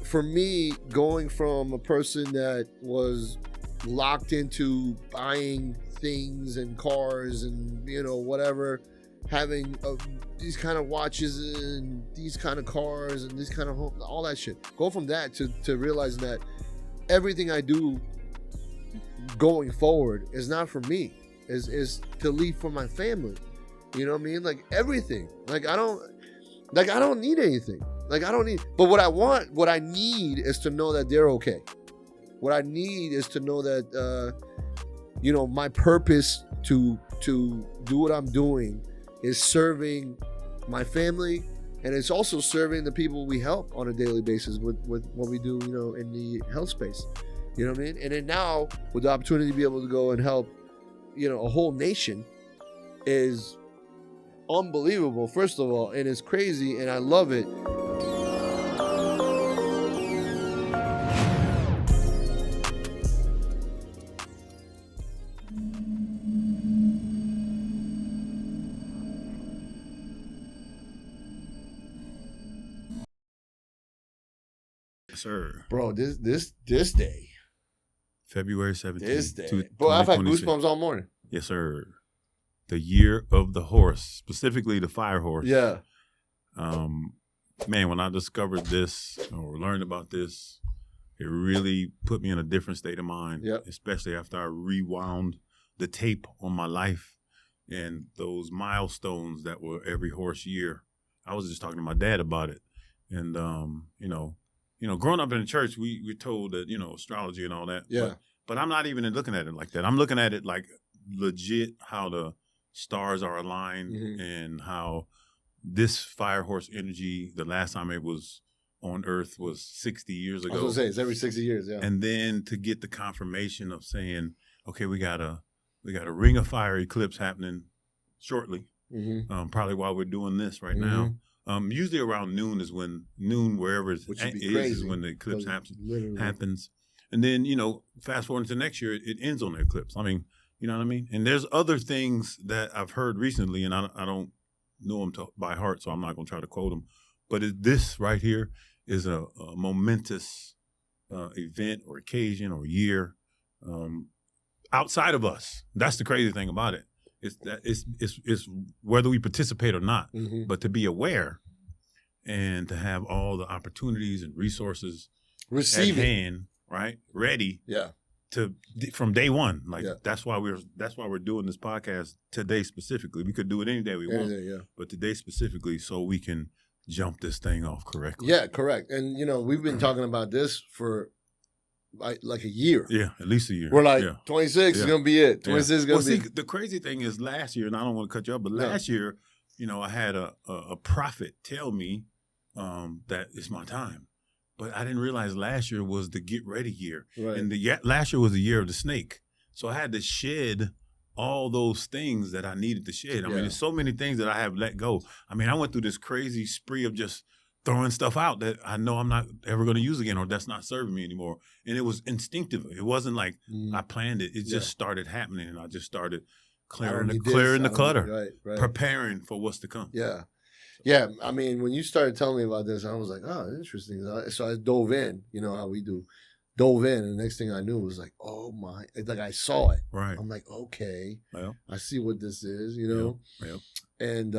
for me, going from a person that was locked into buying things and cars and, you know, whatever, having these kind of watches and these kind of cars and this kind of home, all that shit. Go from that to realizing that everything I do going forward is not for me, is to leave for my family. You know what I mean? Like everything. Like I don't need anything. Like I don't need, but what I need is to know that they're okay. What I need is to know that, you know, my purpose to do what I'm doing is serving my family, and it's also serving the people we help on a daily basis with what we do, you know, in the health space. You know what I mean? And then now with the opportunity to be able to go and help, you know, a whole nation is unbelievable, first of all, and it's crazy, and I love it. Sir, bro, this day, February 17th. This day, bro, I've had goosebumps all morning. Yes, sir. The year of the horse, specifically the fire horse. Yeah. Man, when I discovered this or learned about this, it really put me in a different state of mind. Yep. Especially after I rewound the tape on my life and those milestones that were every horse year. I was just talking to my dad about it, and you know, growing up in the church, we're told that, you know, astrology and all that. Yeah. But I'm not even looking at it like that. I'm looking at it like legit how the stars are aligned and how this fire horse energy, the last time it was on Earth was 60 years ago. I was going to say, it's every 60 years, yeah. And then to get the confirmation of saying, okay, we got a ring of fire eclipse happening shortly, probably while we're doing this right now. Usually around noon wherever it is when the eclipse happens. And then, you know, fast forward to next year, it ends on the eclipse. I mean, you know what I mean? And there's other things that I've heard recently, and I don't know them by heart, so I'm not going to try to quote them. But this right here is a momentous event or occasion or year outside of us. That's the crazy thing about it. It's whether we participate or not, but to be aware and to have all the opportunities and resources at hand, right, ready, from day one. Like that's why we're doing this podcast today specifically. We could do it any day we want, but today specifically so we can jump this thing off correctly. Yeah, correct. And you know, we've been talking about this for like a year. Yeah, at least a year. We're like, 26 is going to be it. 26 is going to be it. The crazy thing is last year, and I don't want to cut you up, but last year, you know, I had a prophet tell me that it's my time. But I didn't realize last year was the get ready year. Right. And last year was the year of the snake. So I had to shed all those things that I needed to shed. I mean, there's so many things that I have let go. I mean, I went through this crazy spree of just throwing stuff out that I know I'm not ever going to use again or that's not serving me anymore. And it was instinctive. It wasn't like I planned it. It just started happening, and I just started clearing the clutter, preparing for what's to come. Yeah. Yeah, I mean, when you started telling me about this, I was like, oh, interesting. So I dove in, you know how we do. Dove in, and the next thing I knew was like, oh my, like I saw it. Right. I'm like, okay, I see what this is, you know? Yeah. And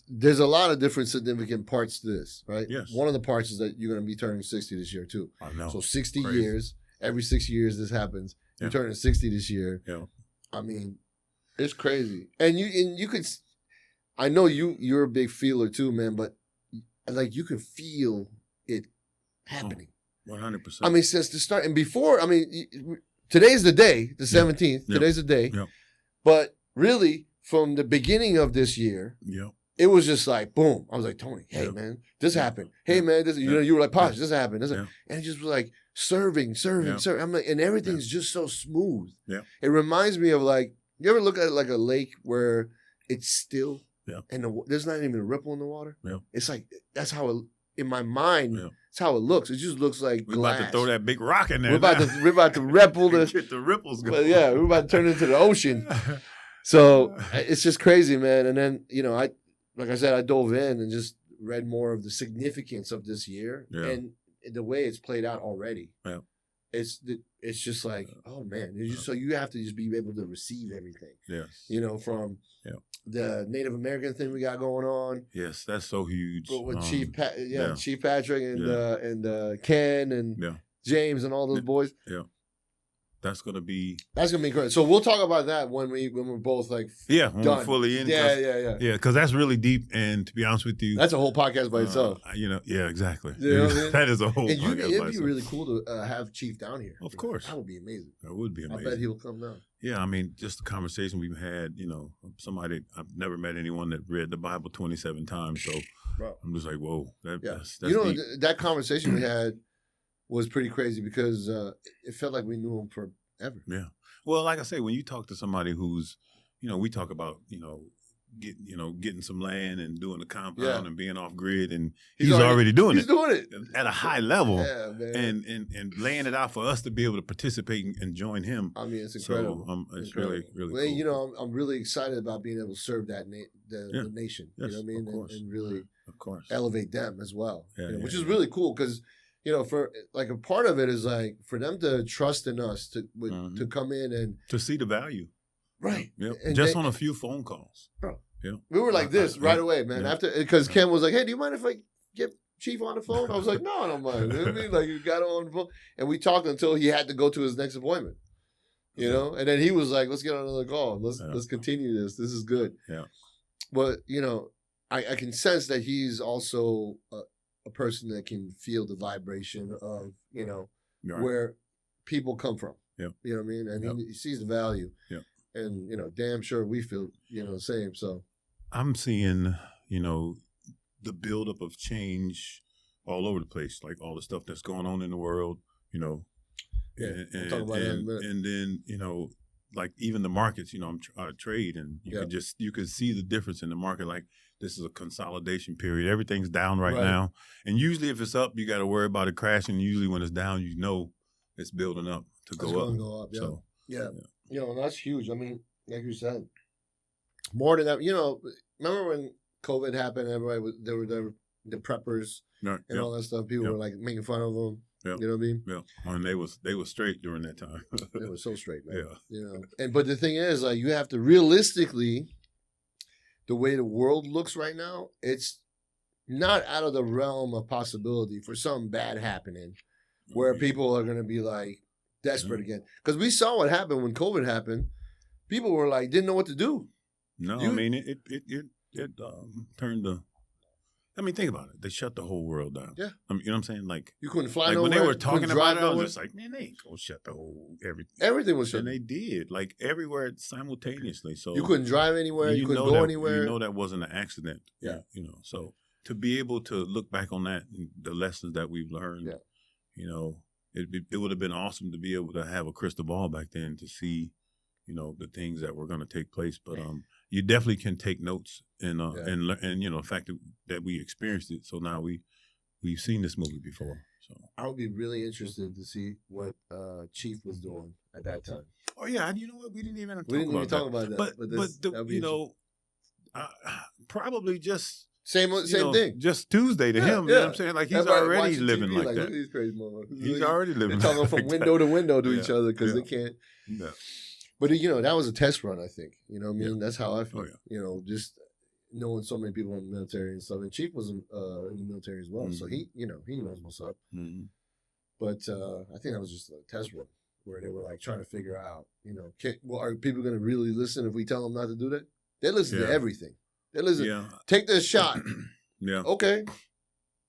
there's a lot of different significant parts to this, right? Yes. One of the parts is that you're going to be turning 60 this year too. I know. So 60 years, every 6 years this happens. You're turning 60 this year. Yeah. I mean, it's crazy. And you could, I know you're a big feeler too, man, but like you can feel it happening. 100%. I mean, since the start and before, I mean, today's the day, the 17th. Today's the day. Yeah. But really, from the beginning of this year, it was just like, boom. I was like, Toney, hey, man, this happened. Hey, man, this, you know, you were like, Posh, this happened. This happened. And it just was like serving. I'm like, and everything's just so smooth. Yeah. It reminds me of like, you ever look at like a lake where it's still and there's not even a ripple in the water? Yeah. It's like, that's how it, in my mind, that's how it looks. It just looks like we're glass. about to throw that big rock in there. We're about to ripple get the ripples going. Yeah, we're about to turn it into the ocean. So it's just crazy, man. And then, you know, like I said, I dove in and just read more of the significance of this year and the way it's played out already. Yeah. It's just like, oh man, so you have to just be able to receive everything. Yes. You know, from the Native American thing we got going on. Yes, that's so huge. But with Chief Patrick and Ken and James and all those boys. Yeah. That's gonna be great. So we'll talk about that when we're both like when done. we're fully in. Yeah. Because that's really deep, and to be honest with you, that's a whole podcast by itself. Exactly. You know what I mean? That is a whole. And podcast it'd be really cool to have Chief down here. Of course, that would be amazing. That would be amazing. I bet he'll come down. Yeah, I mean, just the conversation we've had. You know, somebody I've never met anyone that read the Bible 27 times. So I'm just like, whoa, that's deep. That conversation we had was pretty crazy because it felt like we knew him forever. Yeah. Well, like I say, when you talk to somebody who's, we talk about, getting some land and doing the compound and being off grid, and he's already doing it. He's doing it at a high level, man. and laying it out for us to be able to participate and join him. I mean, it's incredible. So it's really cool. Well, I'm really excited about being able to serve that the nation. Yes, you know what I mean, and really elevate them as well. Which is really cool because. For like a part of it is like for them to trust in us to come in and to see the value, right? Yep. Just on a few phone calls, bro. Yeah, we were like this right away, man. After because Ken was like, "Hey, do you mind if I get Chief on the phone?" I was like, "No, I don't mind." You know what I mean? Like you got him on the phone, and we talked until he had to go to his next appointment. And then he was like, "Let's get on another call. Let's continue this. This is good." Yeah, but I can sense that he's also. A person that can feel the vibration of, where people come from. Yeah. You know what I mean? And he sees the value. Yeah. And, damn sure we feel, the same. So I'm seeing, the buildup of change all over the place, like all the stuff that's going on in the world, Yeah. And, talk about that in a minute. And then, like even the markets, I trade, and you could see the difference in the market. Like this is a consolidation period. Everything's down right now. And usually if it's up, you got to worry about it crashing. Usually when it's down, it's building up to go up. Go up. Yeah. So, and that's huge. I mean, like you said, more than that, remember when COVID happened, everybody there were the preppers and all that stuff. People were like making fun of them. Yeah. You know what I mean? Yeah. And they were straight during that time. They were so straight, man. Yeah. But the thing is, like, you have to realistically, the way the world looks right now, it's not out of the realm of possibility for something bad happening where people are going to be like desperate again. Because we saw what happened when COVID happened. People were like, didn't know what to do. No, I mean, it turned the... I mean, think about it. They shut the whole world down. Yeah. I mean, you know what I'm saying? Like you couldn't fly like nowhere. When they were talking about it, I was nowhere. just like, man, they ain't gonna shut the whole everything. Everything was shut. And they did, like everywhere simultaneously. So you couldn't drive anywhere. You couldn't go anywhere. That wasn't an accident. Yeah. So to be able to look back on that, the lessons that we've learned, it would have been awesome to be able to have a crystal ball back then to see, the things that were going to take place. But you definitely can take notes and the fact that we experienced it. So now we've seen this movie before. So I would be really interested to see what Chief was doing at that time. Oh yeah, you know what? We didn't even talk about that. But probably just same thing. Just Tuesday to him. You know what I'm saying? Like he's already living like that. Look at these crazy motherfuckers. He's already living. They're talking from window to window to each other because they can't. Yeah. But that was a test run, I think. You know what I mean? That's how I feel. Oh, yeah. Just knowing so many people in the military and stuff. And Chief was in the military as well, Mm-hmm. so he knows what's up. Mm-hmm. But I think that was just a test run where they were like trying to figure out, are people going to really listen if we tell them not to do that? They listen to everything. They listen. Yeah. Take this shot. Yeah. Okay.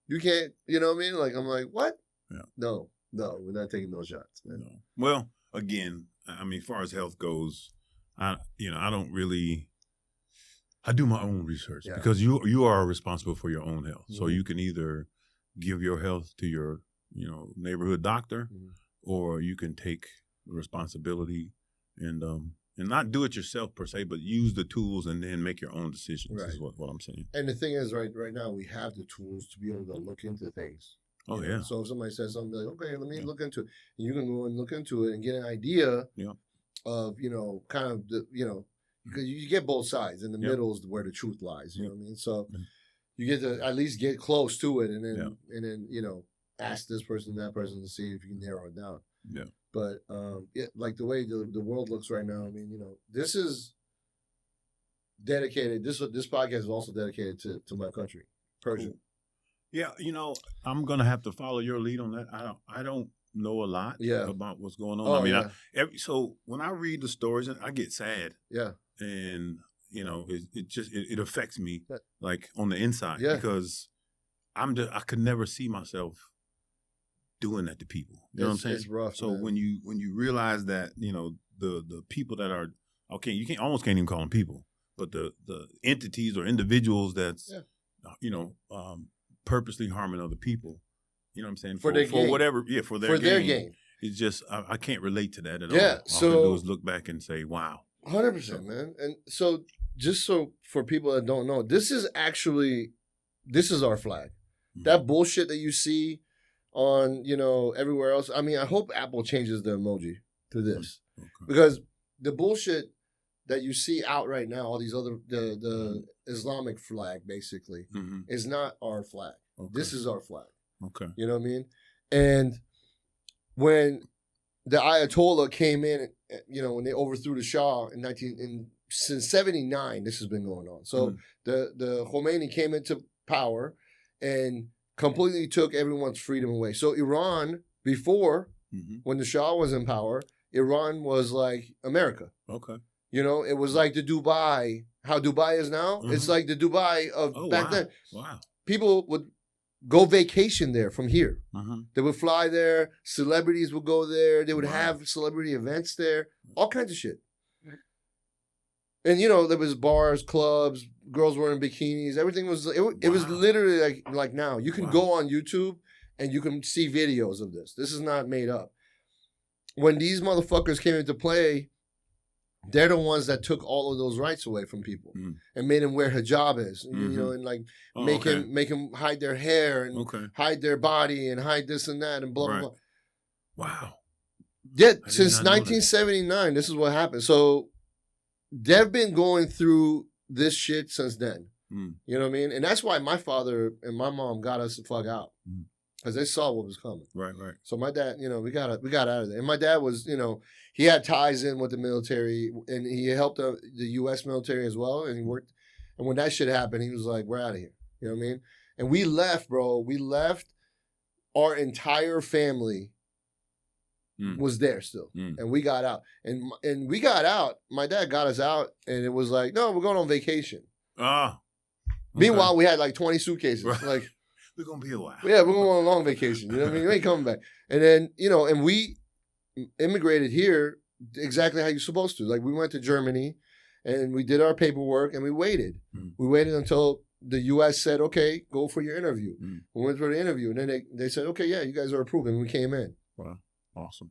You can't. You know what I mean? Like I'm like, what? Yeah. No, we're not taking those shots, man. No. Well, again. I mean, as far as health goes, I don't really. I do my own research because you are responsible for your own health. Mm-hmm. So you can either give your health to your neighborhood doctor, or you can take responsibility and not do it yourself per se, but use the tools and then make your own decisions. Right. Is what I'm saying. And the thing is, right now we have the tools to be able to look into things. Oh, yeah. So if somebody says something, like, okay, let me look into it. And you can go and look into it and get an idea of, kind of, because you get both sides. In the middle is where the truth lies. You know what I mean? So you get to at least get close to it, and then you know, ask this person, that person, to see if you can narrow it down. Yeah. But like the way the world looks right now, I mean, you know, this is dedicated. This podcast is also dedicated to my country, Persia. Cool. Yeah, you know, I'm gonna have to follow your lead on that. I don't know a lot about what's going on. Oh, I mean, so when I read the stories, I get sad. Yeah. And you know, it affects me like on the inside because I could never see myself doing that to people. You know what I'm saying? It's rough. So man. when you realize that, you know, the people that are you can't even call them people, but the entities or individuals that's you know, purposely harming other people. You know what I'm saying? For their gain. Whatever, for their gain. It's just I can't relate to that at all. Yeah. All I can do is look back and say, wow. 100%, man. And so just so for people that don't know, this is our flag. Mm-hmm. That bullshit that you see on, you know, everywhere else. I mean, I hope Apple changes the emoji to this. Okay. Because the bullshit that you see out right now, all these other, the Islamic flag basically, is not our flag. Okay. This is our flag. Okay. You know what I mean? And when the Ayatollah came in, you know, when they overthrew the Shah since 79, this has been going on. So the Khomeini came into power and completely took everyone's freedom away. So Iran, before, when the Shah was in power, Iran was like America. Okay. You know, it was like the Dubai, how Dubai is now. It's like the Dubai of back then. Wow. People would go vacation there from here. They would fly there. Celebrities would go there. They would have celebrity events there. All kinds of shit. And, you know, there was bars, clubs, girls wearing bikinis. Everything was, it was literally like now. You can go on YouTube and you can see videos of this. This is not made up. When these motherfuckers came into play, they're the ones that took all of those rights away from people and made them wear hijabs, you know, and like make them hide their hair and hide their body and hide this and that and blah, blah, blah. Wow. Yeah, since 1979, this is what happened. So they've been going through this shit since then. You know what I mean? And that's why my father and my mom got us the fuck out. Because they saw what was coming. Right. So my dad, you know, we got out of there. And my dad was, you know, he had ties in with the military, and he helped the U.S. military as well, and he worked. And when that shit happened, he was like, we're out of here. You know what I mean? And we left, bro. We left. Our entire family was there still. And we got out. And we got out. My dad got us out, and it was like, no, we're going on vacation. Meanwhile, we had like 20 suitcases. Like, we're going to be a while. Yeah, we're going on a long vacation. You know what I mean? We ain't coming back. And then, you know, and we immigrated here exactly how you're supposed to. Like, we went to Germany and we did our paperwork and we waited. We waited until the U.S. said, okay, go for your interview. We went for the interview. And then they said, okay, yeah, you guys are approved. And we came in. Wow. Awesome.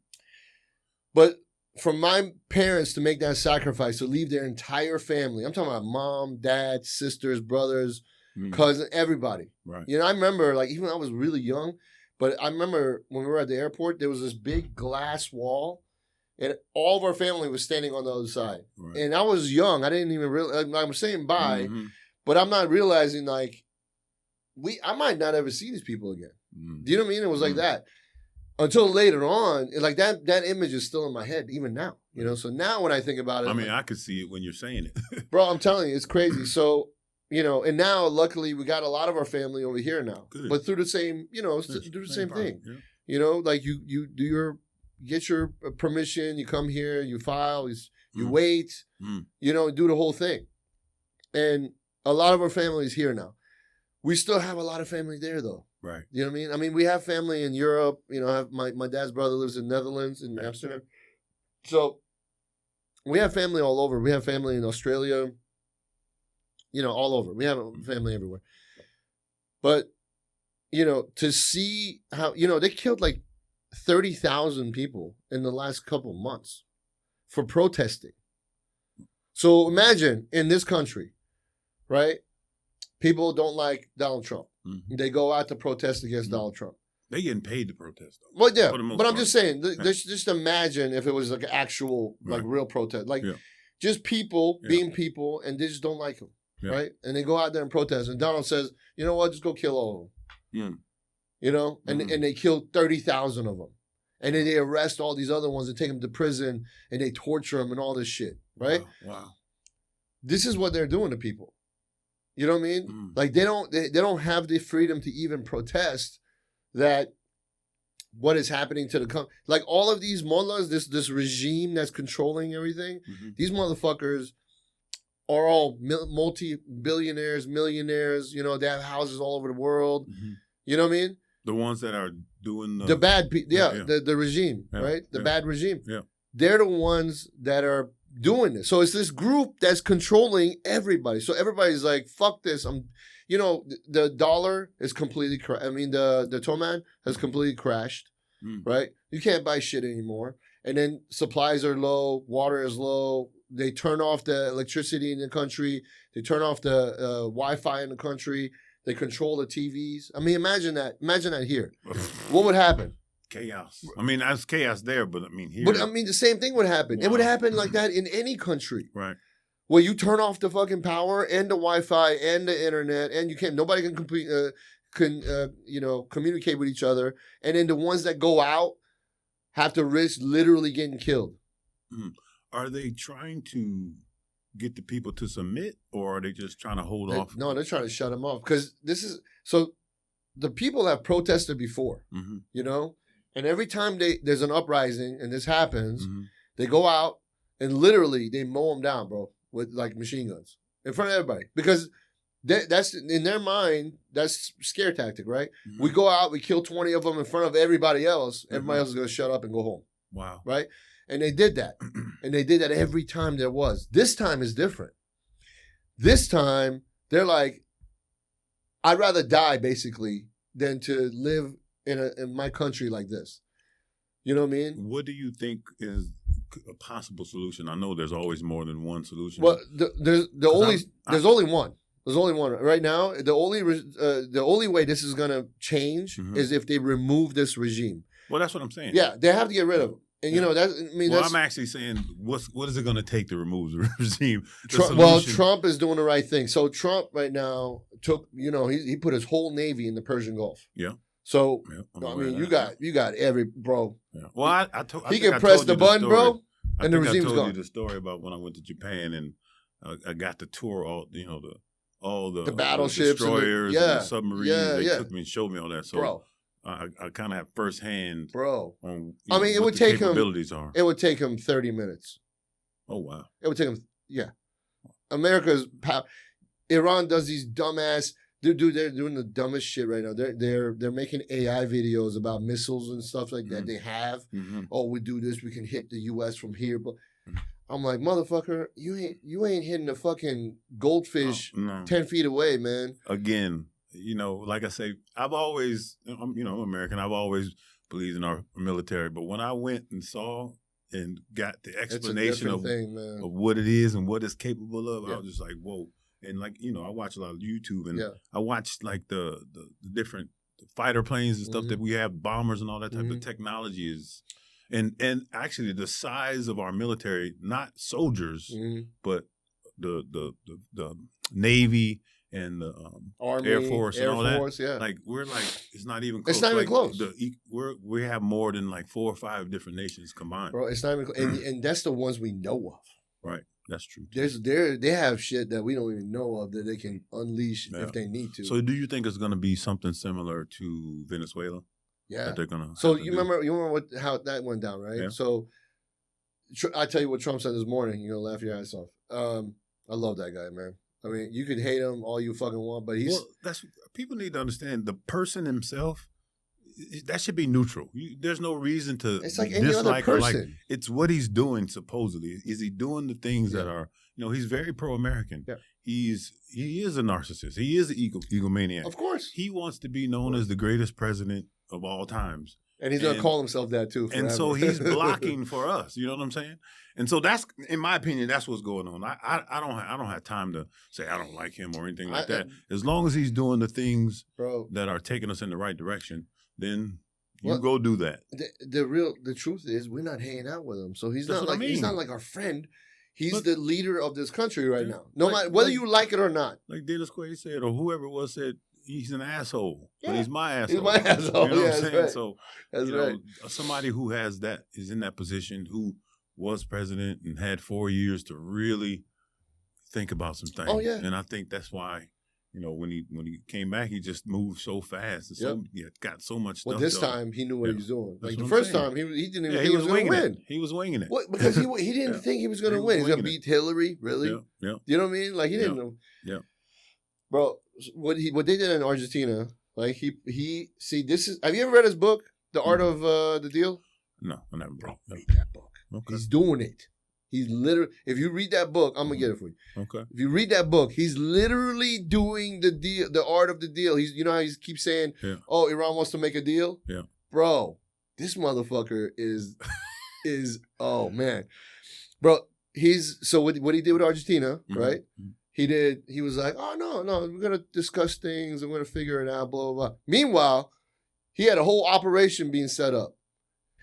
But for my parents to make that sacrifice, to leave their entire family, I'm talking about mom, dad, sisters, brothers, cousin, everybody. Right. You know, I remember, like, even when I was really young, but I remember when we were at the airport, there was this big glass wall, and all of our family was standing on the other side. Right. And I was young. I didn't even realize, I was saying bye, but I'm not realizing, like, I might not ever see these people again. Do you know what I mean? It was like that. Until later on, like that image is still in my head, even now. You know, so now when I think about it. I mean, I could see it when you're saying it. Bro, I'm telling you, it's crazy. So, you know, and now luckily we got a lot of our family over here now. Good. But through the same, you know, through the same thing. Yeah. You know, like you get your permission, you come here, you file, you wait, you know, do the whole thing. And a lot of our family is here now. We still have a lot of family there though. Right. You know what I mean? I mean, we have family in Europe. You know, I have my dad's brother lives in Netherlands, in Amsterdam. So we have family all over. We have family in Australia. You know, all over. We have family everywhere. But, you know, to see how, you know, they killed like 30,000 people in the last couple of months for protesting. So imagine in this country, right? People don't like Donald Trump. They go out to protest against Donald Trump. They getting paid to protest, though. Well, yeah, but I'm just saying, just imagine if it was like an actual, like real protest. Like just people being people, and they just don't like him. right? And they go out there and protest. And Donald says, you know what, just go kill all of them. You know, and they kill 30,000 of them. And then they arrest all these other ones and take them to prison and they torture them and all this shit, right? Wow. This is what they're doing to people. You know what I mean? Like they don't have the freedom to even protest that what is happening to the like all of these mullahs, this regime that's controlling everything. These motherfuckers are all multi-billionaires, millionaires. You know, they have houses all over the world. You know what I mean? The ones that are doing the bad people, the regime, right? The bad regime. Yeah, they're the ones that are doing this. So it's this group that's controlling everybody. So everybody's like, "Fuck this!" You know, the dollar is completely. The Toman has completely crashed, right? You can't buy shit anymore, and then supplies are low, water is low. They turn off the electricity in the country. They turn off the Wi-Fi in the country. They control the TVs. I mean, imagine that. Imagine that here. What would happen? Chaos. I mean, that's chaos there, but I mean here. But I mean, the same thing would happen. It would happen like that in any country. Right. Where you turn off the fucking power and the Wi-Fi and the internet, and nobody can communicate with each other, and then the ones that go out have to risk literally getting killed. Are they trying to get the people to submit, or are they just trying to hold off? No, they're trying to shut them off because the people have protested before, you know, and every time there's an uprising and this happens, they go out and literally they mow them down, bro, with like machine guns in front of everybody because that's in their mind, that's scare tactic, right? We go out, we kill 20 of them in front of everybody else. Everybody else is going to shut up and go home. Wow. Right? And they did that. And they did that every time there was. This time is different. This time, they're like, I'd rather die, basically, than to live in my country like this. You know what I mean? What do you think is a possible solution? I know there's always more than one solution. Well, there's only one. There's only one. Right now, the only way this is going to change is if they remove this regime. Well, that's what I'm saying. Yeah, they have to get rid of him. And you know I'm actually saying, what is it going to take to remove the regime? Trump is doing the right thing. So Trump right now took, he put his whole navy in the Persian Gulf. Yeah. So I mean, you got every bro. Yeah. Well, he can press the button, bro, and the regime's gone. I told you the story about when I went to Japan and I got to tour all the battleships, destroyers, and the submarines. They took me and showed me all that. So, bro. I kind of have firsthand, bro. On, it would take him. It would take him 30 minutes. Oh wow! It would take him. Yeah, America's Iran does these dumbass. They're doing the dumbest shit right now. They're making AI videos about missiles and stuff like that. They have. Oh, we do this. We can hit the U.S. from here, but. I'm like, motherfucker, you ain't hitting the fucking goldfish 10 feet away, man. Again. Like I say, I'm American. I've always believed in our military. But when I went and saw and got the explanation of what it is and what it's capable of, I was just like, whoa. And I watch a lot of YouTube and I watched like the different fighter planes and stuff that we have, bombers and all that type of technology is. And actually the size of our military, not soldiers, but the Navy and the Army, Air Force and all that. Yeah. Like we're like it's not even close. It's not even close. We have more than like 4 or 5 different nations combined. Bro, it's not even and that's the ones we know of. Right. That's true. They have shit that we don't even know of that they can unleash if they need to. So do you think it's gonna be something similar to Venezuela? Yeah. That they're gonna you remember how that went down, right? Yeah. So I tell you what Trump said this morning, you're gonna laugh your ass off. I love that guy, man. I mean, you could hate him all you fucking want, but people need to understand the person himself. That should be neutral. There's no reason to dislike or like. It's what he's doing. Supposedly, is he doing the things that are? He's very pro-American. Yeah. He is a narcissist. He is an egomaniac. Of course, he wants to be known as the greatest president of all times. And he's gonna call himself that too. Forever. And so he's blocking for us. You know what I'm saying? And so that's, in my opinion, that's what's going on. I don't have time to say I don't like him or anything like that. As long as he's doing the things that are taking us in the right direction, then you go do that. The truth is we're not hanging out with him. So he's not like our friend. He's the leader of this country right now. No matter whether you like it or not. Like Dennis Quaid said, or whoever it was said, he's an asshole. Yeah. But he's my asshole. He's my asshole. You know what I'm saying? Right. So that's right. Somebody who is in that position, who was president and had 4 years to really think about some things. Oh, yeah. And I think that's why, when he came back, he just moved so fast and got so much stuff. Well, this time he knew what he was doing. That's like the first time, he didn't even think he was going to win. He was winging it. What? Because he didn't think he was going to win. He's going to beat Hillary, really? Yeah. You know what I mean? Like he didn't know. Yeah. Bro, what they did in Argentina, like he see this is. Have you ever read his book, The Art of the Deal? No, I never. Bro, read that book. Okay. He's doing it. He's literally. If you read that book, I'm gonna get it for you. Okay. If you read that book, he's literally doing the deal, the art of the deal. He's, how he keeps saying, "Oh, Iran wants to make a deal." Yeah. Bro, this motherfucker is oh man, bro. He's so what he did with Argentina, right? Mm-hmm. He was like, oh, no, we're going to discuss things. I'm going to figure it out, blah, blah, blah. Meanwhile, he had a whole operation being set up.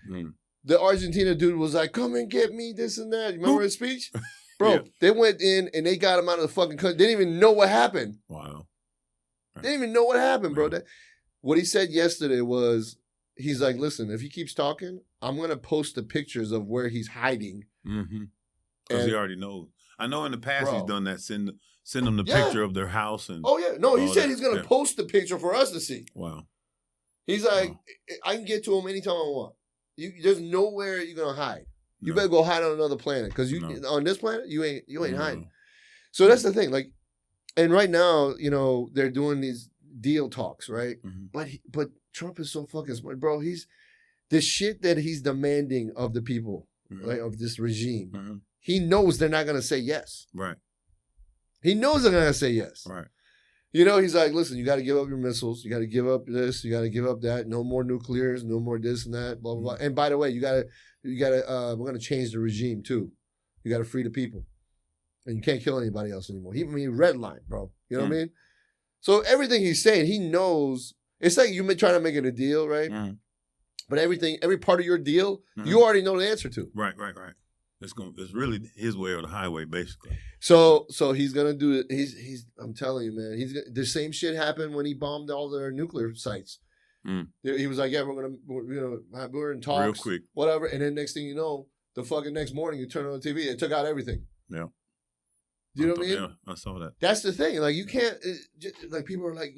Mm. The Argentina dude was like, come and get me, this and that. You remember his speech? Bro, They went in and they got him out of the fucking country. They didn't even know what happened. Wow. They didn't even know what happened, bro. What he said yesterday was, he's like, listen, if he keeps talking, I'm going to post the pictures of where he's hiding. Mm-hmm. Because he already knows. I know in the past he's done that. Send them the picture of their house and. Oh yeah, no, he said he's gonna post the picture for us to see. Wow. He's like, I can get to him anytime I want. There's nowhere you're gonna hide. You better go hide on another planet because on this planet you ain't hiding. So that's the thing. Like, and right now they're doing these deal talks, right? Mm-hmm. But Trump is so fucking smart, bro. He's the shit that he's demanding of the people, right, of this regime. Mm-hmm. He knows they're not going to say yes. Right. He knows they're going to say yes. Right. He's like, listen, you got to give up your missiles. You got to give up this. You got to give up that. No more nuclears. No more this and that. Blah, blah, blah. And by the way, we're going to change the regime too. You got to free the people. And you can't kill anybody else anymore. He red line, bro. You know what I mean? So everything he's saying, he knows. It's like you've been trying to make it a deal, right? But every part of your deal, you already know the answer to. Right. It's really his way or the highway, basically. So he's gonna do it. He's. I'm telling you, man. The same shit happened when he bombed all their nuclear sites. He was like, "Yeah, we're in talks, real quick, whatever." And then next thing you know, the fucking next morning, you turn on the TV, they took out everything. Yeah. Do you know what I mean? Yeah, I saw that. That's the thing. Like you can't. Like people are like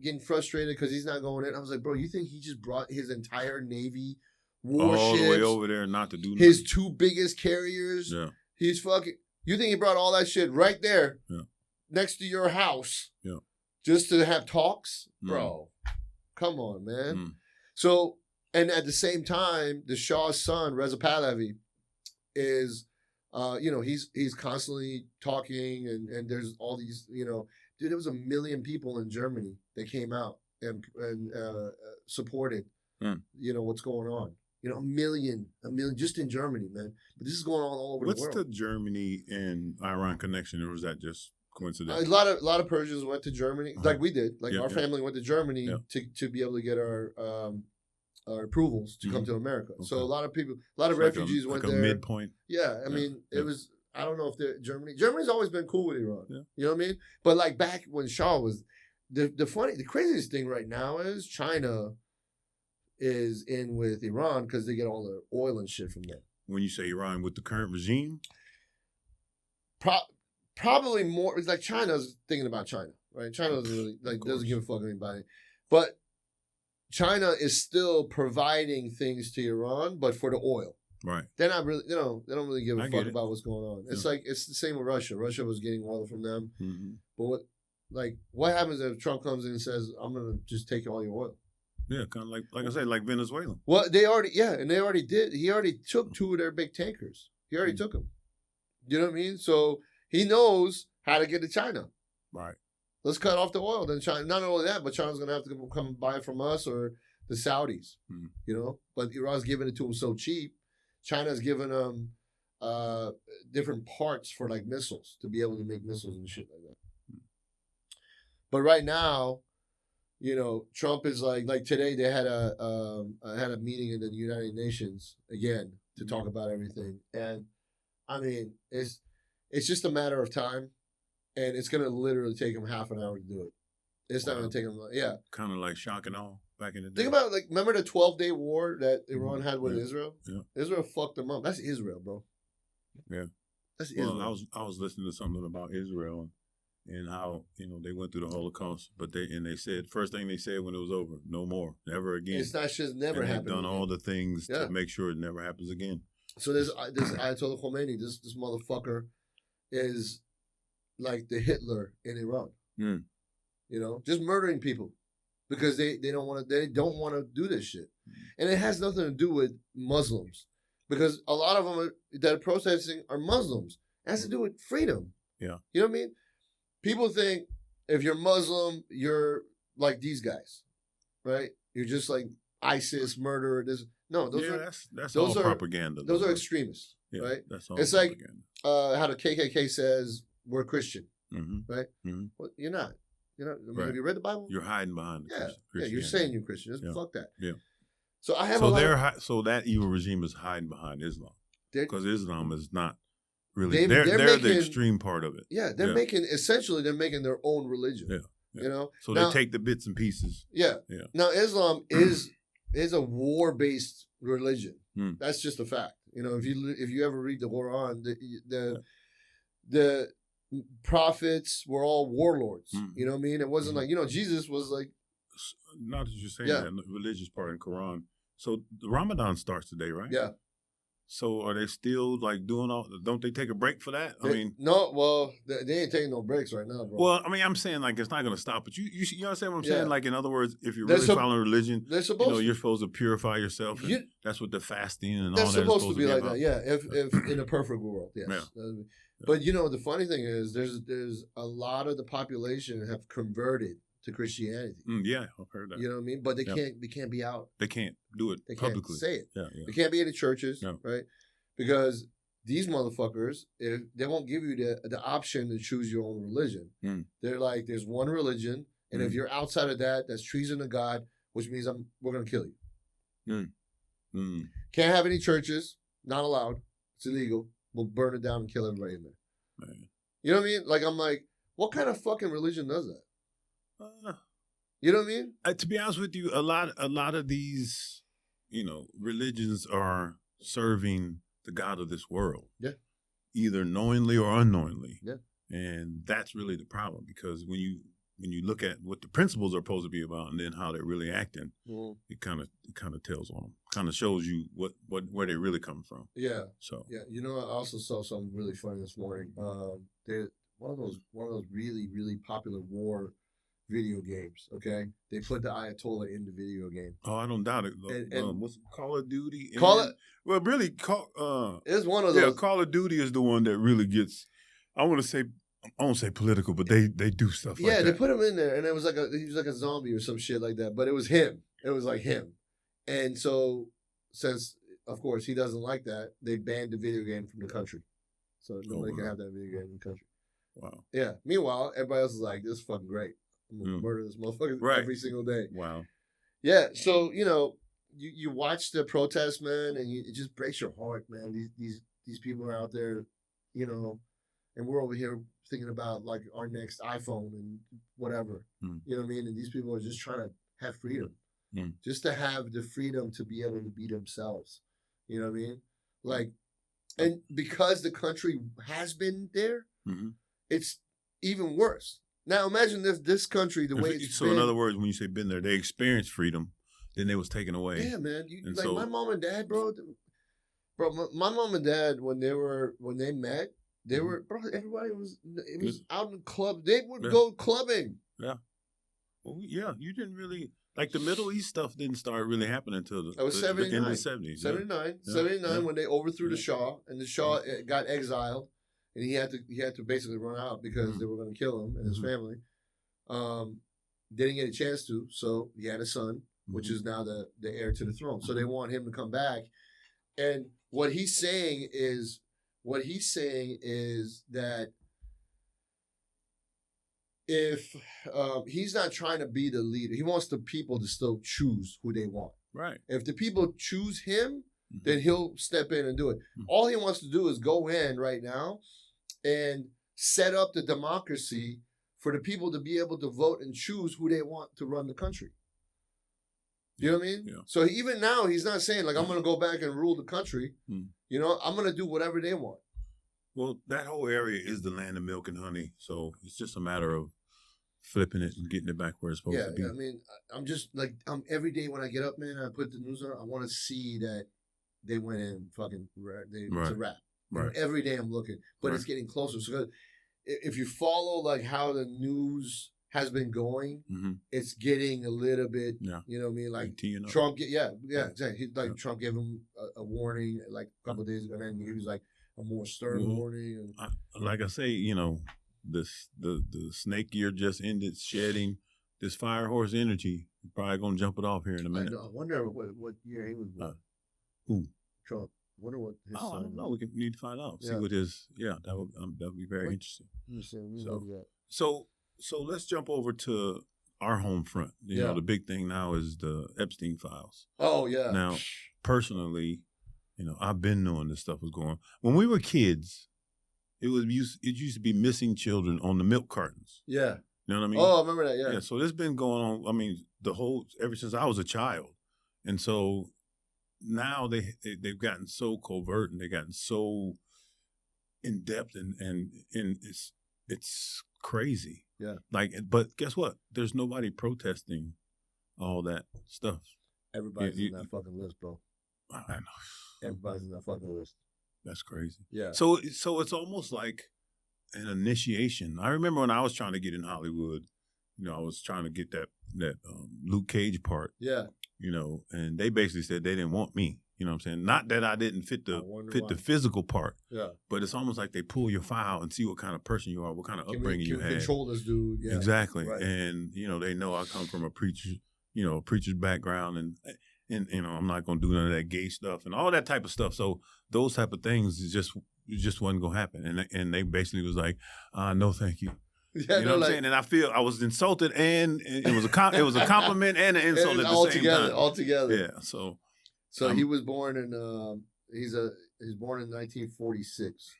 getting frustrated because he's not going in. I was like, bro, you think he just brought his entire Navy? Warships, all the way over there not to do nothing. His 2 biggest carriers. Yeah. He's fucking. You think he brought all that shit right there next to your house just to have talks? Bro, come on, man. So, and at the same time, the Shah's son, Reza Pahlavi, is, he's constantly talking and there's all these, dude, there was 1 million people in Germany that came out and supported, what's going on. 1 million just in Germany, man. But this is going on all over the world. What's the Germany and Iran connection, or was that just coincidental? A lot of Persians went to Germany, like we did. Like our family went to Germany to be able to get our approvals to come to America. Okay. So a lot of refugees went there. Like a midpoint. Yeah, I mean, it was. I don't know if Germany's always been cool with Iran. Yeah. You know what I mean? But like back when Shah was, the craziest thing right now is China is in with Iran because they get all the oil and shit from there. When you say Iran, with the current regime? Probably more. It's like China's thinking about China, right? China doesn't really, doesn't give a fuck anybody. But China is still providing things to Iran, but for the oil. Right. They're not really, they don't really give a fuck about what's going on. It's like, it's the same with Russia. Russia was getting oil from them. Mm-hmm. But what happens if Trump comes in and says, I'm going to just take all your oil? Yeah, kind of like I said, like Venezuela. Well, they already did. He already took 2 of their big tankers. He already took them. You know what I mean? So he knows how to get to China. Right. Let's cut off the oil. Then China, not only that, but China's going to have to come buy from us or the Saudis, But Iran's giving it to them so cheap. China's giving them different parts for like missiles to be able to make missiles and shit like that. But right now, Trump is like today they had a meeting in the United Nations again to talk about everything. And I mean, It's just a matter of time, and it's gonna literally take them half an hour to do it. It's not gonna take them. Yeah, kind of like shock and awe back in the day. think about it, remember the 12-day war that Iran had with Israel? Yeah. Israel fucked them up. That's Israel, bro. Yeah, that's Israel. Well, I was listening to something about Israel and how they went through the Holocaust, but they said first thing they said when it was over, no more, never again. It's not just never happened. They've done all the things to make sure it never happens again. So this Ayatollah Khomeini, this motherfucker, is like the Hitler in Iran. Just murdering people because they don't want to do this shit, and it has nothing to do with Muslims because a lot of them that are protesting are Muslims. It has to do with freedom. Yeah, you know what I mean. People think if you're Muslim, you're like these guys, right? You're just like ISIS, murderer. That's all propaganda. Those are extremists, right? That's all. It's propaganda. Like how the KKK says we're Christian, right? Mm-hmm. Well, you're not. Right. Have you read the Bible? You're hiding behind. Yeah, you're saying you're Christian. Just fuck that. Yeah. So I have so that evil regime is hiding behind Islam because Islam is not really. They're making, the extreme part of it. Yeah, they're making their own religion. Yeah. So now, they take the bits and pieces. Yeah. Now Islam is a war-based religion. That's just a fact. If you ever read the Quran, the prophets were all warlords. You know what I mean? It wasn't like Jesus was like. Not that you're saying that religious part in Quran. So the Ramadan starts today, right? Yeah. So are they still like doing all? Don't they take a break for that? No. Well, they ain't taking no breaks right now, bro. Well, I'm saying like it's not going to stop. But you understand what I'm saying? Like in other words, if you're really following religion, you're supposed to purify yourself. And that's what the fasting and all that is supposed to be like that. Yeah. If in a perfect world, yes. Yeah. But the funny thing is, there's a lot of the population have converted to Christianity. Yeah, I've heard that. You know what I mean? But they can't be out. They can't do it publicly. Can't say it. Yeah. They can't be in the churches, right? Because these motherfuckers, they won't give you the option to choose your own religion. They're like, there's one religion, and if you're outside of that, that's treason to God, which means we're gonna kill you. Can't have any churches. Not allowed. It's illegal. We'll burn it down and kill everybody in there. Man. You know what I mean? Like I'm like, what kind of fucking religion does that? You know what I mean? To be honest with you, a lot of these, religions are serving the God of this world. Yeah. Either knowingly or unknowingly. Yeah. And that's really the problem because when you look at what the principles are supposed to be about and then how they're really acting, it kind of tells on them, kind of shows you where they really come from. Yeah. So yeah, I also saw something really funny this morning. One of those really really popular war video games. Okay, they put the Ayatollah in the video game. Oh, I don't doubt it. What's Call of Duty? It's one of those. Yeah, Call of Duty is the one that really gets. I won't say political, but they do stuff like that. Yeah, they put him in there, and he was like a zombie or some shit like that. But it was him. It was like him. And so, since of course he doesn't like that, they banned the video game from the country, so nobody can have that video game in the country. Wow. Yeah. Meanwhile, everybody else is like, "This is fucking great. I'm gonna murder this motherfucker every single day." Wow. Yeah. So you watch the protest, man, and it just breaks your heart, man. These people are out there, and we're over here thinking about like our next iPhone and whatever. You know what I mean? And these people are just trying to have freedom, just to have the freedom to be able to be themselves. You know what I mean? Like, and because the country has been there, it's even worse. Now imagine if this country, the way it's been. So in other words, when you say been there, they experienced freedom, then they was taken away. Yeah, man. My mom and dad, bro. My mom and dad, when they met, they were, bro, everybody was out in the club. They would go clubbing. Yeah. Well, yeah, you didn't really, like the Middle East stuff didn't start really happening until the end of the 70s. 79 when they overthrew the Shah, and the Shah got exiled. And he had to basically run out because they were going to kill him and his family. Didn't get a chance to, so he had a son, which is now the heir to the throne. So they want him to come back. And what he's saying is that if he's not trying to be the leader, he wants the people to still choose who they want. Right. If the people choose him, then he'll step in and do it. All he wants to do is go in right now and set up the democracy for the people to be able to vote and choose who they want to run the country. You know what I mean? Yeah. So even now, he's not saying, like, I'm going to go back and rule the country. You know, I'm going to do whatever they want. Well, that whole area is the land of milk and honey. So it's just a matter of flipping it and getting it back where it's supposed to be. Yeah, I mean, I'm just, like, every day when I get up, man, I put the news on, I want to see that they went in fucking, it's a wrap. Right. And every day I'm looking. But it's getting closer. So if you follow, like, how the news has been going, it's getting a little bit, you know what I mean? Like, Trump, exactly. Trump gave him a warning, like, a couple of days ago, and he was like, a more stern warning. And like I say, you know, the snake year just ended shedding this fire horse energy. You're probably going to jump it off here in a minute. I wonder what year he was born. Who? Trump. I wonder what his I don't know. We need to find out. See what his, that would be very interesting. So let's jump over to our home front. You know, the big thing now is the Epstein files. Oh, yeah. Now, personally, you know, I've been knowing this stuff was going on. When we were kids, it used to be missing children on the milk cartons. Yeah. You know what I mean? Oh, I remember that, yeah. Yeah, so this has been going on, I mean, ever since I was a child. And so now they've gotten so covert and they've gotten so in depth and it's crazy. Yeah. Like, but guess what? There's nobody protesting all that stuff. Everybody's in that fucking list, bro. I know. Everybody's in that fucking list. That's crazy. Yeah. So it's almost like an initiation. I remember when I was trying to get in Hollywood, you know, I was trying to get that Luke Cage part. Yeah. You know, and they basically said they didn't want me. You know what I'm saying? Not that I didn't fit the physical part. Yeah. But it's almost like they pull your file and see what kind of person you are, what kind of upbringing you had. Control this dude. Yeah. Exactly. Right. And, you know, they know I come from a preacher's background and you know, I'm not gonna do none of that gay stuff and all that type of stuff. So those type of things just wasn't gonna happen. And they basically was like, no, thank you. Yeah, you know what I'm saying? And I feel I was insulted and it was a compliment and an insult at the same time. All together. Yeah. So he was born in he's born in 1946.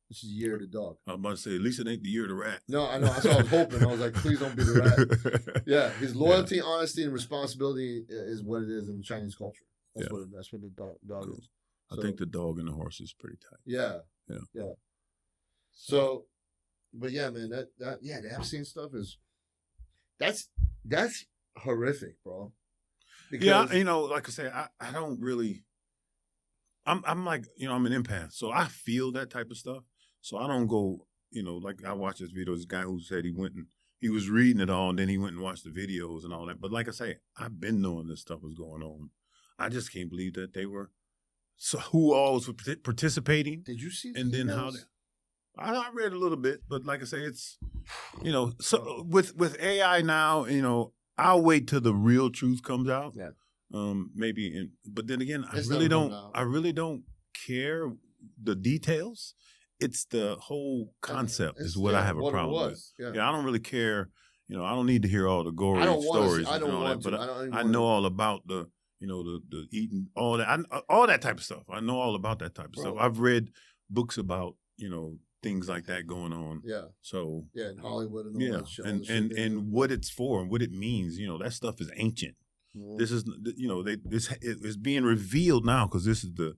Which is the year of the dog. I was about to say, at least it ain't the year of the rat. No, I know. That's what I was hoping. I was like, please don't be the rat. Yeah, his loyalty, honesty, and responsibility is what it is in Chinese culture. That's what the dog is. I think the dog and the horse is pretty tight. Yeah. So, but yeah, man, the Epstein stuff is that's horrific, bro. Because, you know, like I say, I don't really. I'm like, you know, I'm an empath, so I feel that type of stuff. So I don't go, you know, like I watched this video, this guy who said he was reading it all and then he went and watched the videos and all that. But like I say, I've been knowing this stuff was going on. I just can't believe that they were, so who all was participating. Did you see and then how I read a little bit, but like I say, it's, you know, so with AI now, you know, I'll wait till the real truth comes out. Yeah. But then again, I really don't care the details. It's the whole concept is what I have a problem with. Yeah, I don't really care. You know, I don't need to hear all the gory stories and all that. But I know all about the, you know, the eating, all that, all that type of stuff. I know all about that type of stuff. I've read books about, you know, things like that going on. Yeah. So in Hollywood and all that shit. And what it's for and what it means. You know, that stuff is ancient. Mm-hmm. This is, you know, this is being revealed now because this is the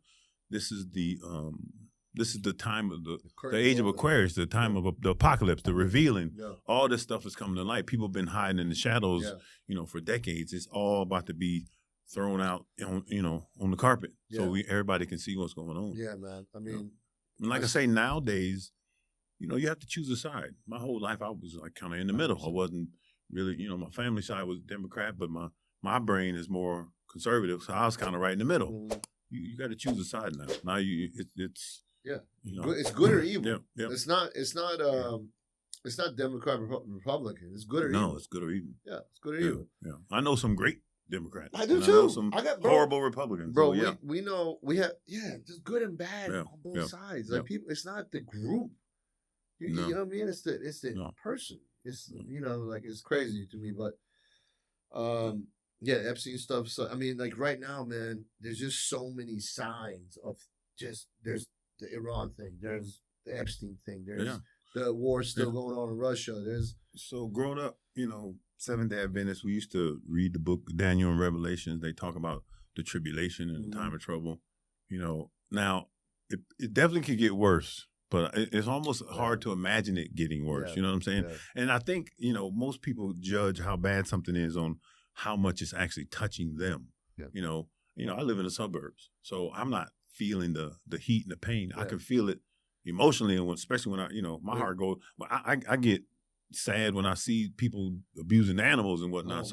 time of the age of Aquarius, the time of the apocalypse, the revealing. Yeah. All this stuff is coming to light. People have been hiding in the shadows, you know, for decades. It's all about to be thrown out, on the carpet, so everybody can see what's going on. Yeah, man. I mean, and like I say, nowadays, you know, you have to choose a side. My whole life, I was like kind of in the middle. I wasn't really, you know, my family side was Democrat, but my brain is more conservative, so I was kind of right in the middle. Mm-hmm. You got to choose a side now. Now it's you know, it's good or evil. Yeah. It's not Democrat Republican. It's good or evil. No, it's good or evil. Yeah, it's good or evil. Yeah, I know some great Democrats. I do too. I got horrible Republicans, bro. So, we know we have there's good and bad on both sides. Like people, it's not the group. You know what I mean? It's the person. It's you know, like it's crazy to me, but Epstein stuff. So I mean, like right now, man, there's just so many signs of there's the Iran thing, there's the Epstein thing. There's the war still going on in Russia. There's so growing up, Seventh-day Adventists, we used to read the book Daniel and Revelations. They talk about the tribulation and the time of trouble. Now it definitely could get worse, but it's almost hard to imagine it getting worse. You know what I'm saying? Yeah. And I think, most people judge how bad something is on how much it's actually touching them. Yeah. I live in the suburbs, so I'm not feeling the heat and the pain. Yeah. I can feel it emotionally, and especially when my heart goes. I get sad when I see people abusing animals and whatnot.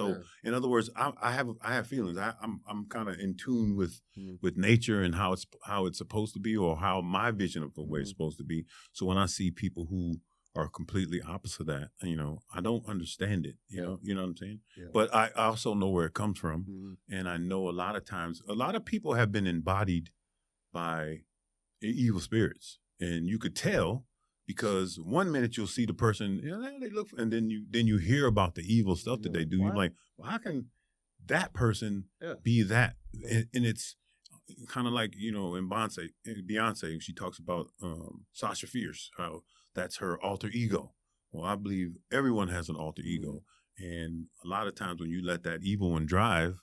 In other words, I have feelings. I'm kind of in tune with nature and how it's supposed to be, or how my vision of the way it's supposed to be. So when I see people who are completely opposite of that, I don't understand it. You know what I'm saying? Yeah. But I also know where it comes from, and I know a lot of times a lot of people have been embodied by evil spirits, and you could tell. Because one minute you'll see the person, they look, and then you hear about the evil stuff that they do. You're like, well, how can that person be that? And it's kind of like in Beyonce, she talks about Sasha Fierce, how that's her alter ego. Well, I believe everyone has an alter ego, and a lot of times when you let that evil one drive,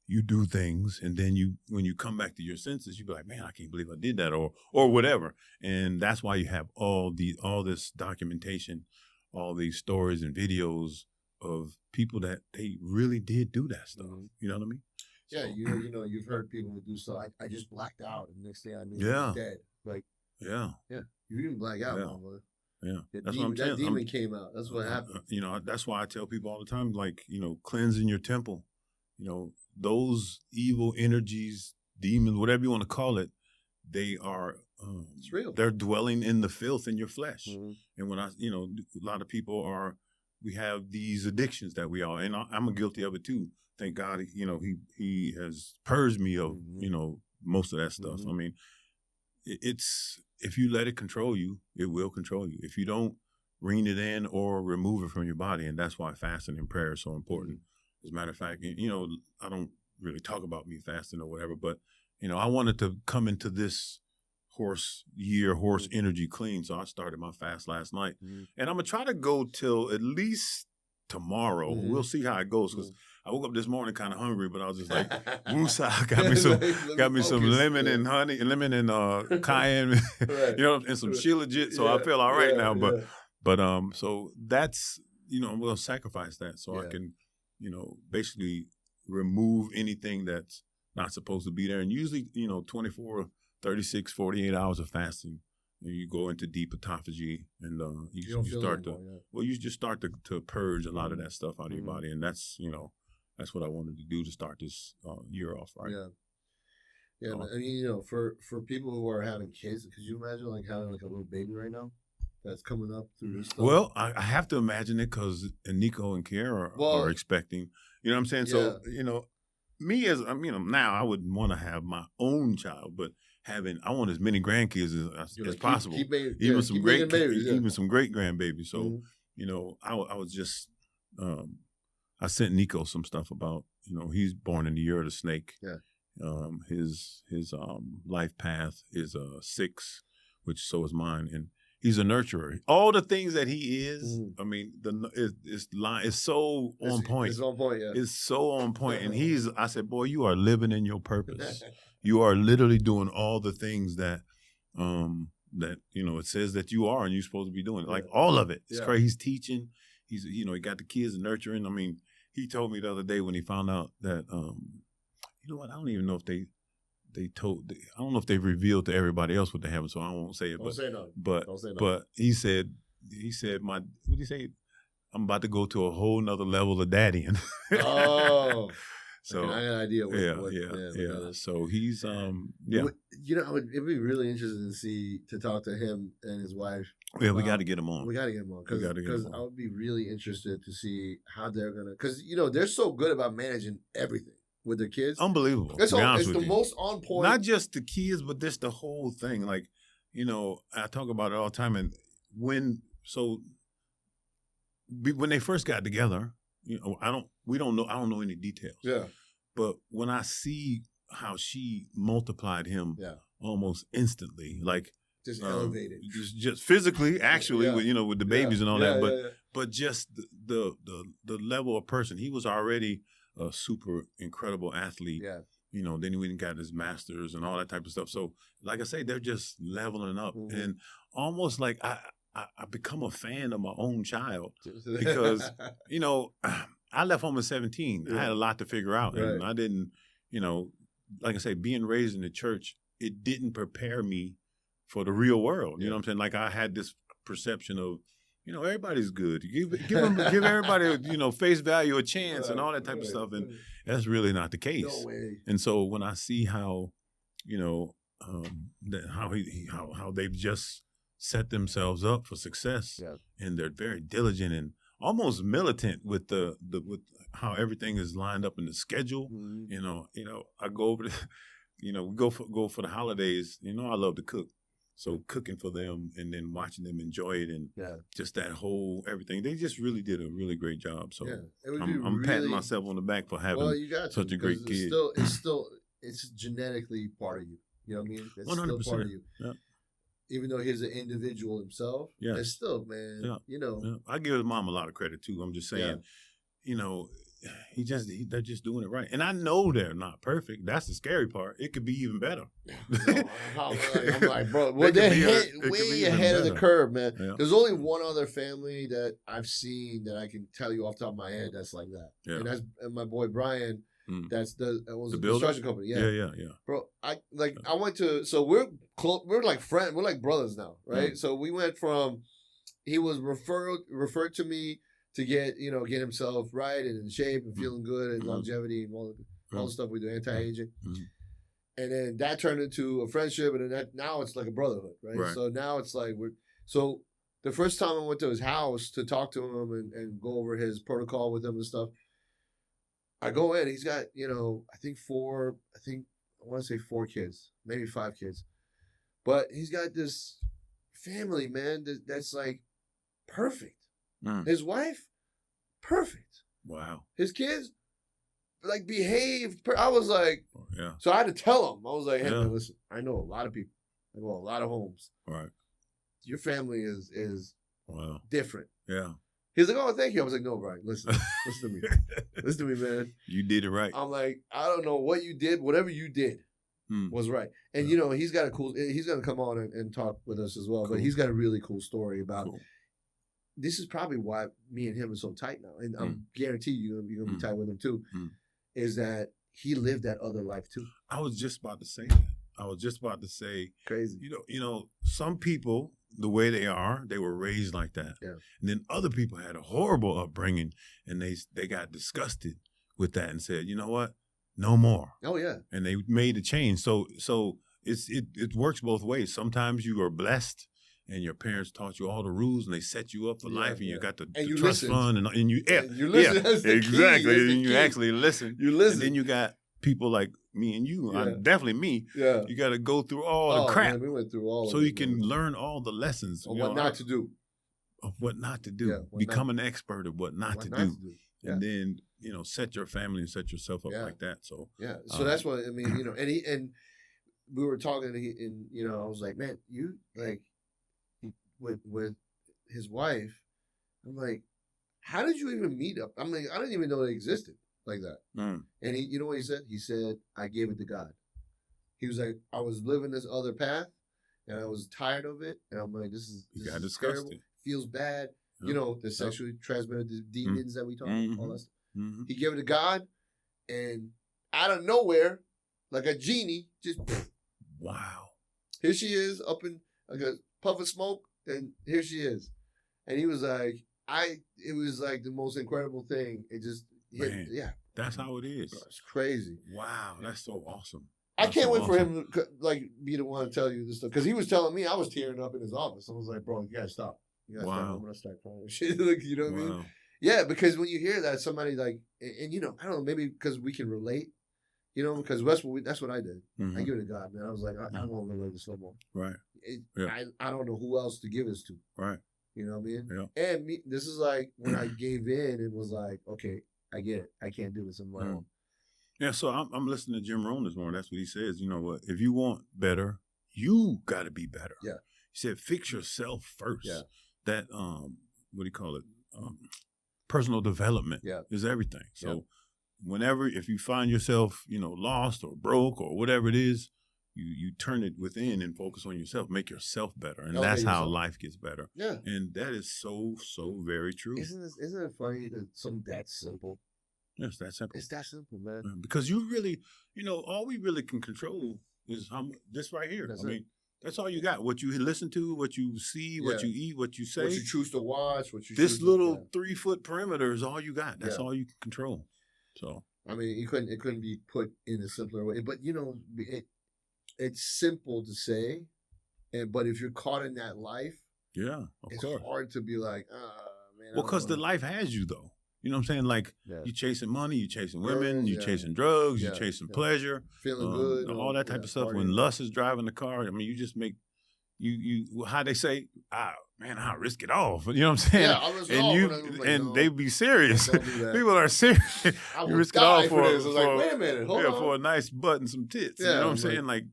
you do things, and then when you come back to your senses, you be like, man, I can't believe I did that, or whatever. And that's why you have all this documentation, all these stories and videos of people that they really did do that stuff. You know what I mean? Yeah, so, you've heard people do stuff. I just blacked out, and next thing I knew, I'm dead. Like, you didn't black out, mama. Yeah, that's what I'm saying. That demon came out. That's what happened. That's why I tell people all the time, like, cleansing your temple. Those evil energies, demons, whatever you want to call it, they are it's real. They're dwelling in the filth in your flesh. And when a lot of people we have these addictions that we all, and I'm guilty of it too. Thank God, he has purged me of, most of that stuff. I mean, it's, if you let it control you, it will control you. If you don't rein it in or remove it from your body, and that's why fasting and prayer is so important. As a matter of fact, I don't really talk about me fasting or whatever, but, I wanted to come into this horse energy clean. So I started my fast last night. And I'm going to try to go till at least tomorrow. We'll see how it goes, because I woke up this morning kind of hungry, but I was just like, Musa, got me some lemon and honey, lemon and cayenne, and some shilajit. So I feel all right now. But so that's, I'm going to sacrifice that so I can, basically remove anything that's not supposed to be there. And usually, 24, 36, 48 hours of fasting, you go into deep autophagy, and you start to, you just start to purge a lot of that stuff out of your body. And that's, that's what I wanted to do to start this year off, right? Yeah. I mean, for people who are having kids, could you imagine like having like a little baby right now that's coming up through this stuff? Well, I have to imagine it, because Nico and Kiara are expecting. You know what I'm saying? So, me as, now I would want to have my own child, but I want as many grandkids as possible. Even some great grandbabies. So, I was just, I sent Nico some stuff about, he's born in the year of the snake. Yeah. His life path is 6, which so is mine. And he's a nurturer. All the things that he is, I mean, it's so on point. It's on point, yeah. It's so on point. And I said, boy, you are living in your purpose. You are literally doing all the things that it says that you are and you're supposed to be doing. Like all of it. It's crazy. He's teaching. He's, he got the kids nurturing. I mean, he told me the other day when he found out that, I don't even know if I don't know if they revealed to everybody else what they have, so I won't say it. Don't say no. But he said, what did he say? I'm about to go to a whole nother level of daddying. Oh. So I got an idea. Yeah. So he's it'd be really interesting to talk to him and his wife. Yeah, we got to get him on. We got to get him on because I would be really interested to see how they're gonna, because they're so good about managing everything with their kids. Unbelievable. It's the most on point. Not just the kids, but just the whole thing. Like, I talk about it all the time. And when they first got together, I don't know any details. Yeah. But when I see how she multiplied him almost instantly, like just elevated. Just physically, actually, with, you know, with the babies and all that, but just the level of person. He was already a super incredible athlete. Yeah. You know, then he went and got his masters and all that type of stuff. So, like I say, they're just leveling up, and almost like I become a fan of my own child because, you know, I left home at 17. I had a lot to figure out, and I didn't, you know, like I say, being raised in the church, it didn't prepare me for the real world. You know what I'm saying? Like I had this perception of, you know, everybody's good. Give everybody, you know, face value a chance and all that type of stuff. And that's really not the case. No way. And so when I see how, you know, how they've just set themselves up for success, and they're very diligent and almost militant with with how everything is lined up in the schedule. You know, I go over to, you know, we go for the holidays. You know, I love to cook. So cooking for them and then watching them enjoy it and just that whole everything, they just really did a really great job. So I'm patting myself on the back for having such a great kid. It's genetically part of you. You know what I mean? It's 100%. still part of you. Yeah. Even though he's an individual himself, it's still, man, you know. I give his mom a lot of credit too. I'm just saying, you know, they're just doing it right. And I know they're not perfect. That's the scary part. It could be even better. I'm like, bro, they're way ahead of the curve, man. Yeah. There's only one other family that I've seen that I can tell you off the top of my head that's like that. Yeah. And that's my boy Brian. That was the construction company. Yeah. Bro, I went to, so we're like friends, we're like brothers now, right? So we went from, he was referred to me to get himself right and in shape and feeling good and longevity and all the stuff we do, anti-aging. And then that turned into a friendship, and then now it's like a brotherhood, right? So now it's like so the first time I went to his house to talk to him and go over his protocol with him and stuff, I go in, he's got, I want to say 4 kids, maybe 5 kids. But he's got this family, man, that's like perfect. His wife, perfect. Wow. His kids, like, behaved. I was like, so I had to tell him. I was like, hey, man, listen, I know a lot of people. I know a lot of homes. Right. Your family is different. Yeah. He's like, oh, thank you. I was like, no, Brian, listen to me. Listen to me, man. You did it right. I'm like, I don't know what you did. Whatever you did was right. And, he's got he's going to come on and talk with us as well. Cool. But he's got a really cool story about, this is probably why me and him are so tight now. And I guarantee you're going to be tight with him too, is that he lived that other life too. I was just about to say that. Crazy. You know, some people, the way they are, they were raised like that. Yeah. And then other people had a horrible upbringing, and they got disgusted with that and said, you know what? No more. Oh yeah. And they made a change. So it works both ways. Sometimes you are blessed and your parents taught you all the rules and they set you up for life, and you got the trust fund and you listen. Exactly. And you actually listen. You listen. And then you got people like me and you, definitely me. Yeah. You got to go through all the crap. Man, we went through all so you can learn all the lessons of what not to do. Of what not to do. Yeah, become an expert of what not to do. Yeah. And then, set your family and set yourself up like that. So so that's what I mean, and we were talking and I was like, man, you like with his wife, I'm like, how did you even meet up? I'm like, I didn't even know they existed like that. And he, what he said? He said, I gave it to God. He was like, I was living this other path and I was tired of it. And I'm like, this is terrible. Feels bad. The sexually transmitted demons that we talk about, all that stuff. He gave it to God, and out of nowhere, like a genie, just wow. Here she is up in like a puff of smoke, and here she is. And he was like, it was like the most incredible thing. It just hit, That's how it is. It's crazy. Wow, that's so awesome. I can't wait for him to be the one to tell you this stuff, because he was telling me, I was tearing up in his office. I was like, bro, you gotta stop. Stop. I'm gonna start crying. Shit, like, you know what I mean? Yeah, because when you hear that, somebody like, and I don't know, maybe because we can relate, because that's what I did. I give it to God, man. I was like, I won't live like this no more. Right. I don't know who else to give this to. Right. You know what I mean? Yeah. And this is like when I gave in and was like, okay, I get it. I can't do this on my own. Yeah, so I'm listening to Jim Rohn this morning. That's what he says. You know what? If you want better, you got to be better. Yeah. said, fix yourself first. Yeah. That what do you call it? Personal development is everything. So whenever, if you find yourself, lost or broke or whatever it is, you turn it within and focus on yourself, make yourself better. And that's how life gets better. Yeah. And that is so, so very true. Isn't it funny that something that simple? Yes, that's simple. It's that simple, man. Because you really, all we really can control is this right here. That's all you got. What you listen to, what you see, what you eat, what you say. What you choose to watch, this little 3-foot perimeter is all you got. That's all you can control. So it couldn't be put in a simpler way. But it's simple to say, but if you're caught in that life, it's hard to be like, man. Well, because the life has you though. You know what I'm saying? Like you're chasing money, you're chasing women, you're chasing drugs, you're chasing pleasure, feeling good, all that type of stuff. Partying. When lust is driving the car, you just make you how they say, man, I'll risk it all. You know what I'm saying? Yeah, I'll risk it all. And they be serious. Don't do that. People are serious. You risk it all for this. Like, wait a minute, hold on. For a nice butt and some tits. You know what I'm saying? Like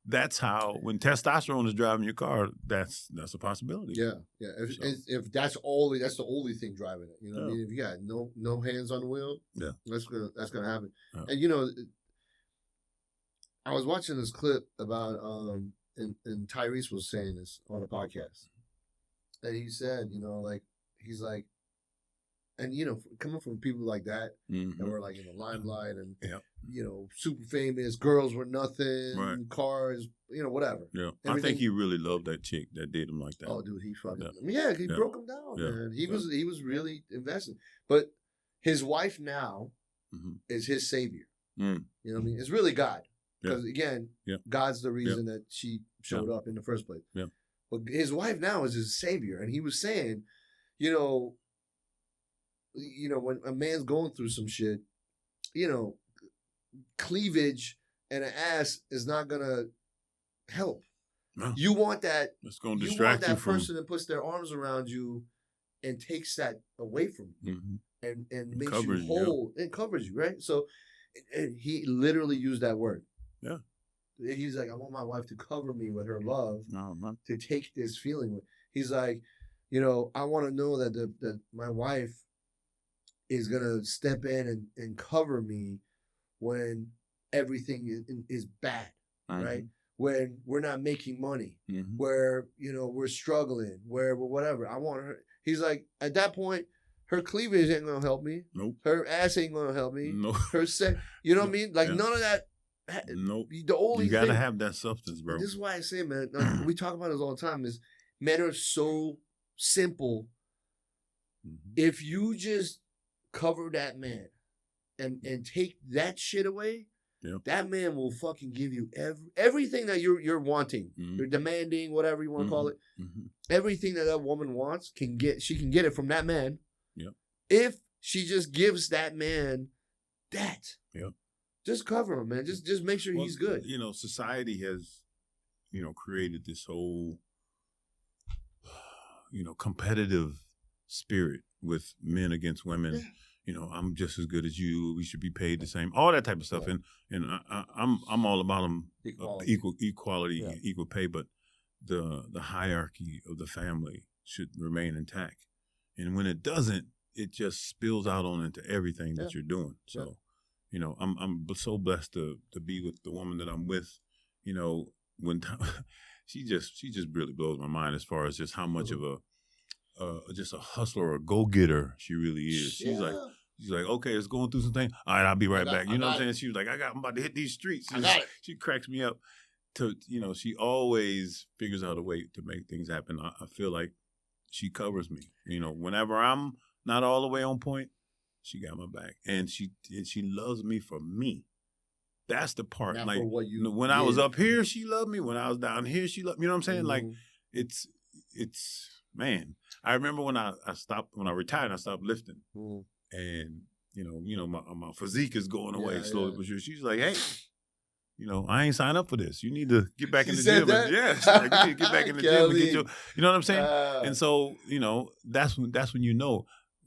that's how when testosterone is driving your car, that's a possibility. Yeah. If that's the only thing driving it. You know what I mean? If you got no hands on the wheel, that's gonna happen. Yeah. And I was watching this clip about and Tyrese was saying this on a podcast. And he said, he's like, and coming from people like that, that were like in the limelight and super famous, girls were nothing, cars, whatever. Yeah, I think he really loved that chick that did him like that. Oh, dude, he fucking he broke him down, man. He was really invested. But his wife now is his savior. You know what I mean? It's really God, because again, God's the reason that she showed up in the first place. Yeah. But his wife now is his savior, and he was saying, when a man's going through some shit, cleavage and an ass is not gonna help. No. You want that. It's gonna distract you from that person that puts their arms around you and takes that away from you and makes you whole. It covers you, right? So, and he literally used that word. Yeah. He's like, I want my wife to cover me with her love, to take this feeling. He's like, I want to know that my wife is going to step in and cover me when everything is bad, right? When we're not making money, where, we're struggling, where we're whatever. I want her. He's like, at that point, her cleavage ain't going to help me. Nope. Her ass ain't going to help me. Nope. Her sex, you know what I mean? Like none of that. Nope. The only you gotta have that substance, bro. This is why I say, man, we talk about this all the time, is men are so simple. If you just cover that man and take that shit away, that man will fucking give you everything that you're wanting. You're demanding, whatever you want to call it. Everything that woman wants she can get it from that man. If she just gives that man that. Just cover him, man. Just make sure he's good. Society has, created this whole, competitive spirit with men against women. I'm just as good as you. We should be paid the same. All that type of stuff. And I'm all about them equality, equal pay. But the hierarchy of the family should remain intact. And when it doesn't, it just spills out on into everything that you're doing. So. I'm so blessed to be with the woman that I'm with. When she just really blows my mind as far as just how much of just a hustler or a go-getter she really is. She's like, okay, it's going through some things. All right, I'll be right back. You know what I'm saying? She was like, I'm about to hit these streets. She cracks me up. She always figures out a way to make things happen. I feel like she covers me. Whenever I'm not all the way on point, she got my back, and she loves me for me. That's the part. Not like when I was up here, she loved me. When I was down here, she loved me. You know what I'm saying? Like it's man. I remember when I retired, I stopped lifting, and my physique is going away slowly but sure. She's like, hey, I ain't signed up for this. You need to get back in the gym. Yes, like, you need to get back in the gym and get your. You know what I'm saying? And so that's when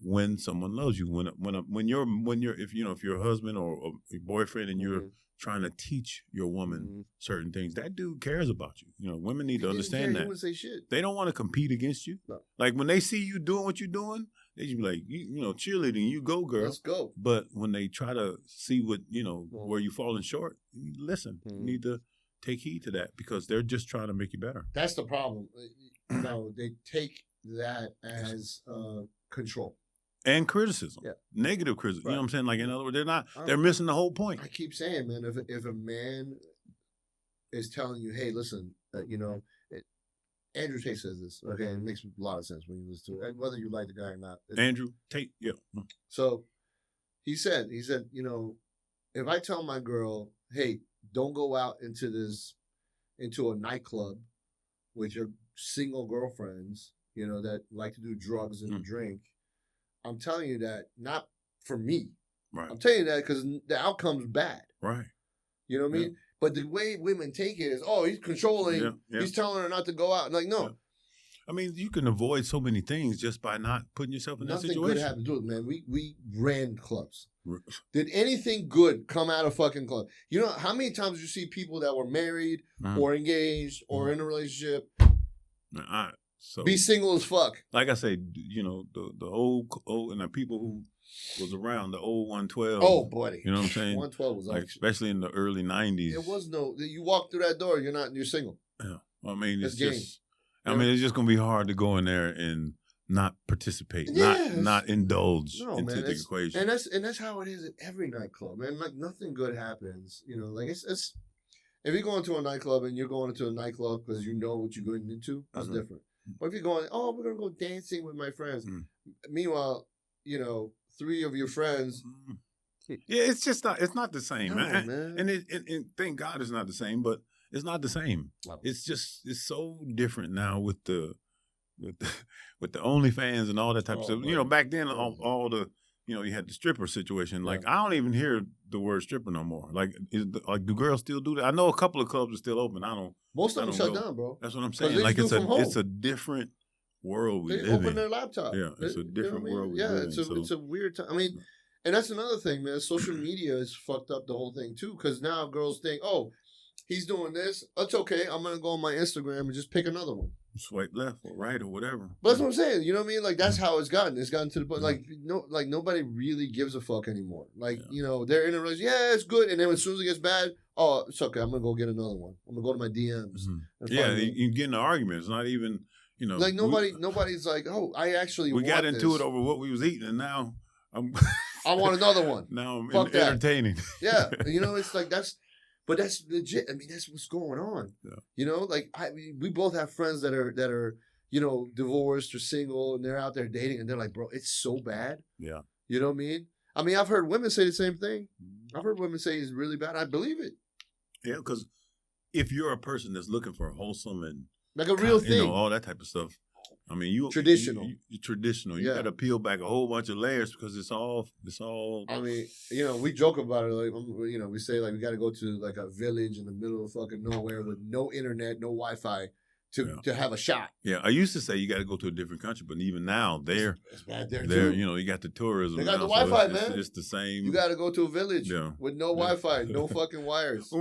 when someone loves you. When you're if you're a husband or a boyfriend and you're trying to teach your woman certain things, that dude cares about you. You know, women need to understand that. He wouldn't say shit. They don't want to compete against you. No. Like when they see you doing what you're doing, they just be like, cheerleading, you go, girl. Let's go. But when they try to see what, where you're falling short, listen, you need to take heed to that because they're just trying to make you better. That's the problem. No, they take that as control. And criticism. Yeah. Negative criticism. Right. You know what I'm saying? Like, in other words, they're missing the whole point. I keep saying, man, if a man is telling you, hey, listen, Andrew Tate says this, okay, and it makes a lot of sense when you listen to it, and whether you like the guy or not. Andrew Tate, yeah. So he said, if I tell my girl, hey, don't go out into a nightclub with your single girlfriends, that like to do drugs and drink, I'm telling you that not for me. Right. I'm telling you that because the outcome's bad. Right. You know what I mean? But the way women take it is, he's controlling. Yeah. Yeah. He's telling her not to go out. Like, no. Yeah. I mean, you can avoid so many things just by not putting yourself in that situation. Nothing good happened to it, man. We ran clubs. Did anything good come out of fucking club? You know how many times you see people that were married or engaged or in a relationship be single as fuck? Like I say, the old and the people who was around, the old 112. Oh, buddy. You know what I'm saying? 112 was especially in the early 90s. There was you walk through that door, you're single. Yeah. I mean, it's just going to be hard to go in there and not participate, not indulge into the equation. And that's how it is at every nightclub, man. Like nothing good happens. Like it's if you're going to a nightclub and you're going into a nightclub because you know what you're going into, that's different. But if you're going, we're gonna go dancing with my friends. Meanwhile, 3 of your friends. Yeah, it's just not. It's not the same, man. And thank God it's not the same. But it's not the same. It's so different now with the OnlyFans and all that type of stuff. Back then, all the you had the stripper situation. Like I don't even hear the word stripper no more. Like do girls still do that? I know a couple of clubs are still open. Most of them shut down, bro. That's what I'm saying. Like it's a different world we live in. They open their laptop. Yeah, it's a different world we live in. It's a weird time. I mean, and that's another thing, man. Social media has fucked up the whole thing too, because now girls think, he's doing this. That's okay. I'm gonna go on my Instagram and just pick another one. Swipe left or right or whatever. But that's what I'm saying. You know what I mean? Like that's how it's gotten. It's gotten to the point like nobody really gives a fuck anymore. Like they're in a relationship. Yeah, it's good. And then as soon as it gets bad, it's okay. I'm gonna go get another one. I'm gonna go to my DMs. Yeah, you get in an argument. It's not even like nobody's like, I actually. We got into it over what we was eating, and now I want another one. Now I'm entertaining. Yeah, it's like that's. But that's legit. I mean, that's what's going on. Yeah. We both have friends that are divorced or single, and they're out there dating, and they're like, bro, it's so bad. Yeah. You know what I mean? I mean, I've heard women say the same thing. I've heard women say it's really bad. I believe it. Yeah, because if you're a person that's looking for wholesome and like a real thing, all that type of stuff. I mean, you're traditional. You got to peel back a whole bunch of layers because it's all. I mean, we joke about it. Like, we say like we got to go to like a village in the middle of fucking nowhere with no internet, no Wi-Fi to have a shot. Yeah, I used to say you got to go to a different country, but even now it's bad there too. You got the tourism. They got the Wi-Fi, man. It's the same. You got to go to a village with no Wi-Fi, no fucking wires.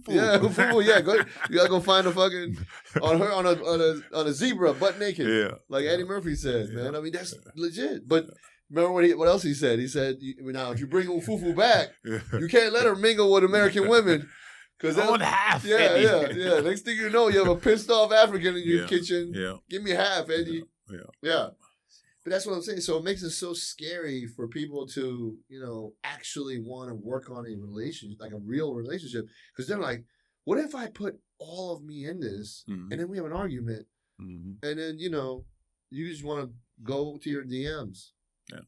Yeah, you got to go find a fucking on a zebra, butt naked. Yeah, like Eddie Murphy said, man. I mean, that's legit. But remember what else he said? He said, now if you bring Fufu back, you can't let her mingle with American women. I want half. Yeah. Next thing you know, you have a pissed off African in your kitchen. Yeah. Give me half, Eddie. Yeah. But that's what I'm saying. So it makes it so scary for people to, actually want to work on a relationship, like a real relationship. Because they're like, what if I put all of me in this and then we have an argument and then, you just want to go to your DMs. Yeah.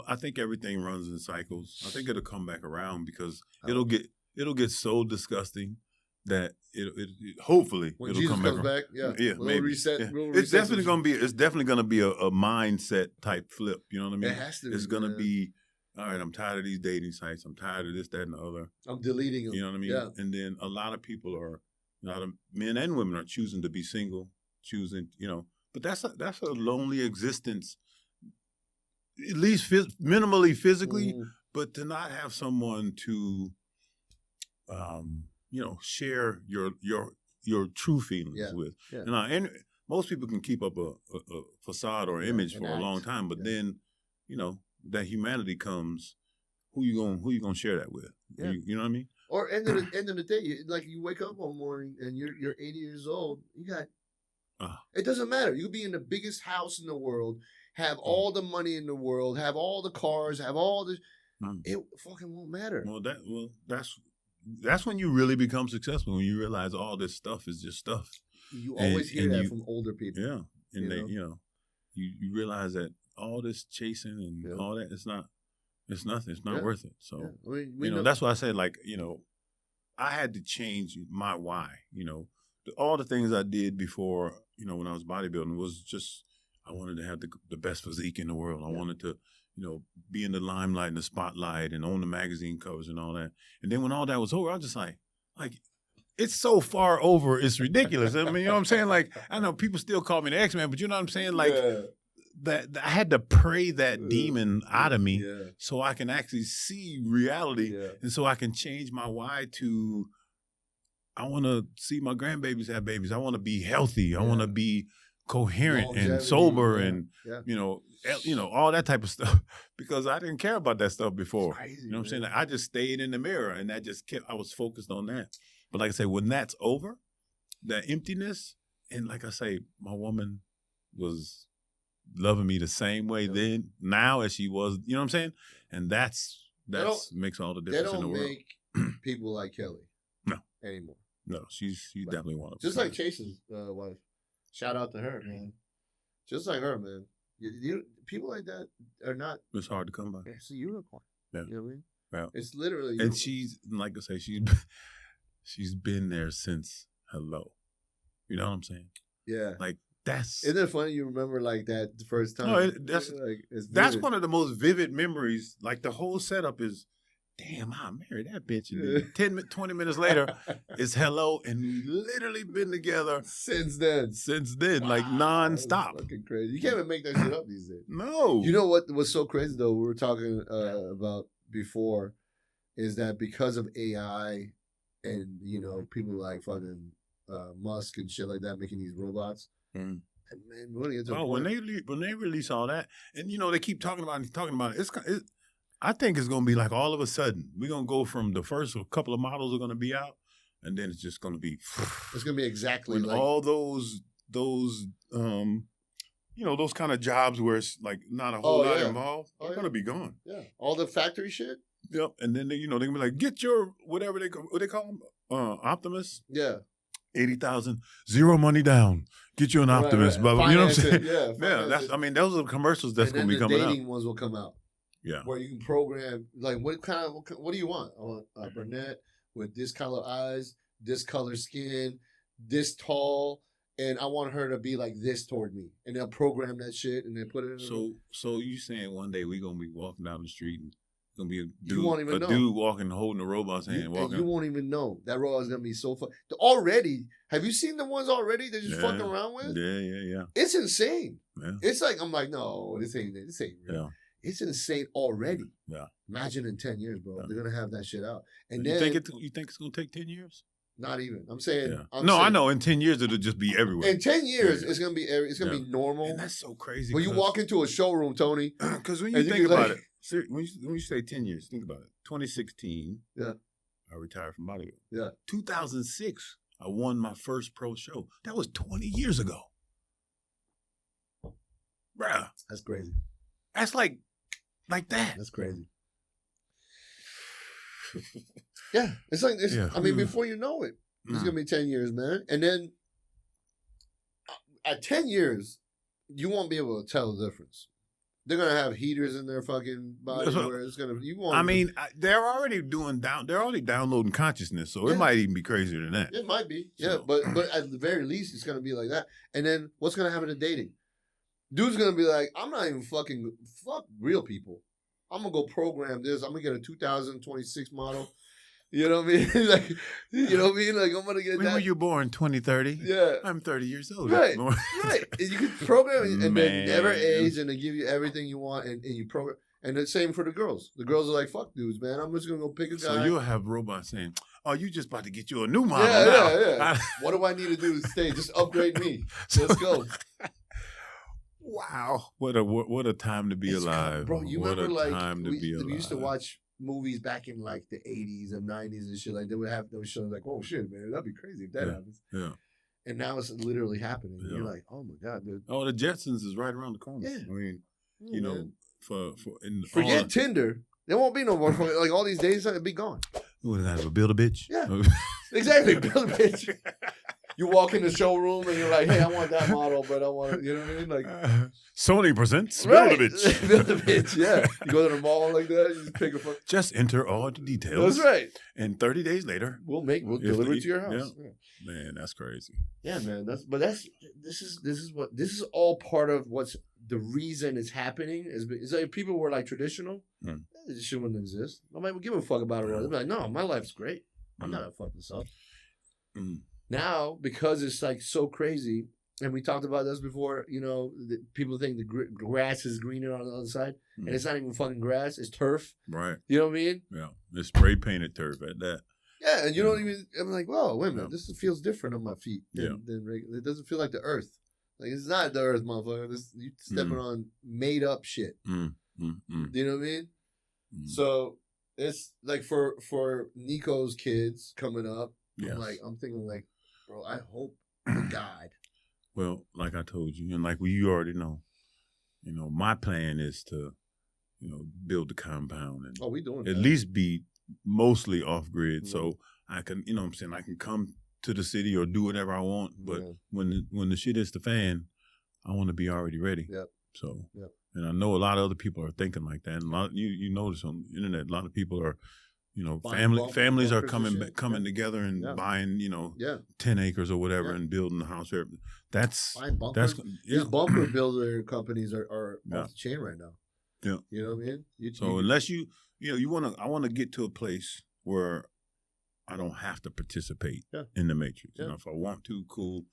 I think everything runs in cycles. I think it'll come back around because it'll get so disgusting that it hopefully when it'll Jesus come comes back. Yeah, maybe. Reset. Yeah. It's definitely gonna be a mindset type flip. You know what I mean? It has to. It's gonna be. All right, I'm tired of these dating sites. I'm tired of this, that, and the other. I'm deleting them. You know what I mean? Yeah. And then a lot of men and women are choosing to be single, but that's a lonely existence. at least minimally physically, but to not have someone to, share your true feelings with. Yeah. And most people can keep up a facade or image for a long time, but then, that humanity comes. Who you gonna share that with? Yeah. You know what I mean? Or end of the day, you wake up one morning and you're 80 years old. You got it doesn't matter. You could be in the biggest house in the world, have all the money in the world, have all the cars, have all the. It fucking won't matter. That's when you really become successful. When you realize all this stuff is just stuff. You always hear that from older people. Yeah, and you realize that all this chasing and all that, it's nothing. It's not worth it. So we know. That's why I say, I had to change my why. All the things I did before, when I was bodybuilding was just, I wanted to have the best physique in the world. I wanted to, be in the limelight and the spotlight and own the magazine covers and all that. And then when all that was over, I was just like, it's so far over, it's ridiculous. I mean, you know what I'm saying? I know people still call me the X-Man, but you know what I'm saying? That I had to pray that demon out of me so I can actually see reality and so I can change my why to, I want to see my grandbabies have babies. I want to be healthy. I want to be coherent and sober and, all that type of stuff because I didn't care about that stuff before. Crazy, you know what I'm saying? I just stayed in the mirror and that just I was focused on that. But like I say, when that's over, that emptiness, and like I say, my woman was loving me the same way then, now as she was, you know what I'm saying? And that's makes all the difference in the world. They don't make people like Kelly anymore. No, she's definitely one of them. Just like Chase's wife. Shout out to her, man. Just like her, man. People like that are not. It's hard to come by. It's a unicorn. Yeah. You know what I mean? Yeah. It's literally. And she's, like I say, she's been there since hello. You know what I'm saying? Yeah. Isn't it funny you remember that the first time? No, that's one of the most vivid memories. The whole setup is, damn, I married that bitch. And then 20 minutes later, it's hello, and we literally been together since then. Wow, nonstop. Fucking crazy. You can't even make that shit up these days. No. You know what was so crazy though? We were talking about before, is that because of AI, and people like fucking Musk and shit like that making these robots. And man, when they release all that, and they keep talking about it, I think it's gonna be all of a sudden we're gonna go from the first couple of models are gonna be out, and then it's just gonna be. It's gonna be exactly when all those those kind of jobs where it's not a whole lot involved. They're gonna be gone. Yeah, all the factory shit. Yep, and then they're gonna be like, get your whatever what they call them, Optimus. Yeah. 80,000, zero money down. Get you an Optimus, blah, blah. You know what I'm saying? Yeah. Those are the commercials that's going to be coming out. The dating ones will come out. Yeah. Where you can program, what do you want? I want a brunette with this color eyes, this color skin, this tall, and I want her to be like this toward me. And they'll program that shit and they put it in. So you saying one day we're going to be walking down the street and gonna be a dude, dude walking, holding the robot's hand, walking. You won't even know that robot's gonna be so fun. Already, have you seen the ones already they're just fucking around with? Yeah. It's insane. Yeah. It's I'm like, no, this ain't real. Yeah. It's insane already. Yeah. Imagine in 10 years, bro, they're gonna have that shit out. And you think it's gonna take 10 years? Not even. I'm saying. Yeah. I know. In 10 years, it'll just be everywhere. In 10 years, it's gonna be be normal. And that's so crazy. When you walk into a showroom, Tony, because when you think about it. When you say 10 years, think about it. 2016, I retired from bodybuilding. Yeah. 2006, I won my first pro show. That was 20 years ago. Bruh. That's crazy. That's like that. That's crazy. Yeah. It's like this. Yeah. I mean, before you know it, it's going to be 10 years, man. And then at 10 years, you won't be able to tell the difference. They're gonna have heaters in their fucking body where it's gonna. They're already They're already downloading consciousness, so it might even be crazier than that. It might be, but at the very least, it's gonna be like that. And then what's gonna happen to dating? Dude's gonna be like, I'm not even fuck real people. I'm gonna go program this. I'm gonna get a 2026 model. You know what I mean? Like, you know what I mean? Like, I'm gonna get When that. were you born? 2030? Yeah. I'm 30 years old. Right. Right. And you can program it and then never age, and they give you everything you want, and you program. And the same for the girls. The girls are like, fuck dudes, man. I'm just gonna go pick a guy. So you'll have robots saying, "Oh, you just about to get you a new model yeah, now." Yeah. What do I need to do to stay? Just upgrade me. Let's go. Wow. What a time to be alive. Bro, you what remember a like time to be alive. we used to watch movies back in like the 80s and 90s and shit. Like they would have those shows like, oh shit, man, that'd be crazy if that happens. Yeah. And now it's literally happening. Yeah. You're like, oh my God, dude. Oh, the Jetsons is right around the corner. Yeah. I mean, you know, forget Tinder. There won't be no more. Like all these days, it'll be gone. What is that? Build a bitch? Yeah. Exactly. Build a bitch. You walk in the showroom and you're like, hey, I want that model, but I want, you know what I mean? Like Sony presents right. Build a Bitch. Build a Bitch, yeah. You go to the mall like that, you just pick a phone. Just enter all the details. That's right. And 30 days later, we'll deliver it to your house. Yeah. Man, that's crazy. Yeah, man. This is all part of what's the reason it's happening. Is like if people were like traditional, this shit wouldn't exist. Nobody would give a fuck about it. They'd be like, no, my life's great. I'm not gonna fuck this up. Now, because it's like so crazy, and we talked about this before, you know, people think the grass is greener on the other side, and it's not even fucking grass, it's turf. Right. You know what I mean? Yeah. It's spray painted turf at that. Yeah, and you don't even, I'm like, whoa, wait a minute, this feels different on my feet than regular. It doesn't feel like the earth. Like, it's not the earth, motherfucker. You're stepping on made up shit. Do you know what I mean? So, it's like for Nico's kids coming up, I'm thinking like, bro, I hope to God. Well, like I told you, and like you already know, you know, my plan is to, you know, build the compound and we doing at least be mostly off grid, so I can, you know what I'm saying, I can come to the city or do whatever I want, but when the shit hits the fan, I want to be already ready. Yep. So, and I know a lot of other people are thinking like that, and a lot you notice on the internet, a lot of people are, you know, families are coming together and buying, you know, 10 acres or whatever and building a house. That's these bunker builder companies are off the chain right now. Yeah, you know what I mean. Unless you know, I want to get to a place where I don't have to participate in the matrix. You know, if I want to, cool.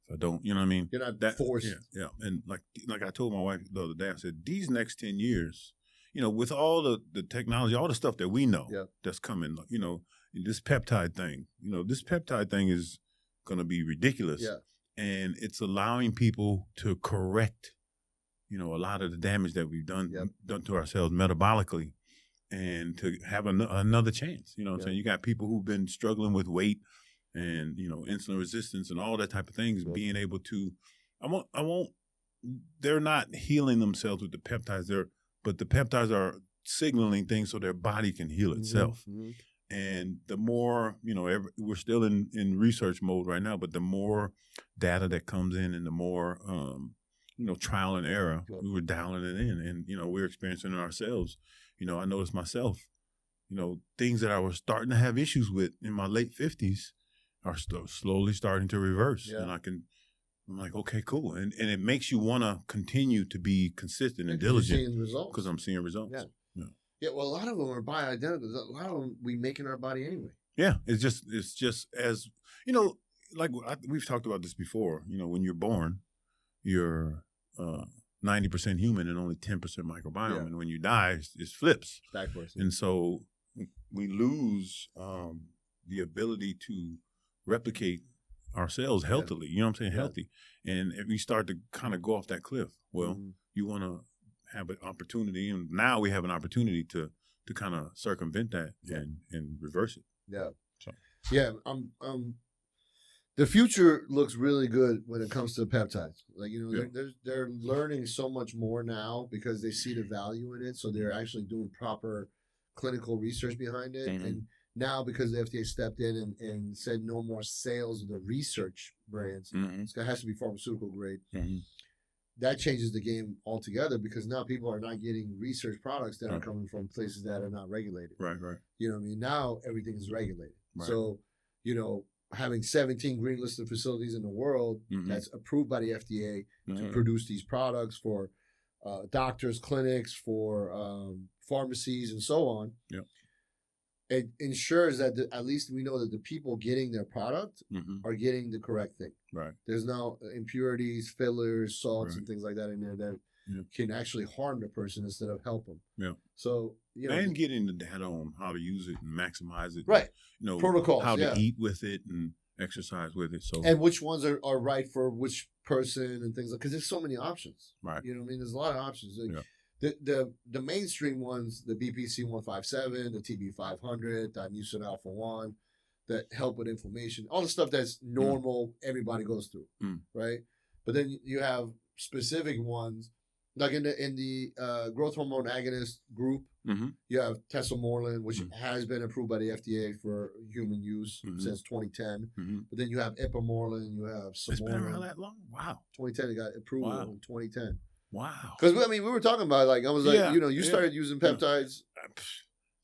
If I don't, you know what I mean. You're not forced. Yeah. And like I told my wife the other day, I said these next 10 years. You know, with all the technology, all the stuff that we know that's coming, you know, this peptide thing, is going to be ridiculous. Yeah. And it's allowing people to correct, you know, a lot of the damage that we've done to ourselves metabolically and to have another chance. You know what I'm saying? You got people who've been struggling with weight and, you know, insulin resistance and all that type of things, being able to, they're not healing themselves with the peptides. But the peptides are signaling things so their body can heal itself. And the more, you know, we're still in research mode right now, but the more data that comes in and the more, you know, trial and error, we were dialing it in. And, you know, we're experiencing it ourselves. You know, I noticed myself, you know, things that I was starting to have issues with in my late 50s are slowly starting to reverse. And I'm like, okay, cool. And it makes you want to continue to be consistent and diligent. Because I'm seeing results. Yeah, well, a lot of them are bioidentical. A lot of them we make in our body anyway. Yeah, it's just as, you know, like we've talked about this before. You know, when you're born, you're 90% human and only 10% microbiome. And when you die, it flips. Backwards. And so we lose the ability to replicate ourselves healthily, you know what I'm saying? Healthy. And if we start to kind of go off that cliff, well, you want to have an opportunity, and now we have an opportunity to kind of circumvent that and reverse it. Yeah. So. Yeah. The future looks really good when it comes to peptides. Like, you know, they're learning so much more now because they see the value in it. So they're actually doing proper clinical research behind it. And now, because the FDA stepped in and said no more sales of the research brands, it has to be pharmaceutical grade. That changes the game altogether because now people are not getting research products that are coming from places that are not regulated. Right. You know what I mean? Now everything is regulated. Right. So, you know, having 17 green listed facilities in the world that's approved by the FDA to produce these products for doctors, clinics, for pharmacies, and so on. it ensures that at least we know that the people getting their product Mm-hmm. are getting the correct thing. Right. There's no impurities, fillers, salts, Right. and things like that in there that can actually harm the person instead of help them. Yeah. So, and getting the data on how to use it and maximize it. Right. And, protocols. How to eat with it and exercise with it. So, and which ones are right for which person and things like, because there's so many options. Right. You know what I mean? There's a lot of options. Like, the mainstream ones, the BPC 157, the TB 500, the mucin alpha 1, that help with inflammation, all the stuff that's normal, everybody goes through, right? But then you have specific ones, like in the growth hormone agonist group, you have tesamorelin, which has been approved by the FDA for human use since 2010. But then you have ipamorelin, you have samorelin. It's been around that long? Wow. 2010, it got approved in 2010. Wow. Because, I mean, we were talking about, like, I was like, you started using peptides.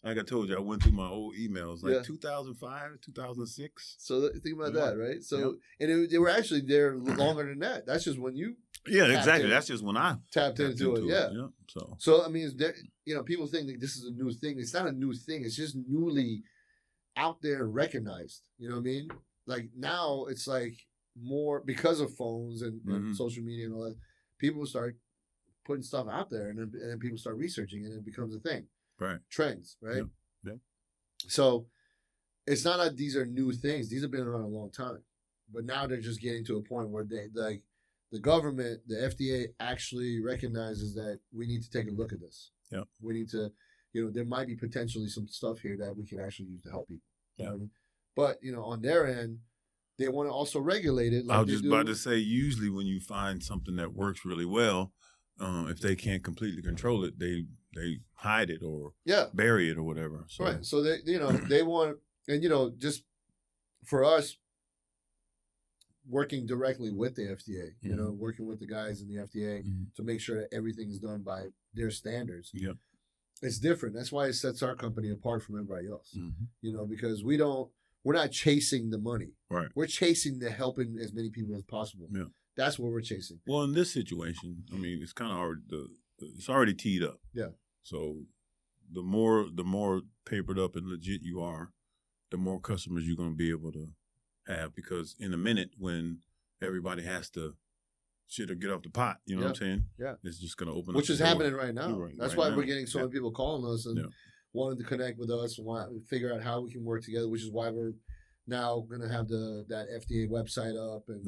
Like I told you, I went through my old emails, like 2005, 2006. So think about that, right? So, and they were actually there longer than that. That's just when you exactly. That's just when I tapped into it. Yeah. So I mean, people think that this is a new thing. It's not a new thing. It's just newly out there and recognized. You know what I mean? Like now, it's like more because of phones and social media and all that. People start putting stuff out there, and then people start researching it, and it becomes a thing. Right. Trends, right? Yeah. So it's not like these are new things. These have been around a long time. But now they're just getting to a point where the government, the FDA actually recognizes that we need to take a look at this. Yeah. We need to, there might be potentially some stuff here that we can actually use to help people. You know what I mean? But, on their end, they want to also regulate it. Like I was just about to say, usually when you find something that works really well, if they can't completely control it, they hide it or bury it or whatever. So. Right. So they they want, and just for us working directly with the FDA, working with the guys in the FDA to make sure that everything is done by their standards. Yeah. It's different. That's why it sets our company apart from everybody else. Because we're not chasing the money. Right. We're chasing the helping as many people as possible. Yeah. That's what we're chasing. Well, in this situation, I mean, it's kind of already it's already teed up. Yeah. So the more papered up and legit you are, the more customers you're going to be able to have. Because in a minute, when everybody has to shit or get off the pot, you know what I'm saying? Yeah. It's just going to open. Which up is happening right now. That's why we're getting so many people calling us and wanting to connect with us and want to figure out how we can work together. Which is why we're now going to have that FDA website up and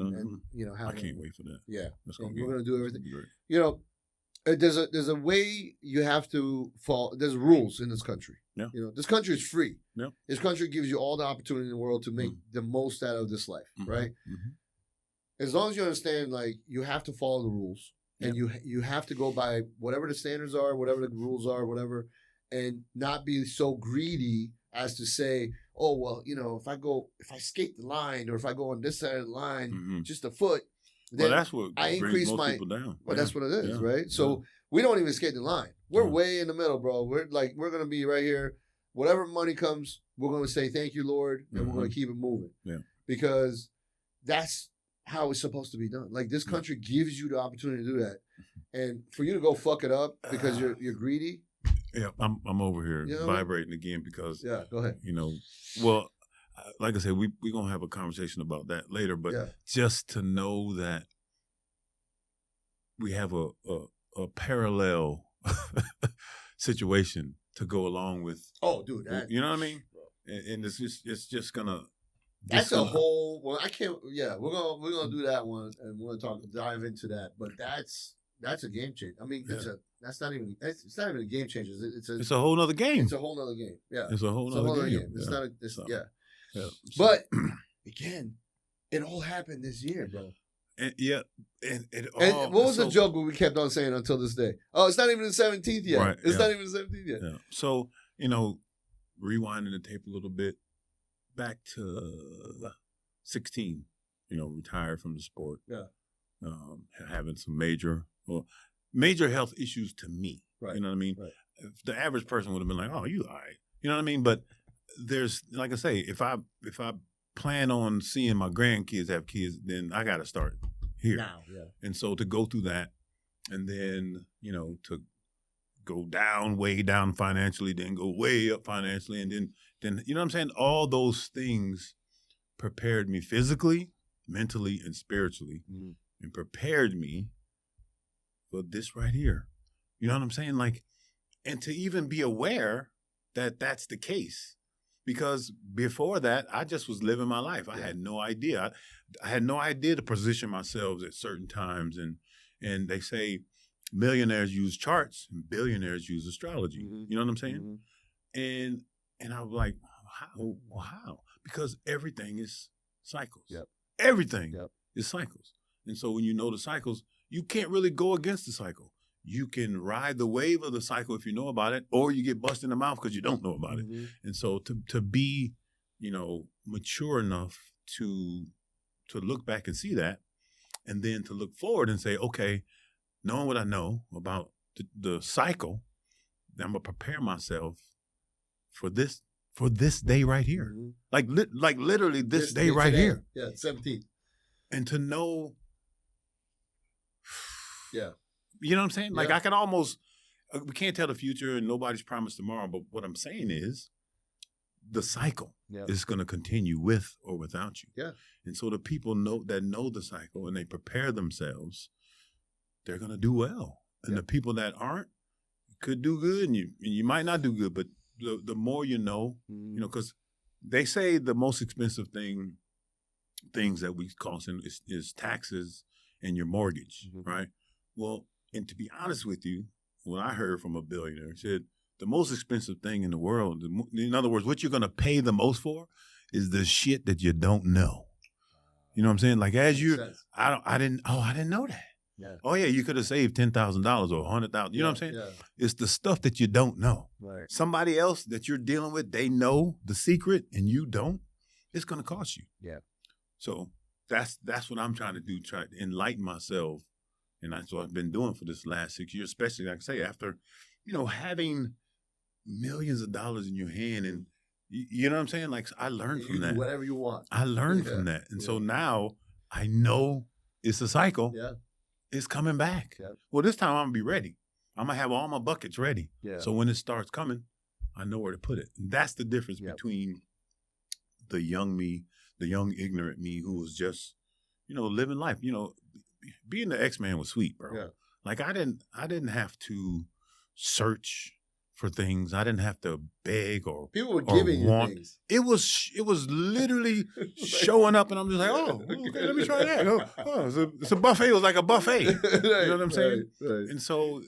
how I can't wait for that. Yeah, we're going to do everything. There's a way you have to follow. There's rules in this country. Yeah. This country is free. Yeah. This country gives you all the opportunity in the world to make the most out of this life, right? As long as you understand, like, you have to follow the rules, and you have to go by whatever the standards are, whatever the rules are, whatever, and not be so greedy as to say, oh, well, if I skate the line or if I go on this side of the line just a foot, then that's what I increase most people down. Well, that's what it is, right? So we don't even skate the line. We're way in the middle, bro. We're going to be right here. Whatever money comes, we're going to say, thank you, Lord, and we're going to keep it moving. Yeah. Because that's how it's supposed to be done. Like, this country gives you the opportunity to do that. And for you to go fuck it up because you're greedy. Yeah, I'm over here vibrating again because go ahead. Well, like I said, we're gonna have a conversation about that later. But just to know that we have a parallel situation to go along with. Oh, dude, you know what I mean? And it's just gonna. That's a whole. Well, I can't. Yeah, we're gonna do that one, and we're gonna dive into that. But that's a game changer. I mean, it's not even a game changer. It's a whole nother game. It's a whole nother game. Yeah, it's a whole nother game. It's not. But again, it all happened this year, bro. And what was the joke we kept on saying until this day? Oh, it's not even the 17th yet. Right, it's not even the 17th yet. Yeah. So rewinding the tape a little bit, back to 16. Retired from the sport. Yeah. Having some major health issues to me. Right. You know what I mean? Right. If the average person would have been like, "Oh, you all right?" You know what I mean? But there's, like I say, if I plan on seeing my grandkids have kids, then I got to start here. Now, yeah. And so to go through that, and then to go down, way down financially, then go way up financially, and then then you know what I'm saying? All those things prepared me physically, mentally, and spiritually, and prepared me for this right here. You know what I'm saying? Like, and to even be aware that that's the case. Because before that, I just was living my life. I had no idea. I had no idea to position myself at certain times. And they say millionaires use charts and billionaires use astrology. You know what I'm saying? And I was like, how? How? Because everything is cycles. Everything is cycles. And so when you know the cycles, you can't really go against the cycle. You can ride the wave of the cycle if you know about it, or you get busted in the mouth because you don't know about it. And so to be, you know, mature enough to look back and see that, and then to look forward and say, okay, knowing what I know about the cycle, I'm gonna prepare myself for this day right here, like literally this day right today. here. Yeah, 17. And to know, yeah. You know what I'm saying? Like I can almost, we can't tell the future and nobody's promised tomorrow, but what I'm saying is the cycle is going to continue with or without you. Yeah. And so the people know the cycle and they prepare themselves, they're going to do well. And the people that aren't could do good and you might not do good, but the more you know, because they say the most expensive things that we cost is taxes and your mortgage, right? Well, and to be honest with you, what I heard from a billionaire said the most expensive thing in the world, in other words, what you're going to pay the most for is the shit that you don't know. You know what I'm saying? Like I didn't know that. Yeah. Oh yeah, you could have saved $10,000 or $100,000. You know what I'm saying? Yeah. It's the stuff that you don't know. Right. Somebody else that you're dealing with, they know the secret and you don't. It's going to cost you. Yeah. So that's what I'm trying to do. Try to enlighten myself. And that's what I've been doing for this last 6 years, especially, like I say, after, having millions of dollars in your hand. And you know what I'm saying? Like, I learned from that. Do whatever you want. I learned from that. And so now I know it's a cycle. Yeah. It's coming back. Yeah. Well, this time I'm going to be ready. I'm going to have all my buckets ready. Yeah. So when it starts coming, I know where to put it. And that's the difference between the young me, the young ignorant me who was just, living life. Being the X-Man was sweet, bro. Yeah. Like I didn't have to search for things. I didn't have to beg or people were giving you things. It was literally showing up, and I'm just like, okay, let me try that. It's a buffet. It was like a buffet. You know what I'm saying? Right. And so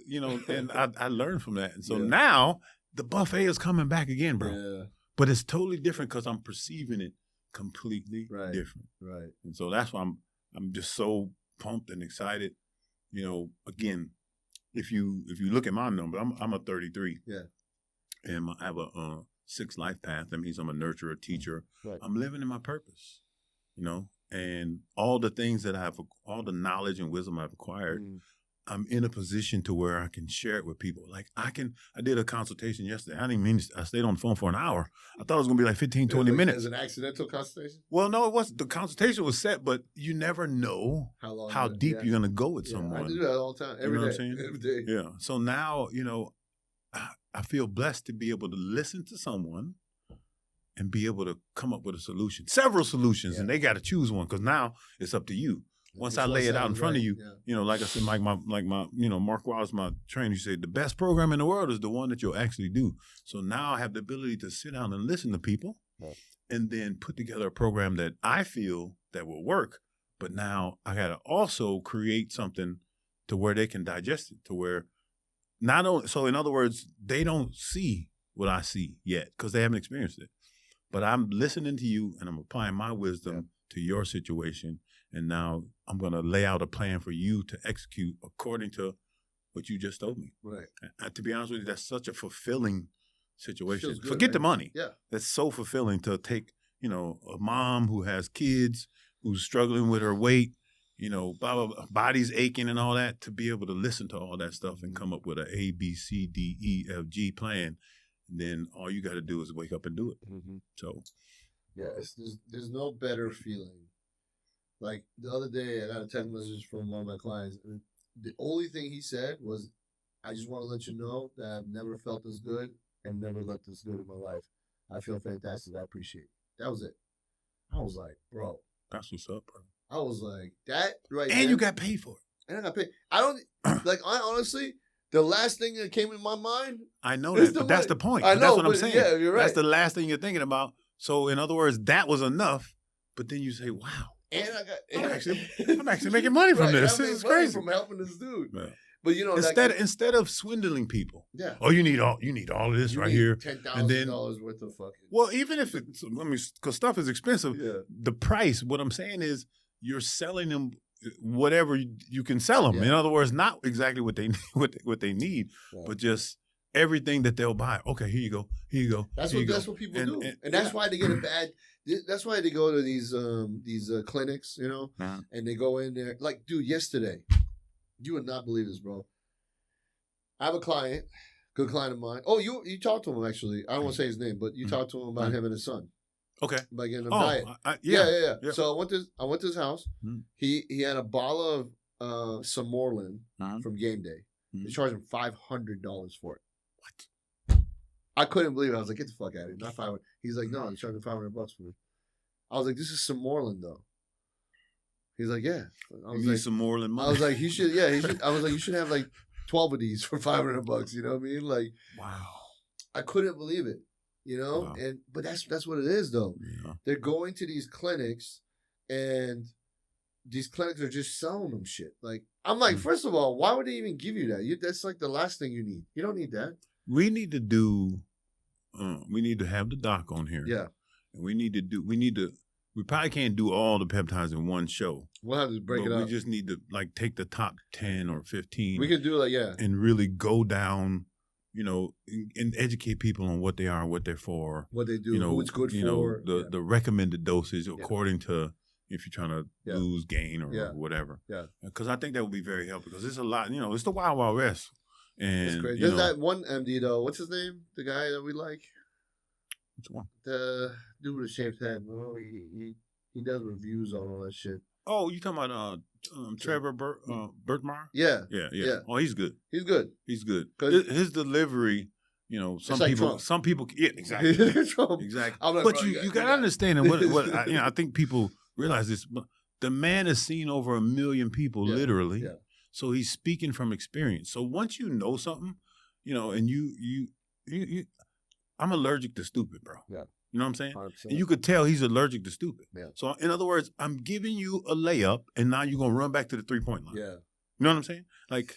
and I learned from that. And so now the buffet is coming back again, bro. Yeah. But it's totally different because I'm perceiving it completely different. Right. And so that's why I'm just so pumped and excited. Again, if you look at my number, I'm a 33. Yeah. And I have a 6 life path. That means I'm a nurturer, teacher. Right. I'm living in my purpose, and all the things that all the knowledge and wisdom I've acquired, I'm in a position to where I can share it with people. Like I did a consultation yesterday. I didn't mean I stayed on the phone for an hour. I thought it was going to be like 15, 20 minutes. As an accidental consultation? Well, no, it wasn't. The consultation was set, but you never know how deep you're going to go with someone. I do that all the time. Every day. What I'm saying? Every day. Yeah. So now, I feel blessed to be able to listen to someone and be able to come up with a solution. Several solutions, and they got to choose one because now it's up to you. Once I lay it out in front of you, like I said, like my Mark Wallace, my trainer, you said the best program in the world is the one that you'll actually do. So now I have the ability to sit down and listen to people, and then put together a program that I feel that will work. But now I got to also create something to where they can digest it, to where not only. So in other words, they don't see what I see yet because they haven't experienced it. But I'm listening to you and I'm applying my wisdom to your situation. And now I'm going to lay out a plan for you to execute according to what you just told me. Right. And to be honest with you, that's such a fulfilling situation. Good, forget the money. Yeah. That's so fulfilling to take, a mom who has kids, who's struggling with her weight, blah, blah, blah, body's aching and all that, to be able to listen to all that stuff and come up with an A, B, C, D, E, F, G plan. And then all you got to do is wake up and do it. Mm-hmm. So. Yeah, there's no better feeling. Like the other day, I got a text message from one of my clients. And the only thing he said was, I just want to let you know that I've never felt this good and never looked this good in my life. I feel fantastic. I appreciate it. That was it. I was like, bro. That's what's up, bro. I was like, that right And then, you got paid for it. And I got paid. I don't, like, I honestly, the last thing that came in my mind. I know that, but that's the point. I know, that's what I'm saying. Yeah, you're right. That's the last thing you're thinking about. So, in other words, that was enough. But then you say, wow. And I got. I'm actually making money from this. This is crazy. From helping this dude. Yeah. But you know, instead of swindling people. Yeah. Oh, you need all of this right here. $10,000 worth of fucking. Well, even if it's, because stuff is expensive. Yeah. The price. What I'm saying is, you're selling them whatever you can sell them. Yeah. In other words, not exactly what they need, but just everything that they'll buy. Okay, here you go. That's what people do, and that's why they get a bad. That's why they go to these clinics, you know, and they go in there. Like, dude, yesterday, you would not believe this, bro. I have a client, good client of mine. Oh, you talked to him actually. I don't want to say his name, but you talked to him about him and his son. Okay. By getting a diet. Yeah. So I went to his house. Mm. He had a bottle of Samorlin from Game Day. They charged him $500 for it. What? I couldn't believe it. I was like, get the fuck out of here. Not 500. He's like, no, he's charging $500 for me. I was like, this is Samorlin though. He's like, yeah. I was like, Samorlin money. I was like, he should. I was like, you should have like 12 of these for $500. You know what I mean? Like, wow. I couldn't believe it. You know, wow. But that's what it is though. Yeah. They're going to these clinics, and these clinics are just selling them shit. Like, I'm like, first of all, why would they even give you that? That's like the last thing you need. You don't need that. We need to do. We need to have the doc on here. Yeah, and we probably can't do all the peptides in one show. We'll have to break it up. We just need to like take the top 10 or 15. We could do it, and really go down. You know, and educate people on what they are, what they're for, what they do, who it's good for. The recommended dosage according to if you're trying to lose, gain, or whatever. Yeah. Because I think that would be very helpful. Because it's a lot. You know, it's the wild, wild west. And it's crazy. There's that one MD though. What's his name? The guy that we like. Which one? The dude with the shaved head. Oh, he does reviews on all that shit. Oh, you talking about Trevor Bertmar? Yeah. Oh, he's good. He's good. His delivery, you know, some people, yeah, exactly, exactly. But you got to understand, and what I think people realize this. The man has seen over 1 million people, literally. Yeah. So he's speaking from experience. So once you know something, you know, and you I'm allergic to stupid, bro. Yeah. You know what I'm saying? 100%. And you could tell he's allergic to stupid. Yeah. So in other words, I'm giving you a layup, and now you're going to run back to the 3-point line. Yeah. You know what I'm saying? Like,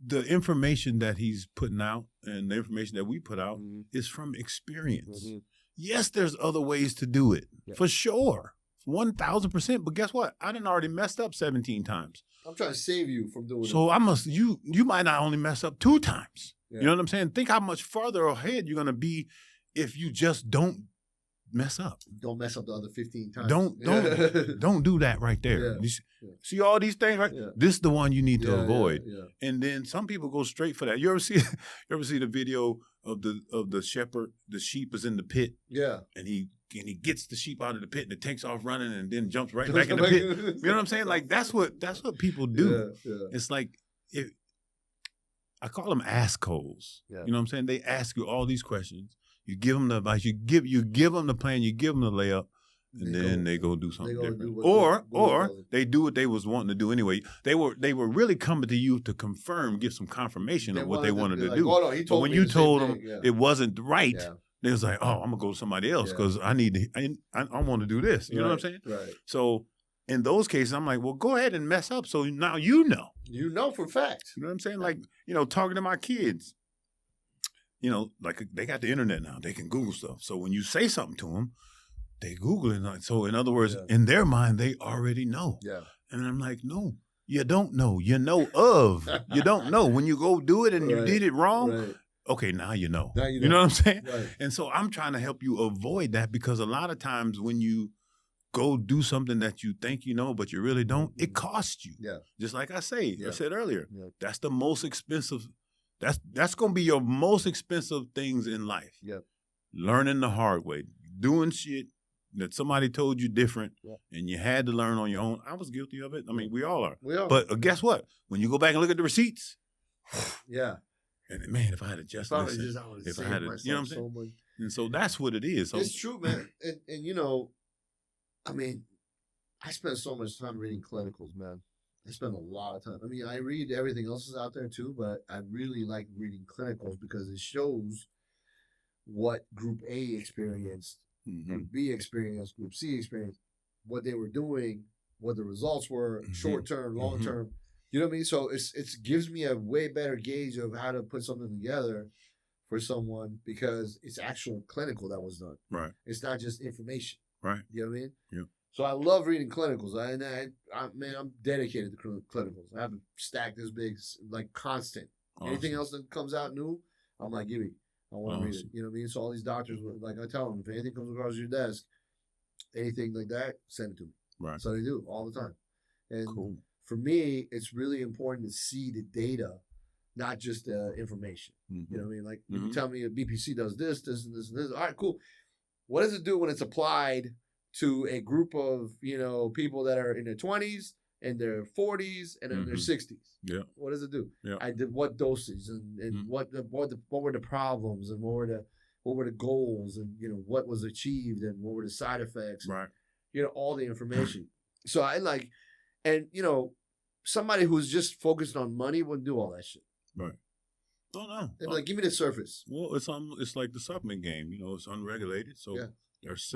the information that he's putting out and the information that we put out is from experience. Mm-hmm. Yes, there's other ways to do it, for sure. 1,000%. But guess what? I done already messed up 17 times. I'm trying to save you from doing it. So you might not only mess up 2 times. Yeah. You know what I'm saying? Think how much farther ahead you're going to be if you just don't mess up. Don't mess up the other 15 times. Don't do that right there. Yeah. See all these things, right? Yeah. This is the one you need to avoid. Yeah. And then some people go straight for that. You ever see the video of the shepherd? The sheep is in the pit. Yeah. And he gets the sheep out of the pit and it takes off running and then jumps right back in the pit. You know what I'm saying? Like that's what people do. Yeah. It's like I call them ask-holes. Yeah. You know what I'm saying? They ask you all these questions. You give them the advice. You give them the plan. You give them the layup, and then they go do something different. Or they do what they was wanting to do anyway. They were really coming to you to confirm, give some confirmation of what they wanted to do. But when you told them it wasn't right, they was like, "Oh, I'm gonna go to somebody else because I want to do this." You know what I'm saying? Right. So in those cases, I'm like, "Well, go ahead and mess up." So now you know. You know for fact. You know what I'm saying? Like, you know, talking to my kids. You know, like they got the internet now. They can Google stuff. So when you say something to them, they Google it. So in other words, in their mind, they already know. Yeah. And I'm like, no, you don't know. You know of. You don't know. When you go do it and you did it wrong, okay, now you know. You know what I'm saying? Right. And so I'm trying to help you avoid that because a lot of times when you go do something that you think you know, but you really don't, it costs you. Yeah. Just like I said earlier, that's the most expensive. That's going to be your most expensive things in life. Yeah. Learning the hard way. Doing shit that somebody told you different and you had to learn on your own. I was guilty of it. I mean, we all are. We are. But guess what? When you go back and look at the receipts, And man, if I had to just listen, if I had to, you know what I'm saying? So and so that's what it is. So, it's true, man. And I mean, I spend so much time reading clinicals, man. I spend a lot of time. I mean, I read everything else is out there too, but I really like reading clinicals because it shows what Group A experienced, Group B experienced, Group C experienced, what they were doing, what the results were, short term, long term. You know what I mean? So it gives me a way better gauge of how to put something together for someone because it's actual clinical that was done. Right. It's not just information. Right. You know what I mean? Yeah. So I love reading clinicals. I'm dedicated to clinicals. I have a stack this big, like constant. Awesome. Anything else that comes out new, I'm like, give me. I want to read it. You know what I mean? So all these doctors, like I tell them, if anything comes across your desk, anything like that, send it to me. Right. So they do all the time. And cool. For me, it's really important to see the data, not just the information. You know what I mean? Like you tell me a BPC does this, this, and this, and this. All right, cool. What does it do when it's applied to a group of, people that are in their 20s and their 40s and in their 60s? Yeah. What does it do? Yeah. I did what dosage and what were the problems and what were the goals and what was achieved and what were the side effects? Right. All the information. So I like, and somebody who's just focused on money wouldn't do all that shit. Right. Oh no. They'd be like, give me the surface. Well, it's like the supplement game. It's unregulated. So there's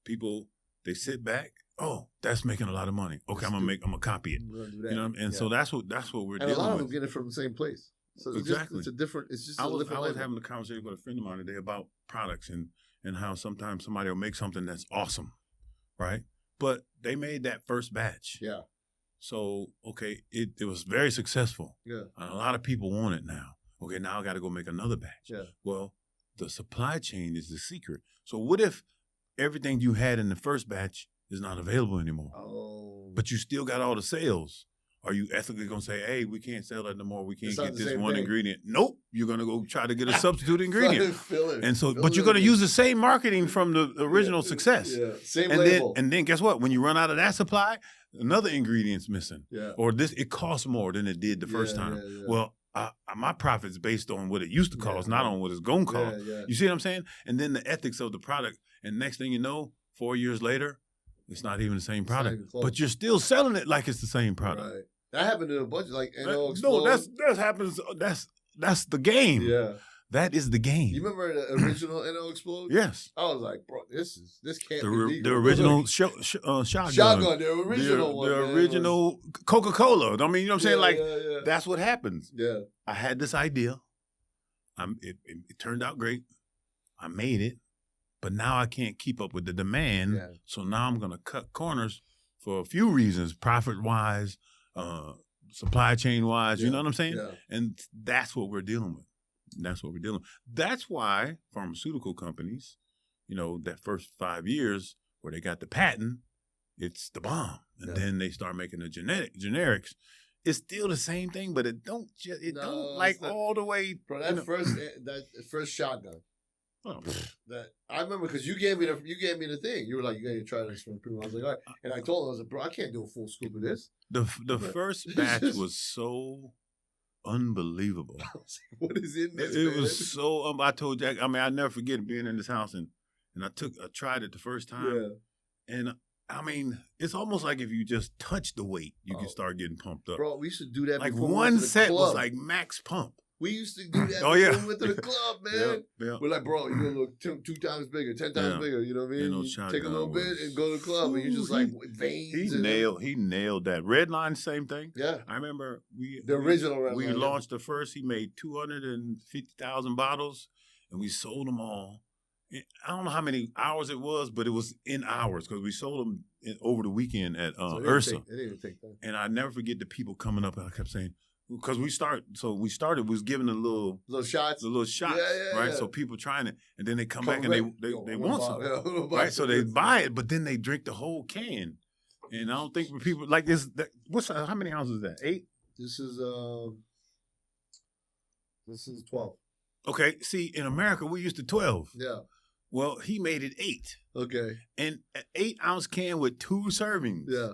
people. They sit back. Oh, that's making a lot of money. Okay, I'm gonna copy it. So that's what we're doing. And a lot of them get it from the same place. So exactly, it's just I was having a conversation with a friend of mine today about products and how sometimes somebody will make something that's awesome, right? But they made that first batch. Yeah. So okay, it was very successful. Yeah. And a lot of people want it now. Okay, now I got to go make another batch. Yeah. Well, the supply chain is the secret. So what if everything you had in the first batch is not available anymore? Oh. But you still got all the sales. Are you ethically going to say, hey, we can't sell that no more. We can't get this one ingredient. Nope. You're going to go try to get a substitute ingredient. And so, but you're going to use the same marketing from the original success. Yeah. Same label. And then guess what? When you run out of that supply, another ingredient's missing. Yeah. Or it costs more than it did the first time. Yeah. Well, my profit's based on what it used to cost, not on what it's going to cost. Yeah. You see what I'm saying? And then the ethics of the product. And next thing you know, 4 years later, it's not even the same product. But you're still selling it like it's the same product. Right. That happened to a bunch, like NO No, that happens. That's the game. Yeah. That is the game. You remember the original NO Explode? Yes. I was like, bro, this can't be legal. The original shotgun. Shotgun, the original one. The original Coca-Cola. I mean, you know what I'm saying? Yeah. That's what happens. Yeah. I had this idea. It turned out great. I made it. But now I can't keep up with the demand. Yeah. So now I'm going to cut corners for a few reasons, profit-wise, supply chain-wise, you know what I'm saying? Yeah. And that's what we're dealing with. That's why pharmaceutical companies, that first 5 years where they got the patent, it's the bomb. And then they start making the generics. It's still the same thing, but it don't all the way. Bro, that first shotgun. Oh. That I remember because you gave me the thing. You were like, you gotta try this for I was like, all right. And I told him, I was like, bro, I can't do a full scoop of this. The first batch was so unbelievable. What is in this? It was so. I told Jack. I mean, I never forget being in this house and I tried it the first time. Yeah. And I mean, it's almost like if you just touch the weight, you can start getting pumped up. Bro, we used to do that. Like one set was like max pump. We used to do that before we went to the club, man. Yeah. We're like, bro, you're going to look 2 times bigger, 10 times bigger, you know what I mean? Take a little bit and go to the club, and you're just like veins. He nailed that. Red Line, same thing. Yeah. I remember the original Red Line. We launched the first, he made 250,000 bottles, and we sold them all. I don't know how many hours it was, but it was in hours because we sold them over the weekend at Ursa. It didn't take that. And I never forget the people coming up, and I kept saying, because we started, we was giving the little shots, right? So people trying it, and then they come back and they want some, right? So they buy it, but then they drink the whole can. And I don't think people like this. How many ounces is that? 8? This is 12. Okay, see, in America we used to 12. Yeah. Well, he made it 8. Okay. And an 8-ounce can with 2 servings. Yeah.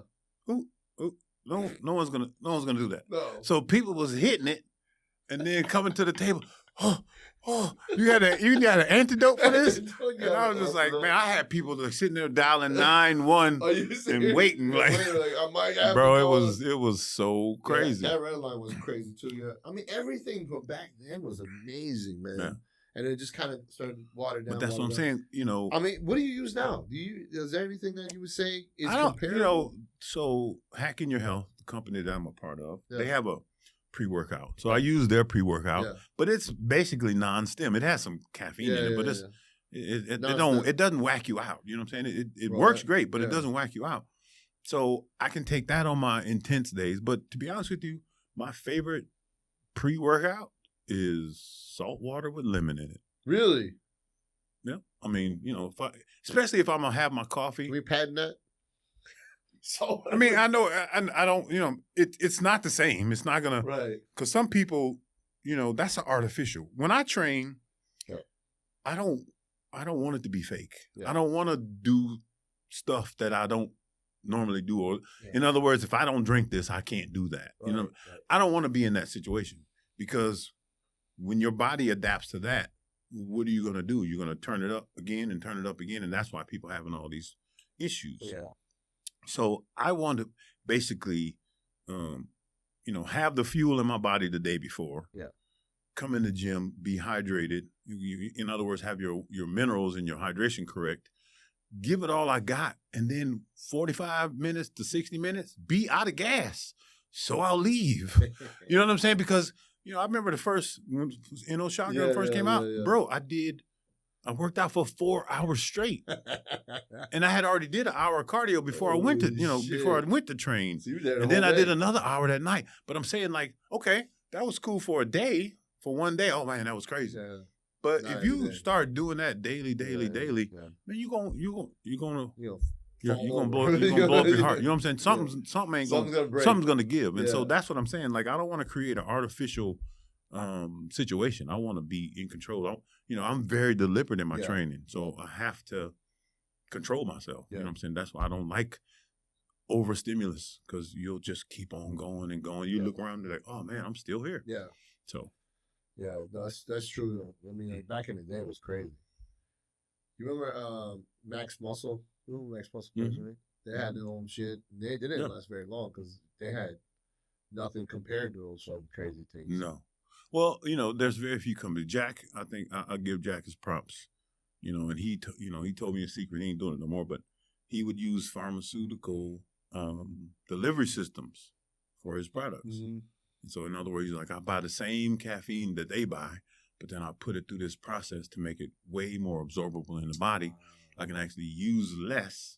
No one's gonna do that. No. So people was hitting it, and then coming to the table. you got an antidote for this? And I was just like, man, I had people that sitting there dialing 911 and waiting, like, I might have bro, it was so crazy. Yeah, that red line was crazy too. Yeah, I mean, everything from back then was amazing, man. Yeah. And it just kind of started watered down. But that's what I'm saying, you know. I mean, what do you use now? Is there anything that you would say is comparable? You know, so Hacking Your Health, the company that I'm a part of, they have a pre-workout. So I use their pre-workout, but it's basically non-stim. It has some caffeine in it, but it doesn't whack you out. You know what I'm saying? It works great, but it doesn't whack you out. So I can take that on my intense days. But to be honest with you, my favorite pre-workout is salt water with lemon in it. Really? Yeah. I mean, you know, especially if I'm gonna have my coffee. Can we patent that? So I mean, I know I don't, you know, it's not the same. It's not gonna, right? Because some people, you know, that's artificial. When I train, I don't want it to be fake. I don't want to do stuff that I don't normally do. Or in other words, if I don't drink this, I can't do that. Right. You know, I don't want to be in that situation, because when your body adapts to that, what are you going to do? You're going to turn it up again and turn it up again, and that's why people are having all these issues. Yeah. So I want to basically, you know, have the fuel in my body the day before. Yeah. Come in the gym, be hydrated. In other words, have your minerals and your hydration correct. Give it all I got, and then 45 minutes to 60 minutes, be out of gas. So I'll leave. You know what I'm saying? Because, you know, I remember the first, when NO Shotgun first came out, bro, I worked out for 4 hours straight. And I had already did an hour of cardio before I went to, before I went to train. So and then I did another hour that night. But I'm saying, like, okay, that was cool for a day, for one day. Oh man, that was crazy. Yeah. But if you start doing that daily, man, you're gonna blow up your heart. You know what I'm saying? Something's gonna give. And so that's what I'm saying. Like, I don't want to create an artificial situation. I want to be in control. I'm very deliberate in my training, so I have to control myself. You know what I'm saying? That's why I don't like overstimulus, because you'll just keep on going and going. You look around and you're like, oh man, I'm still here. Yeah. So. Yeah, that's true. I mean, like, back in the day, it was crazy. You remember Max Muscle? You remember Max Muscle? Mm-hmm. They had their own shit. They didn't last very long, because they had nothing compared to those some crazy things. No. Well, there's very few companies. Jack, I think I'll give Jack his props. And he told me a secret. He ain't doing it no more, but he would use pharmaceutical delivery systems for his products. Mm-hmm. And so, in other words, like, I buy the same caffeine that they buy, but then I put it through this process to make it way more absorbable in the body. I can actually use less,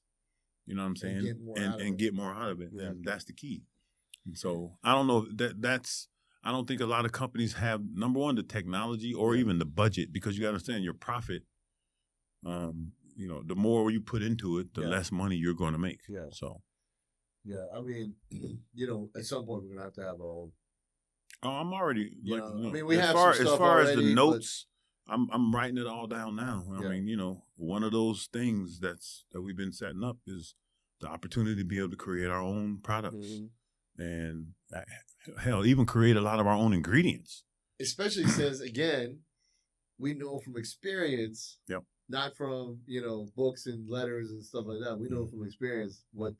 you know what I'm saying, and get more out of it. Yeah. And that's the key. And so I don't know I don't think a lot of companies have, number one, the technology or even the budget, because you got to understand your profit. The more you put into it, the less money you're going to make. Yeah. So. Yeah, I mean, at some point we're going to have our own. Oh, I'm already like. I mean, we have some stuff as far already, as the notes, I'm writing it all down now. I mean, one of those things that we've been setting up is the opportunity to be able to create our own products, and hell, even create a lot of our own ingredients. Especially since, again, we know from experience, not from books and letters and stuff like that. We know from experience what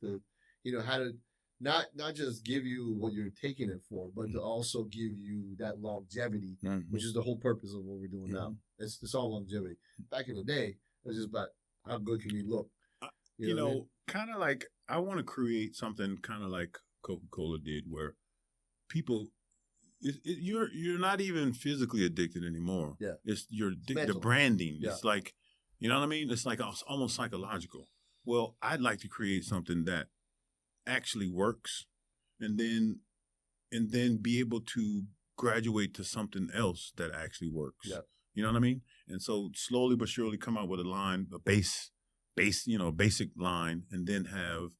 how to. Not just give you what you're taking it for, but to also give you that longevity, which is the whole purpose of what we're doing now. It's all longevity. Back in the day, it was just about how good can you look. Kind of like, I want to create something kind of like Coca-Cola did, where people, you're not even physically addicted anymore. Yeah, you're addicted to branding. Yeah. It's like, you know what I mean? It's like almost psychological. Well, I'd like to create something that actually works, and then be able to graduate to something else that actually works. Yeah. You know what I mean? And so slowly but surely come out with a basic line, and then have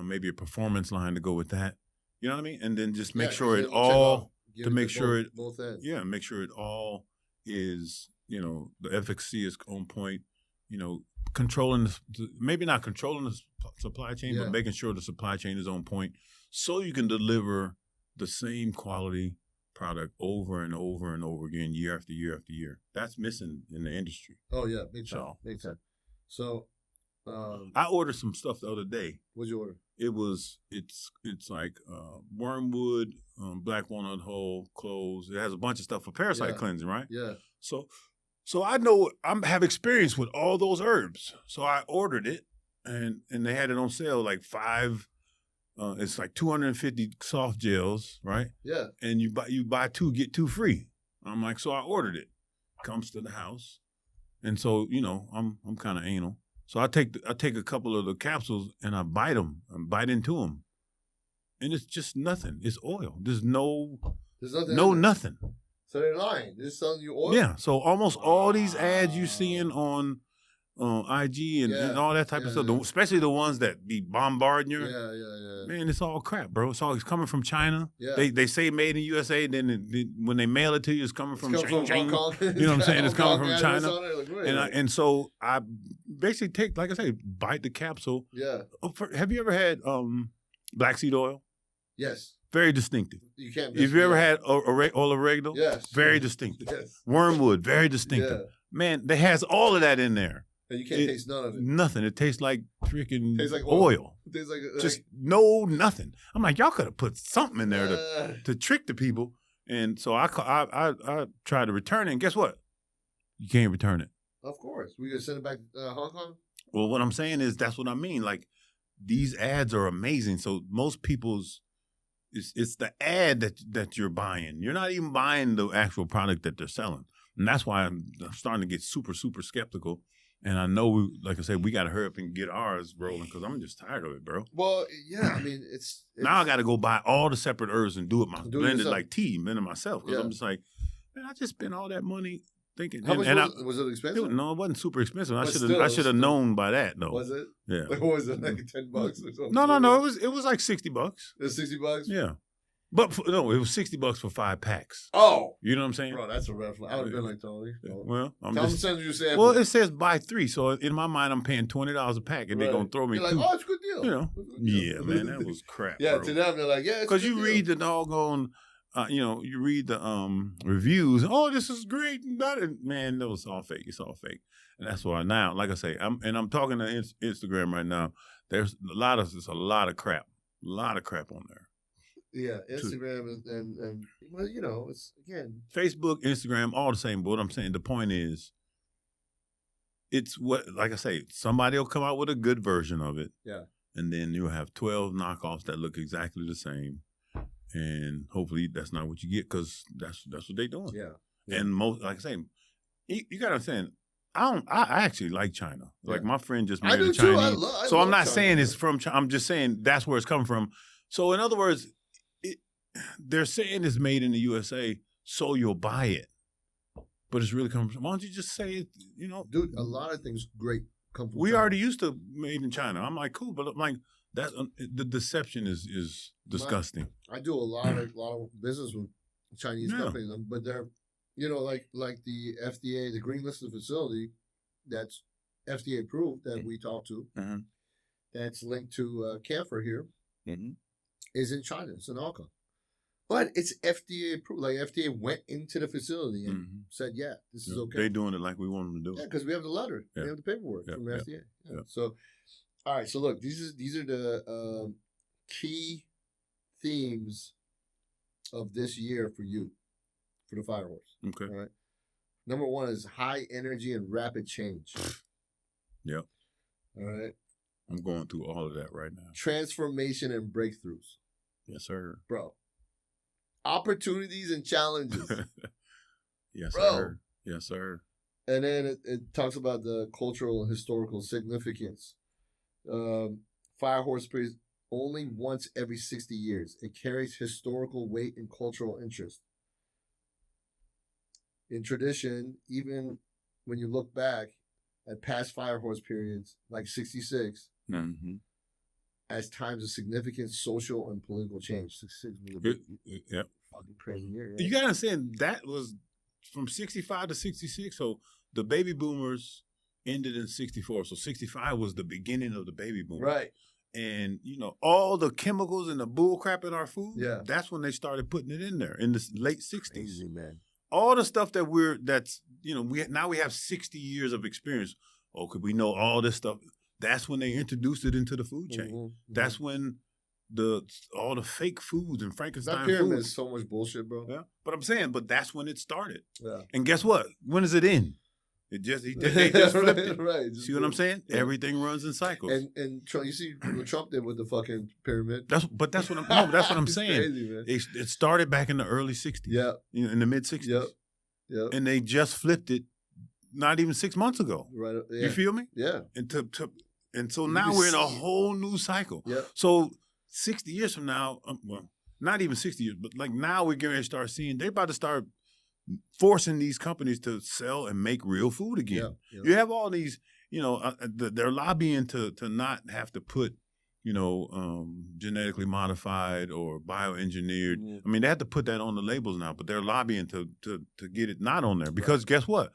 maybe a performance line to go with that. You know what I mean? And then just make sure it all make sure it all is, the efficacy is on point, controlling maybe not controlling the supply chain, but making sure the supply chain is on point, so you can deliver the same quality product over and over and over again, year after year after year. That's missing in the industry. Oh yeah, big time, big time. So, I ordered some stuff the other day. What'd you order? It's like wormwood, black walnut hull, cloves. It has a bunch of stuff for parasite cleansing, right? Yeah. So I know have experience with all those herbs. So I ordered it, and they had it on sale like 5. It's like 250 soft gels, right? Yeah. And you buy 2 get 2 free. I'm like, so I ordered it. Comes to the house, and so I'm kind of anal. So I take a couple of the capsules and I bite them and bite into them, and it's just nothing. It's oil. There's nothing. So they're lying. They're selling you oil. Yeah. So almost all these ads you seeing on IG and all that type of stuff, especially the ones that be bombarding you. Yeah. Man, it's all crap, bro. It's coming from China. Yeah. They say made in USA, then when they mail it to you, it's coming from China. Hong Kong. You know what I'm saying? It's coming from China. Like, and so I basically take, like I say, bite the capsule. Yeah. Have you ever had black seed oil? Yes. Very distinctive. You can't. Have you ever had oregano? Yes. Very distinctive. Yes. Wormwood, very distinctive. Yeah. Man, they has all of that in there. And you can't taste none of it. Nothing. It tastes like freaking oil. It tastes like just nothing. I'm like, y'all could have put something in there to trick the people. And so I tried to return it. And guess what? You can't return it. Of course. We gonna send it back to Hong Kong? Well, what I'm saying is that's what I mean. Like, these ads are amazing. So most people's it's the ad that you're buying. You're not even buying the actual product that they're selling. And that's why I'm starting to get super, super skeptical. And I know, like I said, we got to hurry up and get ours rolling because I'm just tired of it, bro. Well, yeah, I mean, it's now I got to go buy all the separate herbs and blend it like tea, blend it myself. Because I'm just like, man, I just spent all that money thinking. How much was it expensive? No, it wasn't super expensive. I should have known by that, though. Was it? Yeah. Like, what was it, like $10 or something? No. It was like $60. It was $60? Yeah. But it was $60 for 5 packs. Oh, you know what I'm saying, bro? That's a red flag. I would have been like, Toney. Well, it says buy 3, so in my mind, I'm paying $20 a pack, and they're gonna throw me 2. Like, oh, it's a good deal. Yeah, man, that was crap. Yeah, bro. to them they're like, yeah, because you read the doggone, you read the reviews. Oh, this is great. Man, that was all fake. It's all fake, and that's why now, like I say, I'm talking to Instagram right now. There's a lot of crap on there. Yeah, Instagram and well, it's again Facebook, Instagram, all the same. But what I'm saying, the point is, it's like I say, somebody will come out with a good version of it. Yeah. And then you'll have 12 knockoffs that look exactly the same. And hopefully that's not what you get because that's what they're doing. Yeah. And most, like I say, you got to understand, I actually like China. Like my friend just married a Chinese. So I'm not saying it's from China. I'm just saying that's where it's coming from. So in other words, they're saying it's made in the USA, so you'll buy it. But it's really coming from, why don't you just say it, Dude, a lot of things great come from We China. already used to made in China. I'm like, cool, but I'm like, that's the deception is disgusting. I do a lot of business with Chinese companies, but they're, like the FDA, the green listed facility that's FDA approved that we talked to, that's linked to camphor here, is in China. It's in Alca. But it's FDA approved. Like, FDA went into the facility and said, yeah, this is okay. They're doing it like we want them to do it. Yeah, because we have the letter. Yeah. We have the paperwork from the FDA. Yeah. So, all right. So, look, these are the key themes of this year for you, for the Fire Horse. Okay. All right. Number 1 is high energy and rapid change. Yep. All right. I'm going through all of that right now. Transformation and breakthroughs. Yes, sir. Bro. Opportunities and challenges. Yes, Bro. sir. Yes, sir. And then it talks about the cultural and historical significance. Fire Horse appears only once every 60 years. It carries historical weight and cultural interest. In tradition, even when you look back at past Fire Horse periods, like 66, as times of significant social and political change. 66 was a big, fucking crazy year. You got to understand, that was from 65 to 66. So the baby boomers ended in 64. So 65 was the beginning of the baby boom. Right. And, all the chemicals and the bull crap in our food, Yeah. that's when they started putting it in there in the late 60s. Crazy, man. All the stuff that we have 60 years of experience. Oh, could we know all this stuff? That's when they introduced it into the food chain. Mm-hmm. That's when all the fake foods and Frankenstein that pyramid foods. is so much bullshit, bro. Yeah, but I'm saying, that's when it started. Yeah. And guess what? When is it in? They just flipped it. Right. See what I'm saying? Yeah. Everything runs in cycles. And Trump, you see what Trump did with the fucking pyramid. That's what I'm saying. Crazy, man. It started back in the early 60s. Yeah. In the mid 60s. Yep. And they just flipped it not even 6 months ago. Right. Yeah. You feel me? Yeah. And so now we're in a whole new cycle. Yeah. So 60 years from now, well, not even 60 years, but like now we're going to start seeing, they're about to start forcing these companies to sell and make real food again. Yeah. You have all these, they're lobbying to not have to put, genetically modified or bioengineered. Yeah. I mean, they have to put that on the labels now, but they're lobbying to get it not on there because guess what?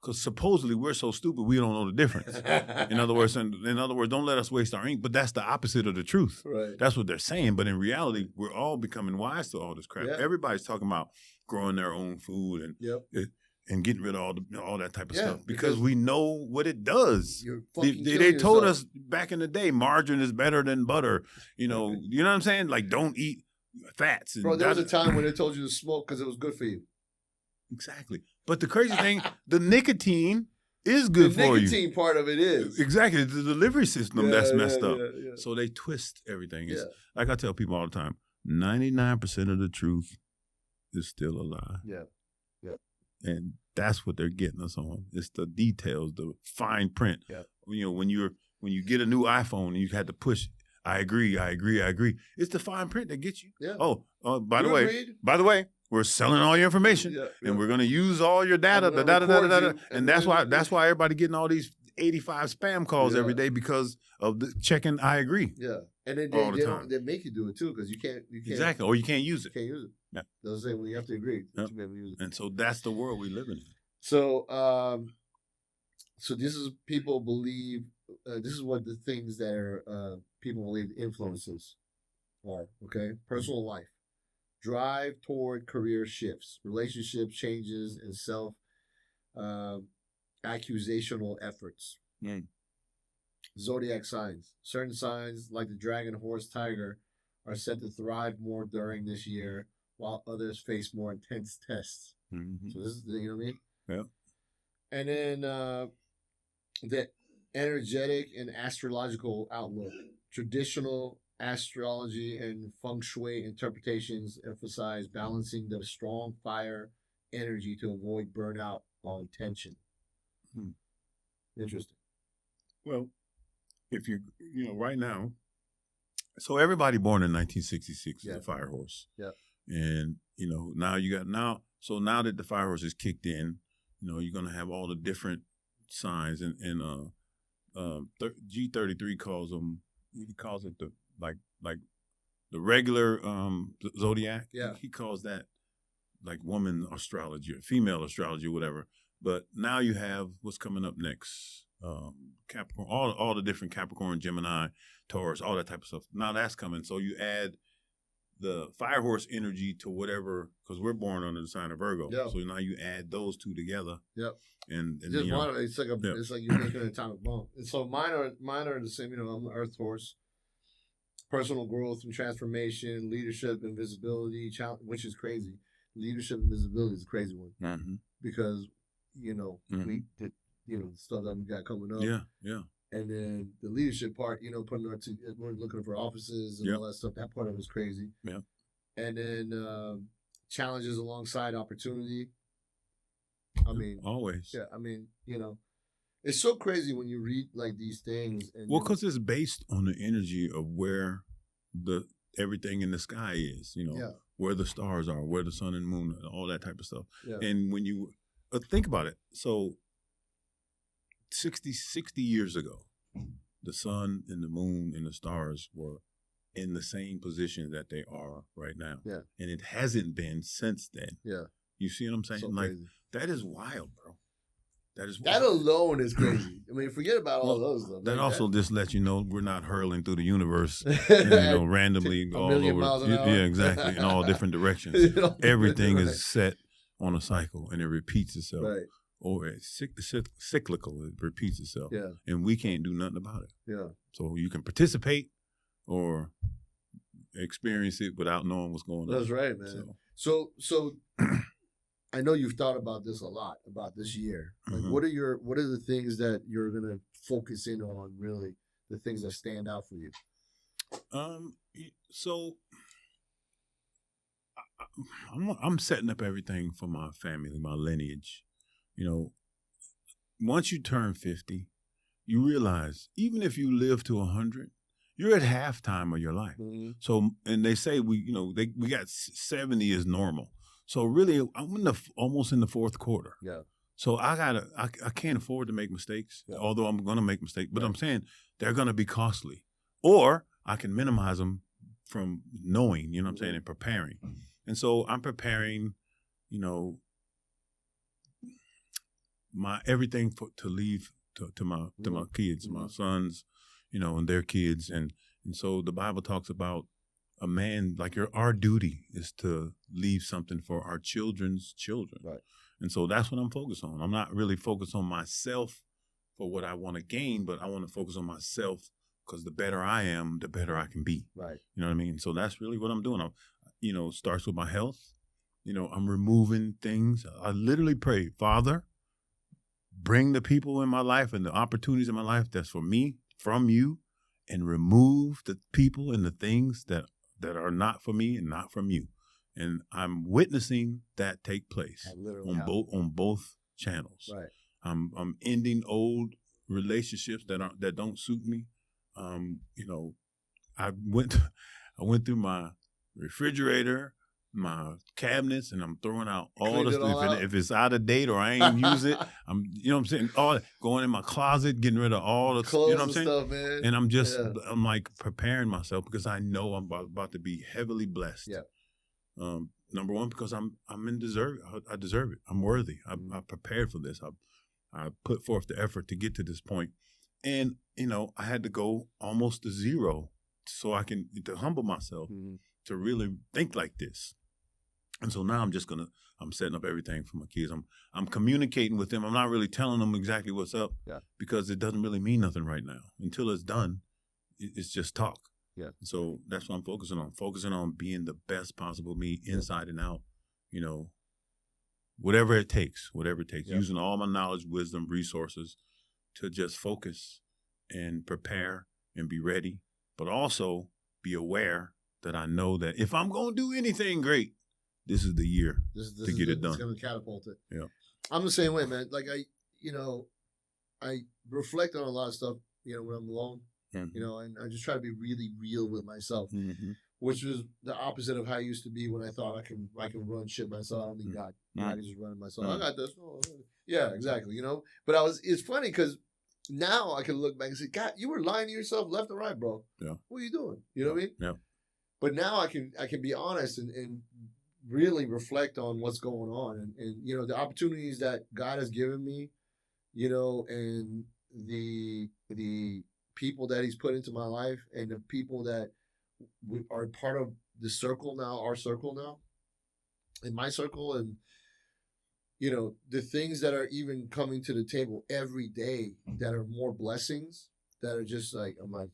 Because supposedly we're so stupid we don't know the difference. In other words, don't let us waste our ink. But that's the opposite of the truth. Right. That's what they're saying. But in reality, we're all becoming wise to all this crap. Yeah. Everybody's talking about growing their own food and getting rid of all that type of stuff because we know what it does. They told us back in the day, margarine is better than butter. You know what I'm saying? Like, don't eat fats. Bro, there was a time when they told you to smoke because it was good for you. Exactly. But the crazy thing, the nicotine is good for you. The nicotine part of it is. Exactly. It's the delivery system that's messed up. Yeah. So they twist everything. Like I tell people all the time, 99% of the truth is still a lie. Yeah. And that's what they're getting us on. It's the details, the fine print. Yeah. When you get a new iPhone and you had to push, I agree. It's the fine print that gets you. Yeah. Oh, by the way, we're selling all your information and we're going to use all your data, and that's why everybody getting all these 85 spam calls every day because of the checking I agree. Yeah. And then they make you do it too because you can't exactly, or you can't use it. You can't use it. Yeah. They'll say, well, you have to agree to be able to use it. And so that's the world we live in. So this is people believe. This is what the things that are people believe influences are. Okay, personal life, drive toward career shifts, relationship changes, and self accusational efforts. Mm. Zodiac signs. Certain signs, like the dragon, horse, tiger, are set to thrive more during this year, while others face more intense tests. Mm-hmm. So this is, you know what I mean? Yeah. And then the energetic and astrological outlook. Traditional astrology and feng shui interpretations emphasize balancing the strong fire energy to avoid burnout on tension. Interesting. Well, if right now, so everybody born in 1966 is a fire horse. Yeah. And, now now that the fire horse is kicked in, you're going to have all the different signs and G33 calls them, he calls it the regular zodiac. Yeah. He calls that like woman astrology or female astrology or whatever. But now you have what's coming up next. Capricorn, all the different Capricorn, Gemini, Taurus, all that type of stuff. Now that's coming. So you add the fire horse energy to whatever, because we're born under the sign of Virgo. Yeah. So now you add those two together. Yep. And just one. It's like you're making an atomic bomb. And so mine are the same. I'm an Earth horse. Personal growth and transformation, leadership and visibility, which is crazy. Leadership and visibility is a crazy one because we did stuff that we got coming up. Yeah. And then the leadership part, putting we're looking for offices and all that stuff. That part of it was crazy. Yeah. And then challenges alongside opportunity. I mean, always. Yeah. I mean, it's so crazy when you read like these things. And, because it's based on the energy of where everything in the sky is. Where the stars are, where the sun and moon, all that type of stuff. Yeah. And when you think about it, so 60 years ago, the sun and the moon and the stars were in the same position that they are right now. Yeah. And it hasn't been since then. Yeah. You see what I'm saying? So like crazy. That is wild, bro. That alone is crazy. I mean, forget about all those stuff. That also just lets you know we're not hurling through the universe, randomly all over. Miles an hour. Yeah, exactly, in all different directions. Everything is set on a cycle, and it repeats itself. Right. Or it's cyclical. It repeats itself. Yeah. And we can't do nothing about it. Yeah. So you can participate or experience it without knowing what's going on. That's right, man. So I know you've thought about this a lot, about this year. Like, what are the things that you're gonna focus in on? Really, the things that stand out for you. So I'm setting up everything for my family, my lineage. Once you turn 50, you realize even if you live to 100, you're at halftime of your life. Mm-hmm. So, and they say we got 70 is normal. So really, I'm almost in the fourth quarter. Yeah. So I can't afford to make mistakes, although I'm going to make mistakes. But I'm saying they're going to be costly, or I can minimize them from knowing. You know what I'm saying, and preparing. And so I'm preparing. My everything to leave to my kids, my sons, and their kids, and so the Bible talks about a man, like our duty is to leave something for our children's children. Right. And so that's what I'm focused on. I'm not really focused on myself for what I want to gain, but I want to focus on myself because the better I am, the better I can be. Right. You know what I mean? So that's really what I'm doing. It starts with my health. I'm removing things. I literally pray, Father, bring the people in my life and the opportunities in my life that's for me, from you, and remove the people and the things that are not for me and not from you. And I'm witnessing that take place on both channels. Right. I'm ending old relationships that don't suit me. I went through my refrigerator, my cabinets, and I'm throwing out all the stuff. If it's out of date or I ain't use it, I'm saying, going in my closet, getting rid of all the clothes, you know what I'm saying? Stuff, man. And I'm just I'm like preparing myself because I know I'm about to be heavily blessed. Yeah. Number one, because I deserve it. I'm worthy. I prepared for this. I put forth the effort to get to this point. And, I had to go almost to zero so I can to humble myself to really think like this. And so now I'm setting up everything for my kids. I'm communicating with them. I'm not really telling them exactly what's up because it doesn't really mean nothing right now. Until it's done, it's just talk. Yeah. So that's what I'm focusing on being the best possible me inside and out, whatever it takes, using all my knowledge, wisdom, resources to just focus and prepare and be ready, but also be aware that I know that if I'm going to do anything great, this is the year to get it done. It's going to catapult it. Yeah. I'm the same way, man. Like I reflect on a lot of stuff, when I'm alone, and I just try to be really real with myself, which was the opposite of how I used to be when I thought I can run shit myself. I don't need God. I can just run it myself. I got this. Oh, yeah, exactly. But it's funny because now I can look back and say, God, you were lying to yourself left and right, bro. Yeah. What are you doing? You know what I mean? Yeah. But now I can be honest and really reflect on what's going on and the opportunities that God has given me, and the people that He's put into my life and the people that are part of the circle now, our circle now, and my circle, and the things that are even coming to the table every day that are more blessings that are just like, I'm like,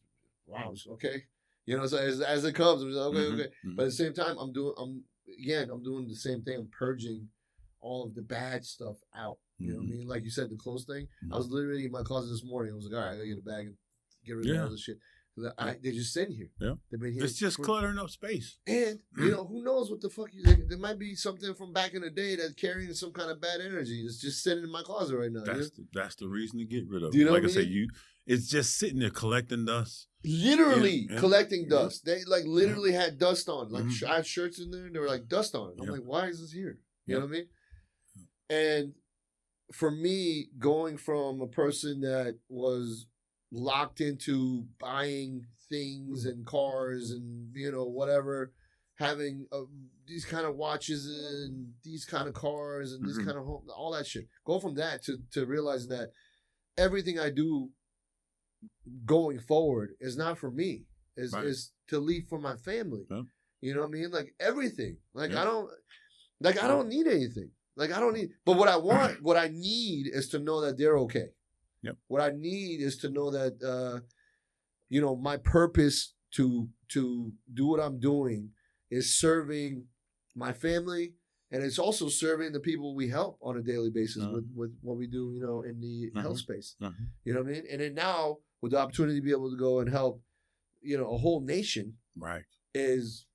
wow, okay. So as it comes, I'm just like, okay. But at the same time, I'm doing the same thing. I'm purging all of the bad stuff out. You know what I mean? Like you said, the clothes thing. I was literally in my closet this morning. I was like, all right, I gotta get a bag and get rid of all this shit. They just sit here. Yeah. They've been here. It's just cluttering up space. And, who knows what the fuck there might be something from back in the day that's carrying some kind of bad energy. It's just sitting in my closet right now. That's the reason to get rid of it. Do you know like what I say, it's just sitting there collecting dust. Literally collecting dust. They literally had dust on. Like I had shirts in there and they were like dust on it. I'm like, why is this here? You know what I mean? And for me, going from a person that was locked into buying things and cars and whatever, having these kind of watches and these kind of cars and this kind of home, all that shit. Go from that to realizing that everything I do going forward is not for me. Is to leave for my family. Yeah. You know what I mean? Like everything. Like I don't need anything. Like I don't need. But what I want, what I need, is to know that they're okay. Yep. What I need is to know that my purpose to do what I'm doing is serving my family, and it's also serving the people we help on a daily basis with what we do, in the health space. You know what I mean? And then now with the opportunity to be able to go and help, a whole nation, right, is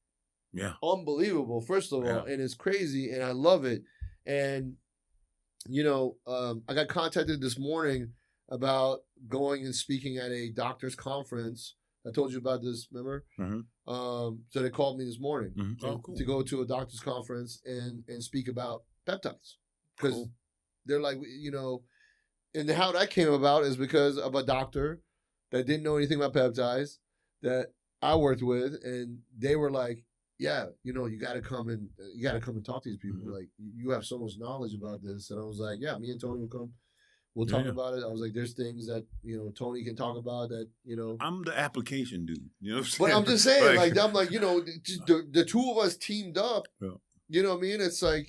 unbelievable, first of all, and it's crazy, and I love it. And I got contacted this morning about going and speaking at a doctor's conference. I told you about this, remember? So they called me this morning to go to a doctor's conference and speak about peptides. Because they're like, and how that came about is because of a doctor that didn't know anything about peptides that I worked with, and they were like, yeah, you got to come and talk to these people. Like, you have so much knowledge about this. And I was like, yeah, me and Toney will come. We'll talk about it. I was like, there's things that, Toney can talk about that, I'm the application dude. You know what I'm saying? But I'm just saying, I'm like, the two of us teamed up, you know what I mean? It's like,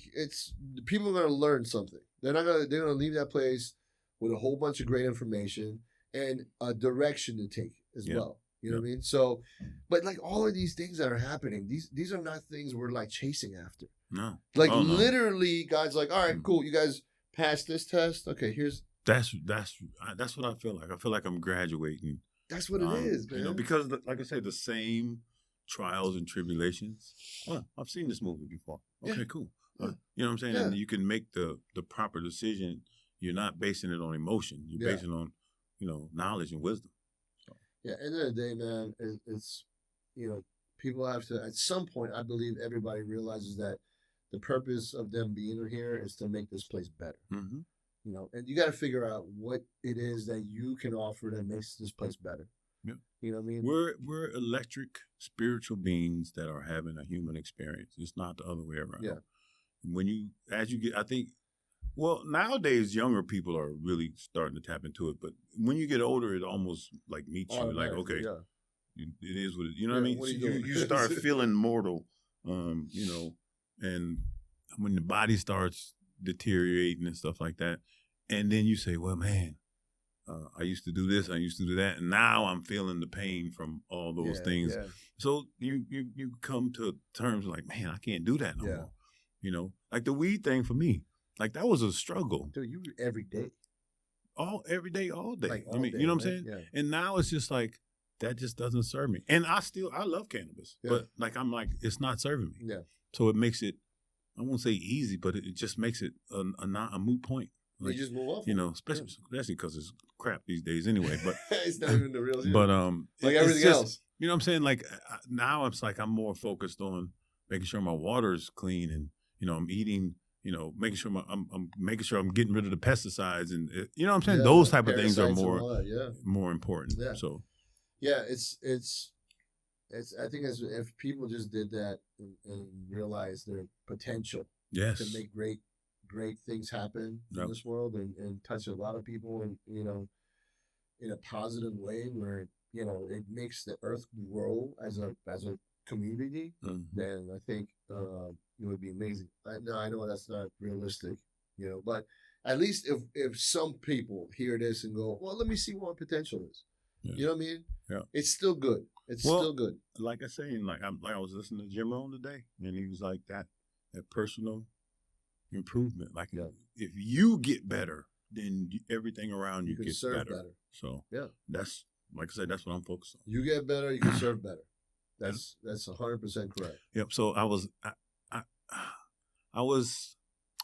people are going to learn something. They're going to leave that place with a whole bunch of great information and a direction to take as well. You know what I mean? So, but like all of these things that are happening, these are not things we're like chasing after. No. Like literally, guys, like, all right, cool. You guys passed this test. Okay, here's. That's what I feel like. I feel like I'm graduating. That's what it is, man. Because like I said, the same trials and tribulations. Well, I've seen this movie before. Okay, cool. You know what I'm saying? And you can make the proper decision. You're not basing it on emotion. You're basing it on, knowledge and wisdom. So. Yeah, end of the day, man, it's people have to, at some point, I believe everybody realizes that the purpose of them being here is to make this place better. Mm-hmm. And you got to figure out what it is that you can offer that makes this place better. Yeah. You know what I mean? We're electric spiritual beings that are having a human experience. It's not the other way around. Yeah. As you get, I think, well, nowadays younger people are really starting to tap into it, but when you get older, it almost like meets you. Like, okay, it is what it is. You know what I mean? What so you start feeling mortal, and when the body starts deteriorating and stuff like that. And then you say, well, man, I used to do this, I used to do that, and now I'm feeling the pain from all those things. Yeah. So you come to terms like, man, I can't do that no more. Like the weed thing for me, like that was a struggle. Dude, you every day. Every day, all day. Like all day, you know what I'm saying? Yeah. And now it's just like, that just doesn't serve me. And I love cannabis, but like, I'm like, it's not serving me. Yeah. So it makes it, I won't say easy, but it just makes it a moot point. Like, you just move off. Especially because it's crap these days anyway. But it's not even the real shit. But like everything else. You know what I'm saying? Like now it's like I'm more focused on making sure my water is clean, and I'm eating. Making sure I'm making sure I'm getting rid of the pesticides, and you know what I'm saying. Those type of things are more important. Yeah. So it's I think if people just did that and realized their potential to make great things happen in this world and touch a lot of people and in a positive way where it makes the earth grow as a community, then I think it would be amazing. I know that's not realistic, but at least if some people hear this and go, well, let me see what potential is. You know what I mean? Yeah. It's still good. It's still good. Like I say, I was listening to Jim Rohn today, and he was like that personal improvement. Like if you get better, then everything around you gets better. So that's, like I said, that's what I'm focused on. You get better, you can serve better. That's 100% correct. Yep. So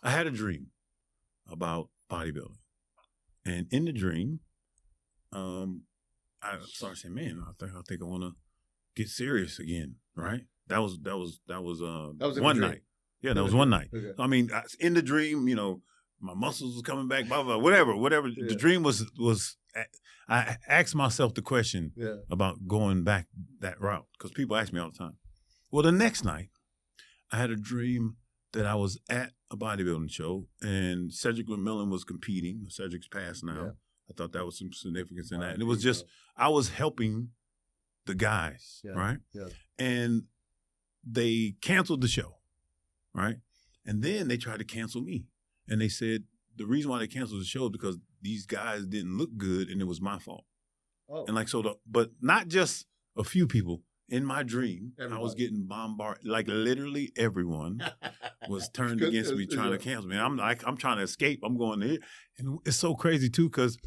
I had a dream about bodybuilding, and in the dream, I started saying, man, I think I want to get serious again. Right. That was one night. Yeah, that was one night. Okay. I mean, in the dream, my muscles was coming back, blah, blah, whatever. Yeah. The dream was, I asked myself the question about going back that route because people ask me all the time. Well, the next night, I had a dream that I was at a bodybuilding show and Cedric McMillan was competing. Cedric's passed now. Yeah. I thought that was some significance in that. And it was just, I was helping the guys, right? Yeah. And they canceled the show, right? And then they tried to cancel me. And they said the reason why they canceled the show is because these guys didn't look good and it was my fault. Oh. And like, but not just a few people. In my dream, everybody. I was getting bombarded. Like literally everyone was turned against me trying to cancel me. I'm trying to escape. I'm going there. And it's so crazy too because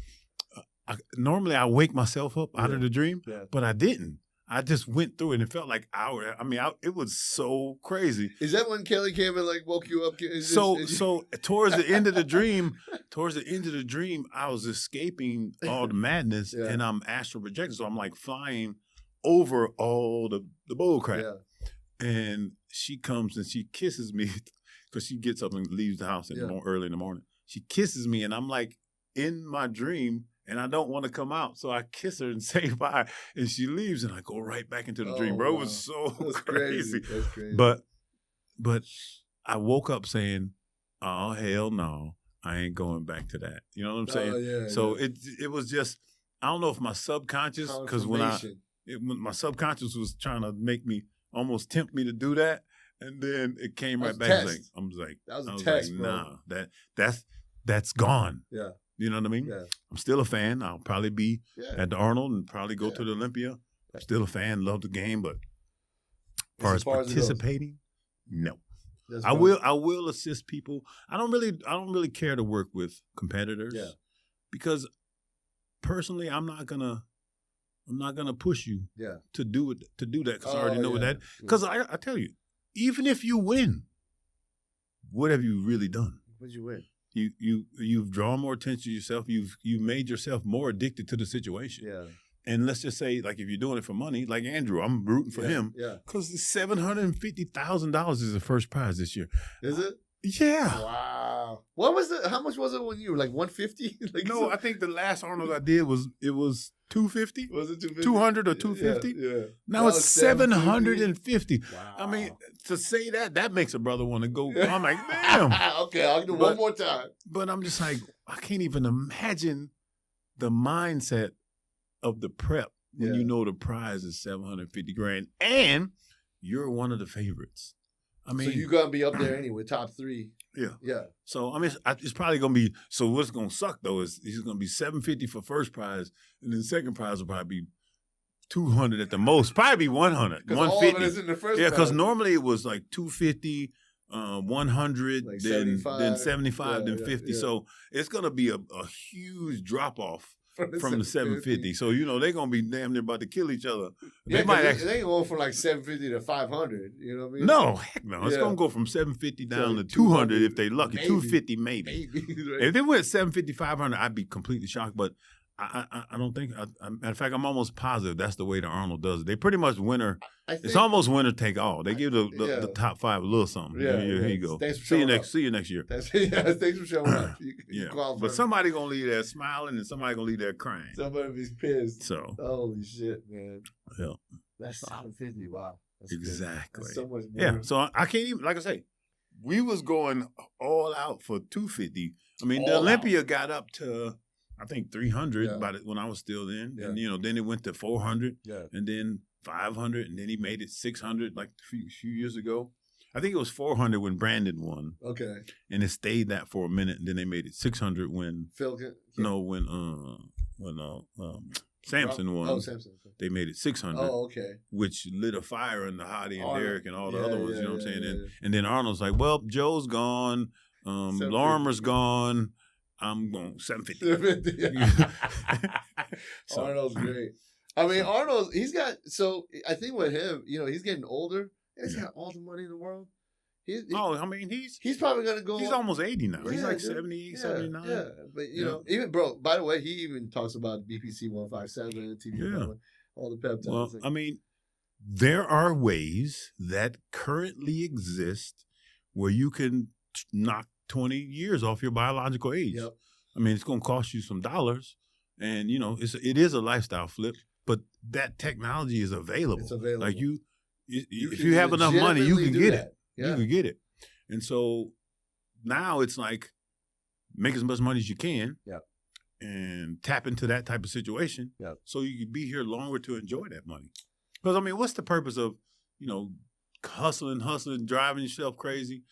normally I wake myself up out of the dream, but I didn't. I just went through it and it felt like hours. I mean, it was so crazy. Is that when Kelly came and like woke you up? So towards the end of the dream, I was escaping all the madness and I'm astral projecting. So I'm like flying over all the bull crap. Yeah. And she comes and she kisses me because she gets up and leaves the house early in the morning. She kisses me and I'm like in my dream and I don't want to come out. So I kiss her and say bye. And she leaves and I go right back into the dream. Bro, it was so crazy. That's crazy. But I woke up saying, oh, hell no. I ain't going back to that. You know what I'm saying? So it was just, I don't know if my subconscious, because my subconscious was trying to make me almost tempt me to do that, and then it came right back. I was like, that was a test, nah, that's gone. Yeah, you know what I mean. Yeah. I'm still a fan. I'll probably be at the Arnold and probably go to the Olympia. I'm still a fan. Love the game, but as far as participating, no. I will assist people. I don't really care to work with competitors. Yeah, because personally, I'm not gonna push you to do that because I already know what that. Because I tell you, even if you win, what have you really done? What did you win? You've drawn more attention to yourself. You've made yourself more addicted to the situation. Yeah. And let's just say, like, if you're doing it for money, like Andrew, I'm rooting for him. Yeah. Because $750,000 is the first prize this year. Is it? Yeah. Wow. What was it? How much was it when you were like 150? Like, no, I think the last Arnold I did was 250. Was it 250? 200 or 250? Yeah. Now it's 750. Wow. I mean, to say that makes a brother want to go. I'm like, damn. Okay, I'll do one more time. But I'm just like, I can't even imagine the mindset of the prep when you know the prize is $750,000 and you're one of the favorites. I mean, so you're gonna be up there anyway, top 3. Yeah, yeah. So I mean, it's probably gonna be. So what's gonna suck though is it's gonna be $750 for first prize, and then second prize will probably be $200 at the most. Probably be $100, $150. All of it is in the first prize. Because normally it was like $250, $100, like then 75, then 50. Yeah. So it's gonna be a huge drop off from the 750. So, you know, they're going to be damn near about to kill each other. They might actually. They ain't going from like 750 to 500. You know what I mean? No, heck no. It's going to go from 750 down to 200 if they lucky. Maybe. 250 maybe. Right. If they went 750, 500, I'd be completely shocked. But I don't think. Matter of fact, I'm almost positive that's the way the Arnold does it. They pretty much winner. It's almost winner take all. They give the top 5 a little something. Yeah, here you go. See you next year. Thanks for showing up. But somebody gonna leave there smiling and somebody gonna leave there crying. Somebody be pissed. So holy shit, man. Yeah. That's 750. Wow. That's exactly. That's so much more. Yeah. So I can't even, like I say, we was going all out for 250. I mean, the Olympia got up to, I think 300 by when I was still in, and then it went to 400, and then 500, and then he made it 600 like a few years ago. I think it was 400 when Brandon won. Okay, and it stayed that for a minute, and then they made it 600 when Samson won. Oh, Samson. Okay. They made it 600. Oh, okay. Which lit a fire in the Hottie and Derek and all the other ones. You know what I'm saying? And then Arnold's like, well, Joe's gone, Lorimer's gone. I'm going 750. So, Arnold's great. I mean, Arnold, I think with him, you know, he's getting older. And he's got all the money in the world. He's probably going to go. He's almost 80 now. He's like 78, 79. Yeah, but, you know, even, bro, by the way, he even talks about BPC 157, TV, all the peptides. Well, I mean, there are ways that currently exist where you can knock 20 years off your biological age. Yep. I mean, it's going to cost you some dollars, and, you know, it is a lifestyle flip, but that technology is available. It's available. Like if you have enough money, you can get it. You could get it. And so now it's like make as much money as you can. Yep. And tap into that type of situation. Yep. So you could be here longer to enjoy that money. Because I mean, what's the purpose of, hustling, driving yourself crazy,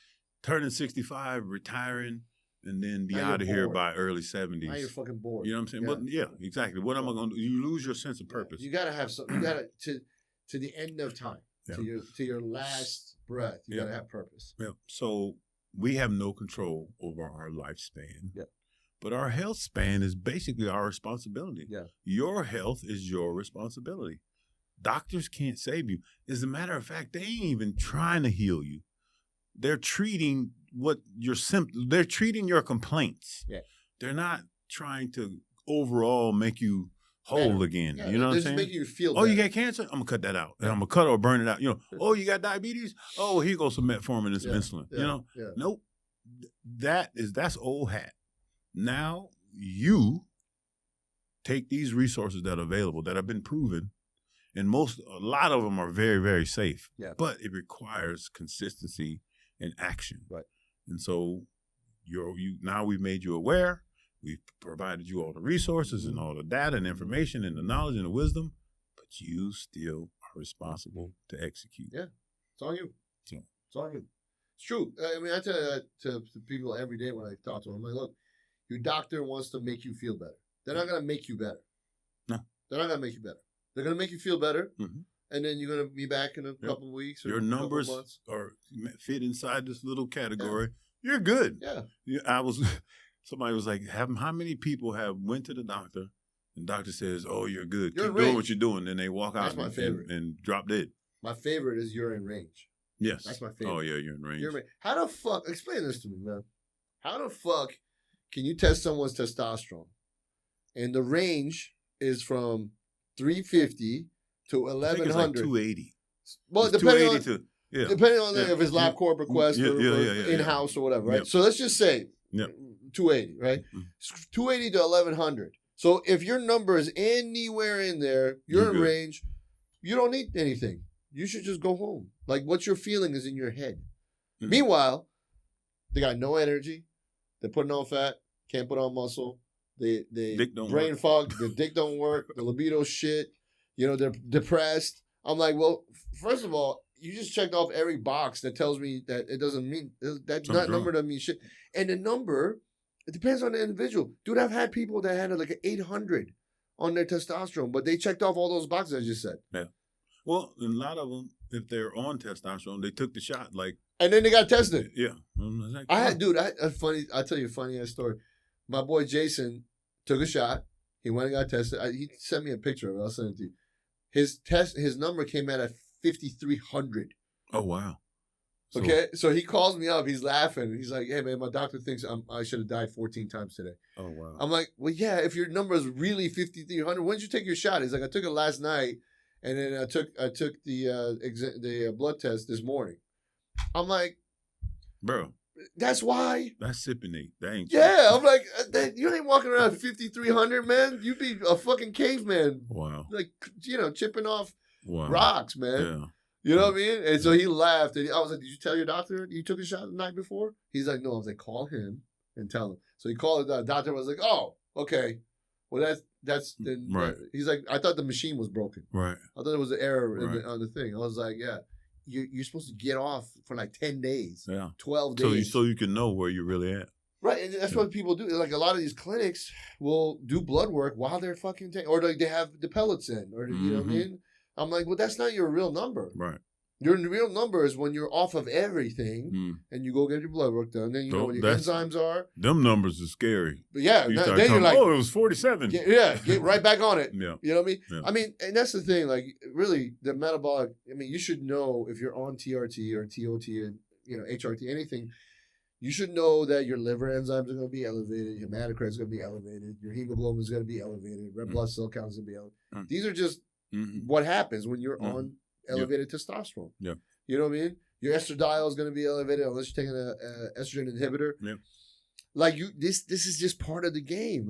turning 65, retiring, and then be out of here by early 70s? Now you're fucking bored. You know what I'm saying? Yeah, but, yeah, exactly. What am I going to do? You lose your sense of purpose. You got to have something. You got to the end of time, to your last breath. You got to have purpose. Yeah. So we have no control over our lifespan. Yeah. But our health span is basically our responsibility. Yeah. Your health is your responsibility. Doctors can't save you. As a matter of fact, they ain't even trying to heal you. They're treating they're treating your complaints. Yeah. They're not trying to overall make you whole again. Yeah, you know what I'm saying? They're just making you feel Oh, better. you got cancer? I'm going to cut that out. And I'm going to cut or burn it out. Oh, you got diabetes? Oh, here goes some metformin and some insulin. Yeah. Nope. That's old hat. Now you take these resources that are available, that have been proven, and a lot of them are very, very safe. Yeah. But it requires consistency and action. Right. And so now we've made you aware. We've provided you all the resources and all the data and information and the knowledge and the wisdom, but you still are responsible to execute. Yeah. It's on you. Yeah. It's on you. It's true. I mean, I tell that to people every day when I talk to them. I'm like, look, your doctor wants to make you feel better. They're not going to make you better. No. They're not going to make you better. They're going to make you feel better, mm-hmm. and then you're going to be back in a couple of weeks or your numbers months. are fit inside this little category. Yeah. You're good. Yeah. Somebody was like, how many people have went to the doctor and the doctor says, oh, you're good. You're Keep doing what you're doing. Then they walk out and drop dead. My favorite is you're in range. Yes. That's my favorite. Oh, yeah, you're in range. How the fuck, explain this to me, man. How the fuck can you test someone's testosterone? And the range is from 350 to 1100. I think it's like 280. Well, it's depending 280 on depending on if it's LabCorp request or in-house or whatever, right? So let's just say 280, right? Mm-hmm. 280 to 1100. So if your number is anywhere in there, you're in range, you don't need anything. You should just go home. Like what you're feeling is in your head. Mm-hmm. Meanwhile, they got no energy. They're putting on fat, can't put on muscle. They brain fog, the dick don't work, the libido shit. They're depressed. I'm like, well, first of all, you just checked off every box that tells me that it doesn't mean that number doesn't mean shit. And the number, it depends on the individual. Dude, I've had people that had like an 800 on their testosterone, but they checked off all those boxes I just said. Yeah. Well, a lot of them, if they're on testosterone, they took the shot and then they got tested. Yeah. I'll tell you a funny ass story. My boy Jason took a shot. He went and got tested. He sent me a picture of it. I'll send it to you. His number came out at 5,300. Oh, wow. Okay, so he calls me up. He's laughing. He's like, hey, man, my doctor thinks I should have died 14 times today. Oh, wow. I'm like, well, yeah, if your number is really 5,300, when did you take your shot? He's like, I took it last night, and then I took the blood test this morning. I'm like, bro, that's why. That's sipping. That ain't I'm like, you ain't walking around 5,300, man. You'd be a fucking caveman. Wow. Like, chipping off rocks, man. Yeah. You know what I mean? And so he laughed. And I was like, did you tell your doctor you took a shot the night before? He's like, no. I was like, call him and tell him. So he called the doctor. Was like, oh, okay. Well, that's right. He's like, I thought the machine was broken. Right. I thought it was an error on the thing. I was like, yeah. You're supposed to get off for like 10 days. Yeah. 12 days. So you can know where you're really at. Right. And that's what people do. Like a lot of these clinics will do blood work while they're fucking or like they have the pellets in. Or you know what I mean? I'm like, well, that's not your real number. Right. Your real number is when you're off of everything and you go get your blood work done. Then you know what your enzymes are. Them numbers are scary. But yeah, then you're like, oh, it was 47. Get right back on it. Yeah. You know what I mean? Yeah. I mean, and that's the thing. Like, really, the metabolic. I mean, you should know if you're on TRT or TOT and HRT, anything. You should know that your liver enzymes are going to be elevated, your hematocrit is going to be elevated, your hemoglobin is going to be elevated, red blood cell count is going to be elevated. These are just what happens when you're on elevated testosterone. Yeah. You know what I mean? Your estradiol is going to be elevated unless you're taking an estrogen inhibitor. Yeah. like this is just part of the game.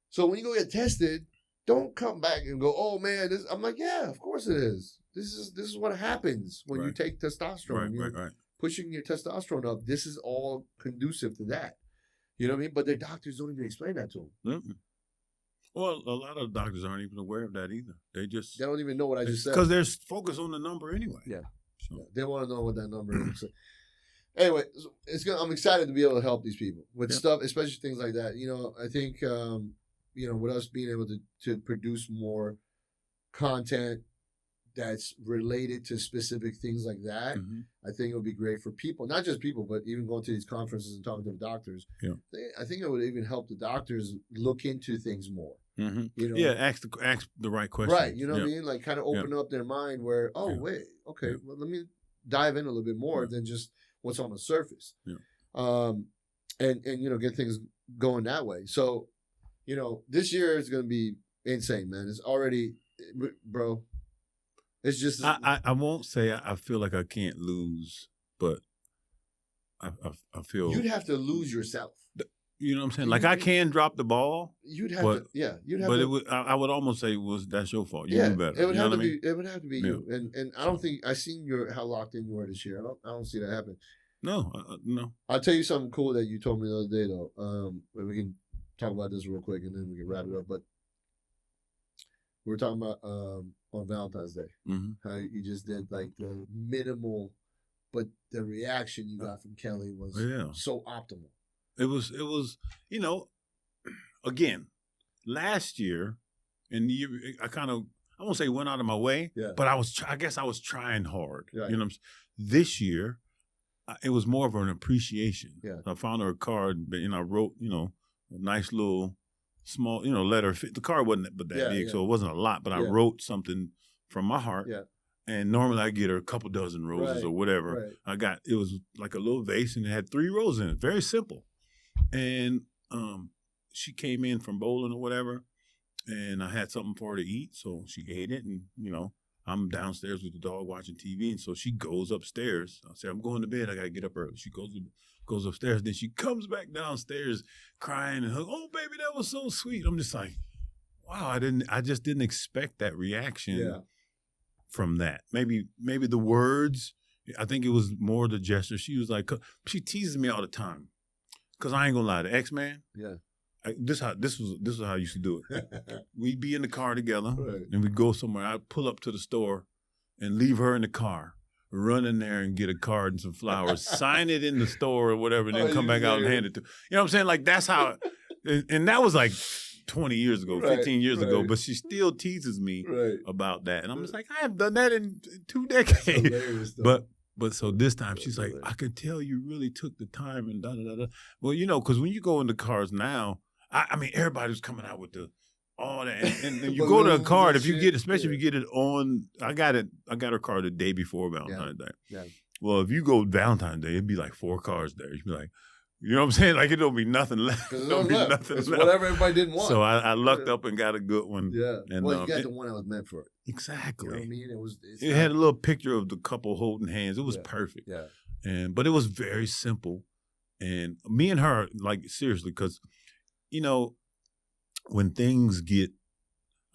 So when you go get tested, don't come back and go, oh man, I'm like, yeah, of course it is. This is what happens when you take testosterone. Right. pushing your testosterone up. This is all conducive to that. You know what I mean? But their doctors don't even explain that to them. Mm-mm. Well, a lot of doctors aren't even aware of that either. They don't even know what I just said. Because they're focused on the number anyway. Yeah. So. Yeah. They want to know what that number is. So, anyway, I'm excited to be able to help these people with stuff, especially things like that. You know, I think, with us being able to produce more content that's related to specific things like that, I think it would be great for people, not just people, but even going to these conferences and talking to the doctors. Yeah. I think it would even help the doctors look into things more. You know? Ask the right questions. Right, you know what I mean? Like kind of open up their mind where, wait, okay, well, let me dive in a little bit more than just what's on the surface. Yeah. And get things going that way. So, this year is going to be insane, man. It's already, bro. It's just I won't say I feel like I can't lose, but I feel you'd have to lose yourself. You know what I'm saying? Like I can drop the ball. You'd have to, You'd have but to. I would almost say that's your fault. You knew better. It would have to be. It would have to be you. And I don't think I seen how locked in you were this year. I don't see that happen. No, no. I'll tell you something cool that you told me the other day though. We can talk about this real quick and then we can wrap it up. But we were talking about on Valentine's Day, how you just did like the minimal, but the reaction you got from Kelly was so optimal. It was, again, last year, and I won't say went out of my way, but I guess I was trying hard. Right. You know, this year, it was more of an appreciation. Yeah. I found her a card, I wrote, a nice little small, letter. The card wasn't that big, so it wasn't a lot, but I wrote something from my heart. Yeah. And normally I get her a couple dozen roses or whatever. Right. It was like a little vase and it had 3 roses in it. Very simple. And she came in from bowling or whatever, and I had something for her to eat, so she ate it. And I'm downstairs with the dog watching TV, and so she goes upstairs. I say, I'm going to bed. I gotta get up early. She goes upstairs. Then she comes back downstairs crying and oh baby, that was so sweet. I'm just like, wow, I just didn't expect that reaction from that. Maybe the words. I think it was more the gesture. She was like, she teases me all the time. Cause I ain't gonna lie, the X-Man. Yeah. This is how I used to do it. We'd be in the car together, and we'd go somewhere. I'd pull up to the store, and leave her in the car, run in there and get a card and some flowers, sign it in the store or whatever, and then come back out and hand it to. You know what I'm saying? Like that's how. And that was like 20 years ago, 15 years ago. But she still teases me about that, and I'm just like, I haven't done that in 2 decades. But so this time she's like, I could tell you really took the time and da-da-da-da. Well, because when you go into cars now, I mean, everybody's coming out with all that. And you go to a card, if you get, especially if you get it on, I got her card the day before Valentine's Day. Yeah. Well, if you go Valentine's Day, it'd be like 4 cars there. You'd be like, you know what I'm saying? Like it don't be nothing left. Don't be nothing left. Whatever everybody didn't want. So I lucked up and got a good one. Yeah. And, you got the one that was meant for it. Exactly. You know what I mean? It had a little picture of the couple holding hands. It was perfect. Yeah. But it was very simple. And me and her, like seriously, because, when things get,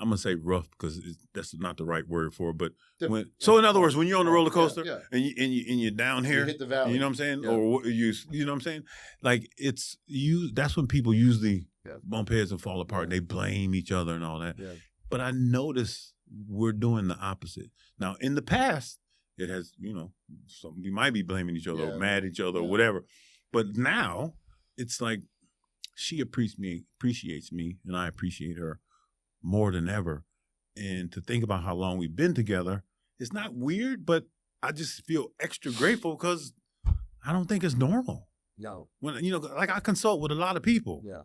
I'm gonna say rough because that's not the right word for it, but in other words, when you're on the roller coaster and you're down here, you hit the valley. You know what I'm saying, or you know what I'm saying, like it's you. That's when people usually bump heads and fall apart. And they blame each other and all that. Yeah. But I notice we're doing the opposite now. In the past, it has we might be blaming each other or mad at each other or whatever, but now it's like she appreciates me and I appreciate her more than ever. And to think about how long we've been together, it's not weird, but I just feel extra grateful because I don't think it's normal. No. When like I consult with a lot of people. Yeah.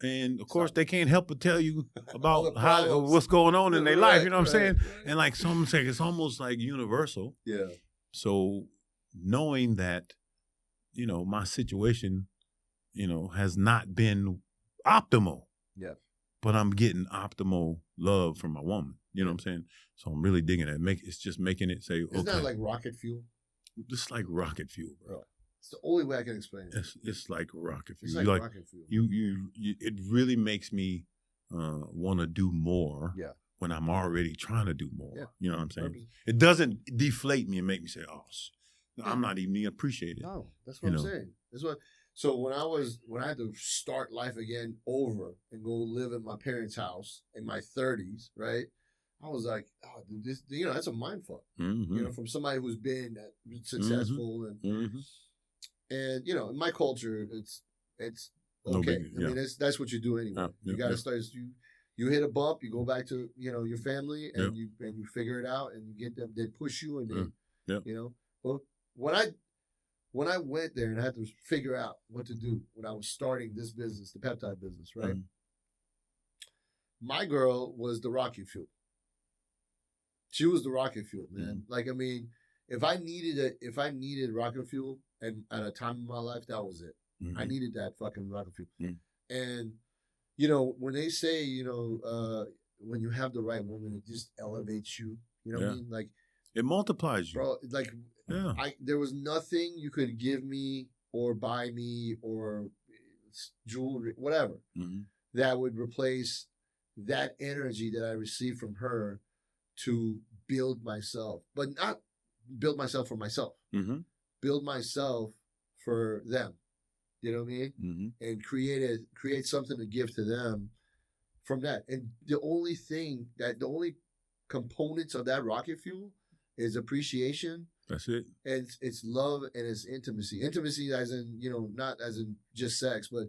And of course they can't help but tell you about what's going on in their life, you know what I'm saying? Right. And like some say it's almost like universal. Yeah. So knowing that, my situation, has not been optimal. Yeah. But I'm getting optimal love from my woman. You know what I'm saying? So I'm really digging it. It's just making it say, Isn't that like rocket fuel? Just like rocket fuel, bro. It's the only way I can explain it. It's like rocket fuel. It's like rocket fuel. It really makes me want to do more when I'm already trying to do more. Yeah. You know what I'm saying? It doesn't deflate me and make me say, I'm not even appreciated. No, that's what I'm saying. That's what. So when I had to start life again over and go live in my parents' house in my 30s, right? I was like, oh, this, that's a mind fuck. Mm-hmm. From somebody who's been successful and in my culture, it's okay. I mean, that's what you do anyway. You got to start. You hit a bump, you go back to your family, and you figure it out, and you get them. They push you, and Well, when I went there and I had to figure out what to do when I was starting this business, the peptide business, right? My girl was the rocket fuel. She was the rocket fuel, man. Like, I mean, if I needed rocket fuel, and at a time in my life, that was it. I needed that fucking rocket fuel. And when they say, when you have the right woman, it just elevates you. You know what I mean? Like, it multiplies you, bro. Like, there was nothing you could give me or buy me or jewelry, whatever, that would replace that energy that I received from her to build myself, but not build myself for myself. Build myself for them. You know what I mean? And create something to give to them from that. And the only components of that rocket fuel is appreciation. That's it. And it's love and it's intimacy. Intimacy as in, not as in just sex, but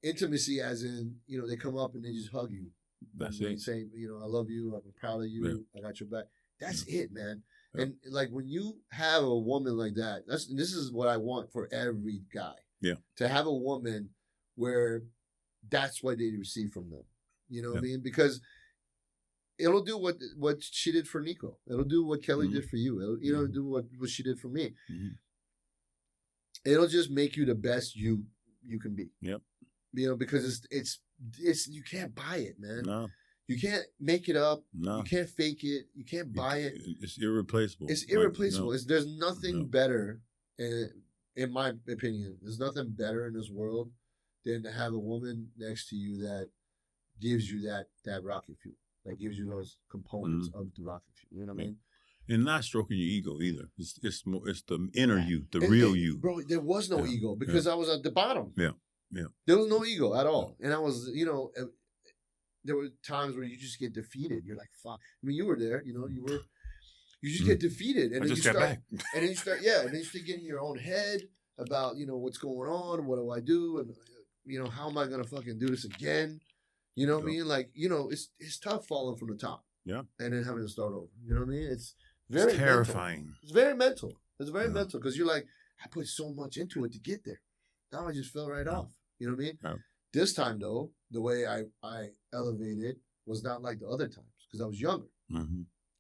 intimacy as in, they come up and they just hug you. That's it. Say, I love you. I'm proud of you. I got your back. That's it, man. And like when you have a woman like that, this is what I want for every guy. Yeah. To have a woman where that's what they receive from them. You know what I mean? Because it'll do what she did for Nico. It'll do what Kelly did for you. It'll do what she did for me. It'll just make you the best you can be. Yep. Because it's you can't buy it, man. No. You can't make it up. No. You can't fake it. You can't buy it. It's irreplaceable. It's irreplaceable. There's nothing better, in my opinion, there's nothing better in this world than to have a woman next to you that gives you that rocket fuel. That gives you those components of the rocket fuel. You know what I mean? And not stroking your ego either. It's the inner you, the real you. Bro, there was no ego because I was at the bottom. Yeah. Yeah. There was no ego at all. And I was, there were times where you just get defeated. You're like, fuck. I mean, you were there, you just get defeated. And then you start back. And then you start getting in your own head about, what's going on, what do I do? And, how am I going to fucking do this again? You know what I mean? Like, it's tough falling from the top. Yeah. And then having to start over. You know what I mean? It's very terrifying. Mental. It's very mental. It's very mental because you're like, I put so much into it to get there. Now I just fell right off. You know what I mean? No. This time, though, the way I elevated was not like the other times because I was younger.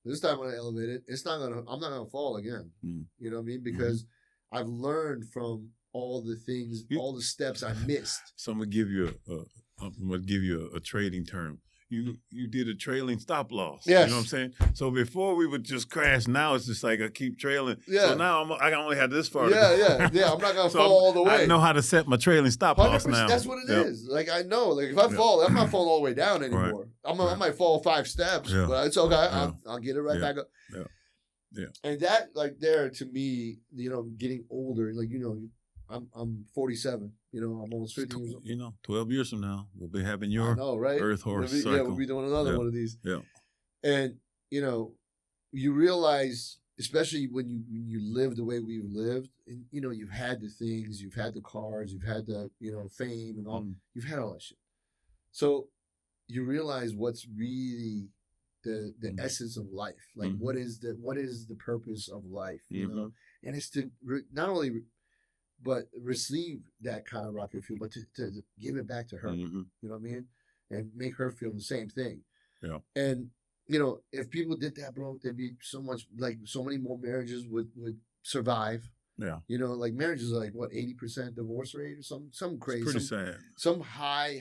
This time when I elevated, I'm not gonna fall again. You know what I mean? Because I've learned from all the things, all the steps I missed. So I'm gonna give you a trading term. You did a trailing stop loss. Yes. You know what I'm saying? So before we would just crash. Now it's just like I keep trailing. Yeah. So now I only have this far. Yeah. I'm not gonna fall all the way. I know how to set my trailing stop loss now. That's what it is. Like I know. Like if I fall, I'm not falling all the way down anymore. Right. I might fall 5 steps, but it's okay. I'll get it right back up. Yeah. And that there to me, getting older, I'm 47. I'm almost 50 years old. 12 years from now, we'll be having your Earth horse cycle. Yeah, we'll be doing another one of these. Yeah. And, you realize, especially when you live the way we've lived, and, you've had the things, you've had the cars, you've had the, fame and all, you've had all that shit. So you realize what's really the essence of life. Like, what is the purpose of life, you know? And it's to not only... but receive that kind of rocket fuel, but to give it back to her. You know what I mean? And make her feel the same thing. Yeah. And, if people did that, bro, there'd be so many more marriages would survive. Yeah. Marriages are 80% divorce rate or something crazy. It's pretty sad. Some high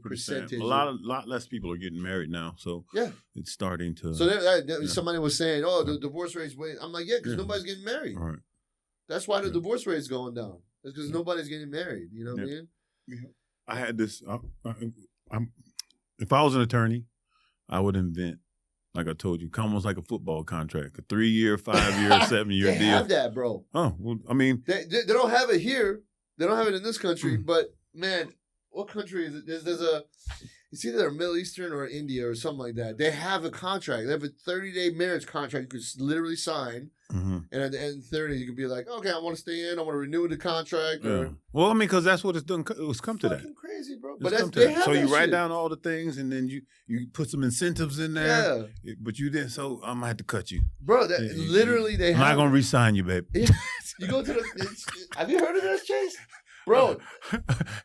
percentage. Sad. A lot less people are getting married now. So it's starting to. So somebody was saying, the divorce rate's way. I'm like, because nobody's getting married. Right. That's why the divorce rate is going down. It's because nobody's getting married. You know what I mean? I had this. If I was an attorney, I would invent Like I told you, almost like a football contract, a 3-year, 5-year, 7-year they deal. have that, bro. Oh, well, I mean, they don't have it here. They don't have it in this country. But man, what country is it? There's a. It's either a Middle Eastern or India or something like that. They have a contract. They have a 30-day marriage contract you could literally sign. And at the end of 30, you can be like, okay, I want to stay in. I want to renew the contract. Or, well, I mean, because that's what it's done. It's come to that. Fucking crazy, bro. But so you write down all the things, and then you put some incentives in there. Yeah. But you didn't. So I'm gonna have to cut you, bro. That literally they. I'm not gonna re-sign you, babe. You go to the. Have you heard of this, Chase? Bro,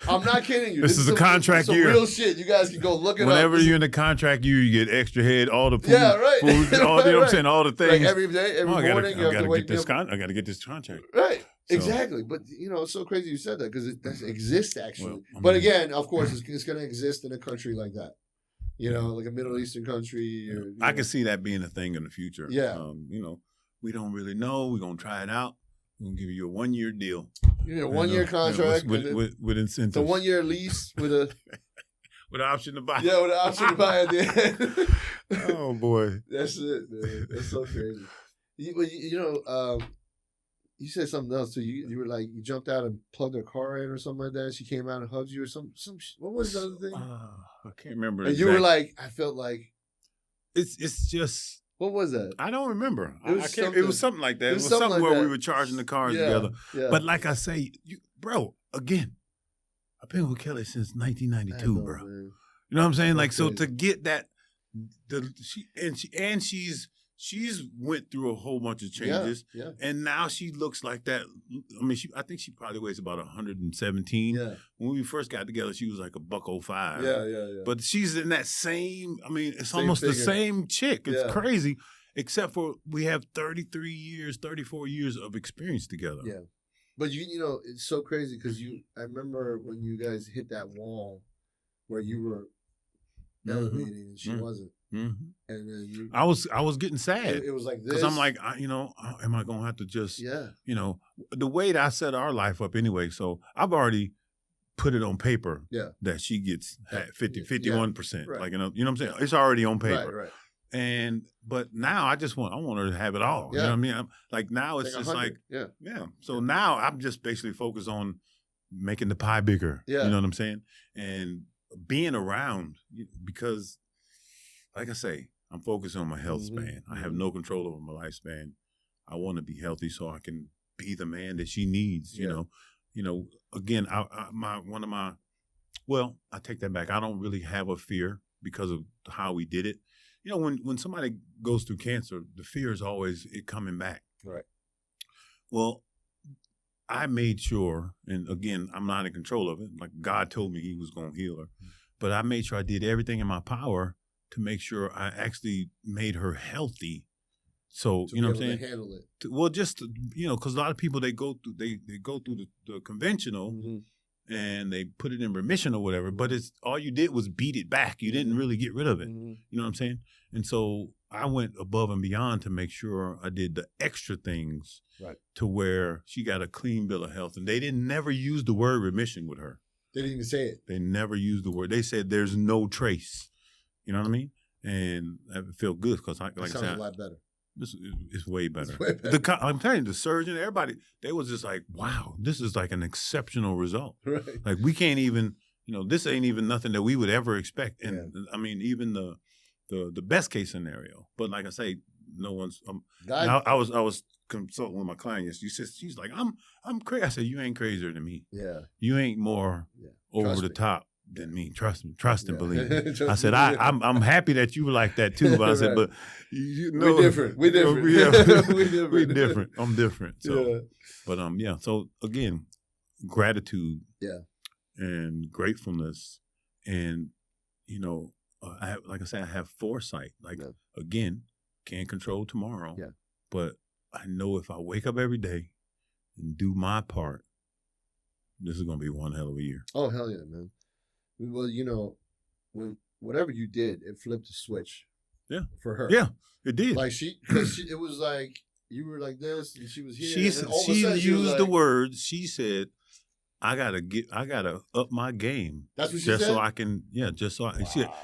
I'm not kidding you. This is a contract year. Real shit. You guys can go look it up. Whenever you're in the contract year, you get extra head, all the food. Yeah, right. Food, you know what I'm saying? All the things. Like every day, every morning, you have to wake up. I got to get this contract. Right. So. Exactly. But, it's so crazy you said that because it exists, actually. Well, but again, of course, it's going to exist in a country like that. Like a Middle Eastern country. I can see that being a thing in the future. Yeah. We don't really know. We're going to try it out. We're going to give you a 1-year deal. A 1-year contract. With incentives. A 1-year lease with a... with an option to buy. Yeah, with an option to buy at the end. Oh, boy. That's it, man. That's so crazy. You said something else, too. You were like, you jumped out and plugged her car in or something like that. She came out and hugged you or some what was the other thing? I can't remember. And you were like, I felt like... It's just... What was that? I don't remember. It was something like that. It was something where we were charging the cars together. Yeah. But like I say, bro, again, I've been with Kelly since 1992, bro. Man. You know what I'm saying? Like, so to get that, she's went through a whole bunch of changes, and now she looks like that. I mean, I think she probably weighs about 117. Yeah. When we first got together, she was like a $105. Yeah. But she's in that same. I mean, it's almost the same chick. It's crazy, except for we have 33 years, 34 years of experience together. Yeah. But it's so crazy because I remember when you guys hit that wall where you were elevating and she wasn't. Mm-hmm. And then I was getting sad. It was like this because I'm like, am I gonna have to just, the way that I set our life up anyway. So I've already put it on paper. That she gets 51%. Right. Like you know what I'm saying. It's already on paper. Right. But now I want her to have it all. You know what I mean? Now it's just 100. Yeah. So now I'm just basically focused on making the pie bigger. Yeah. You know what I'm saying? And being around because. Like I say, I'm focused on my health span. I have no control over my lifespan. I want to be healthy so I can be the man that she needs. You know. Again, I take that back. I don't really have a fear because of how we did it. When somebody goes through cancer, the fear is always it coming back. Right. Well, I made sure, and again, I'm not in control of it. Like God told me He was going to heal her, but I made sure I did everything in my power to make sure I actually made her healthy. So you know what I'm saying? Handle it. Well, just because a lot of people they go through the conventional and they put it in remission or whatever. But it's all you did was beat it back. You didn't really get rid of it. You know what I'm saying? And so I went above and beyond to make sure I did the extra things to where she got a clean bill of health. And they never use the word remission with her. They didn't even say it. They never used the word. They said there's no trace. You know what I mean? And I felt good because, like I said, sounds a lot better. It's way better. It's way better. I'm telling you, the surgeon, everybody, they was just like, wow, this is like an exceptional result. Right. Like we can't even, this ain't even nothing that we would ever expect. And I mean, even the best case scenario. But like I say, no one's. I was consulting with my client yesterday. She's like, I'm crazy. I said, you ain't crazier than me. Yeah. You ain't more over the top than me. Trust and believe. I said, I'm happy that you were like that too. But I said, but we're different. We're different. We're different. I'm different. So, but So again, gratitude. Yeah. And gratefulness, and like I said, I have foresight. Like again, can't control tomorrow. Yeah. But I know if I wake up every day and do my part, this is gonna be one hell of a year. Oh hell yeah, man. Well, when whatever you did, it flipped a switch. Yeah. For her. Yeah, it did. Like it was like you were like this, and she was here. She used the words. She said, "I gotta up my game." That's what she said. Just so I can. Yeah. Just so.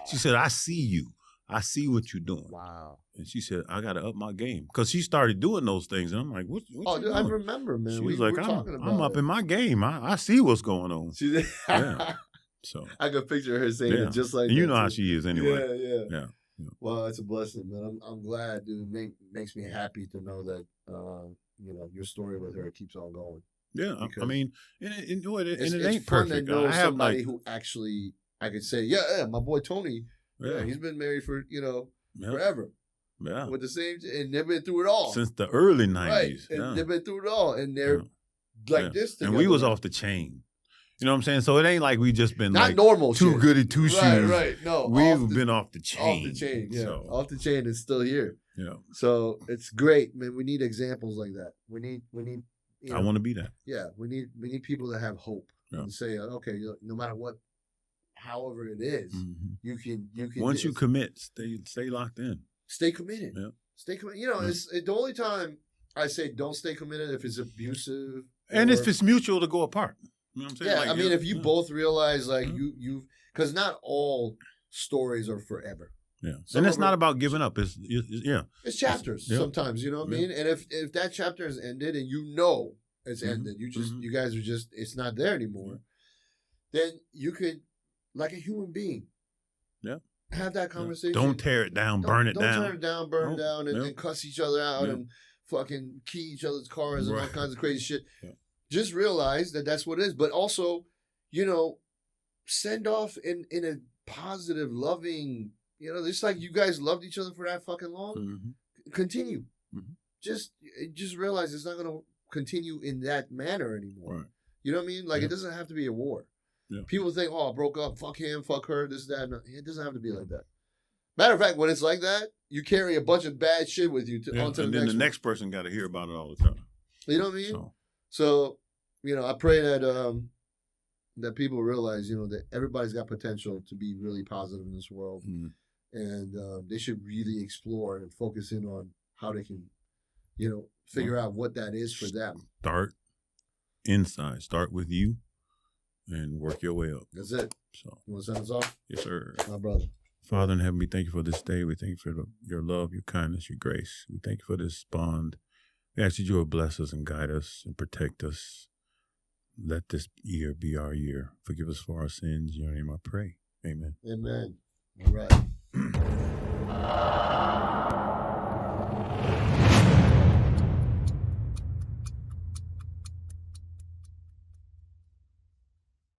She said, "I see you. I see what you're doing. Wow. And she said, I got to up my game. Because she started doing those things. And I'm like, what you dude, doing? I remember, man. She we was like, were talking about I'm up in my game. I see what's going on. Yeah. So I could picture her saying it just like and you that know too. how she is anyway. Yeah. Well, it's a blessing, man. I'm glad, dude. Makes me happy to know that, your story with her keeps on going. Yeah. Because I mean, and it it's ain't fun perfect. to know I have somebody who actually, I could say, my boy Toney, he's been married for, forever. Yeah. With the same, and they've been through it all. Since the early 90s. Right. And they've been through it all. And they're like this together. And we was off the chain. You know what I'm saying? So it ain't like we just been not normal too shit. goody two shoes. Right. No. We've been off the chain. Off the chain, yeah. So. Off the chain is still here. Yeah. So it's great, man. We need examples like that. We need I want to be that. Yeah. We need people that have hope and say, okay, no matter what, however it is, you can once you commit, stay locked in. Stay committed. Yeah. Stay committed. It's the only time I say don't stay committed if it's abusive. And if it's mutual to go apart. You know what I'm saying? Yeah, like, if you both realize you've because not all stories are forever. Yeah. And it's not about giving up. It's chapters sometimes, you know what I mean? And if that chapter is ended and it's ended, you guys are just it's not there anymore, then you could, like a human being, have that conversation. Don't tear it down, burn it down. Don't tear it down, burn it down, and cuss each other out and fucking key each other's cars and all kinds of crazy shit. Yeah. Just realize that that's what it is. But also, send off in a positive, loving, just like you guys loved each other for that fucking long. Continue. Just realize it's not going to continue in that manner anymore. Right. You know what I mean? Like, it doesn't have to be a war. Yeah. People think, I broke up, fuck him, fuck her, this, that. No, it doesn't have to be like that. Matter of fact, when it's like that, you carry a bunch of bad shit with you onto and the then next the next person got to hear about it all the time. You know what I mean? So I pray that that people realize, that everybody's got potential to be really positive in this world, and they should really explore and focus in on how they can, figure out what that is for them. Start inside. Start with you, and work your way up. That's it. So you want to send us off? Yes, sir. My brother. Father in heaven, we thank you for this day. We thank you for your love, your kindness, your grace. We thank you for this bond. We ask that you will bless us and guide us and protect us. Let this year be our year. Forgive us for our sins. In your name I pray. Amen. Amen. All right.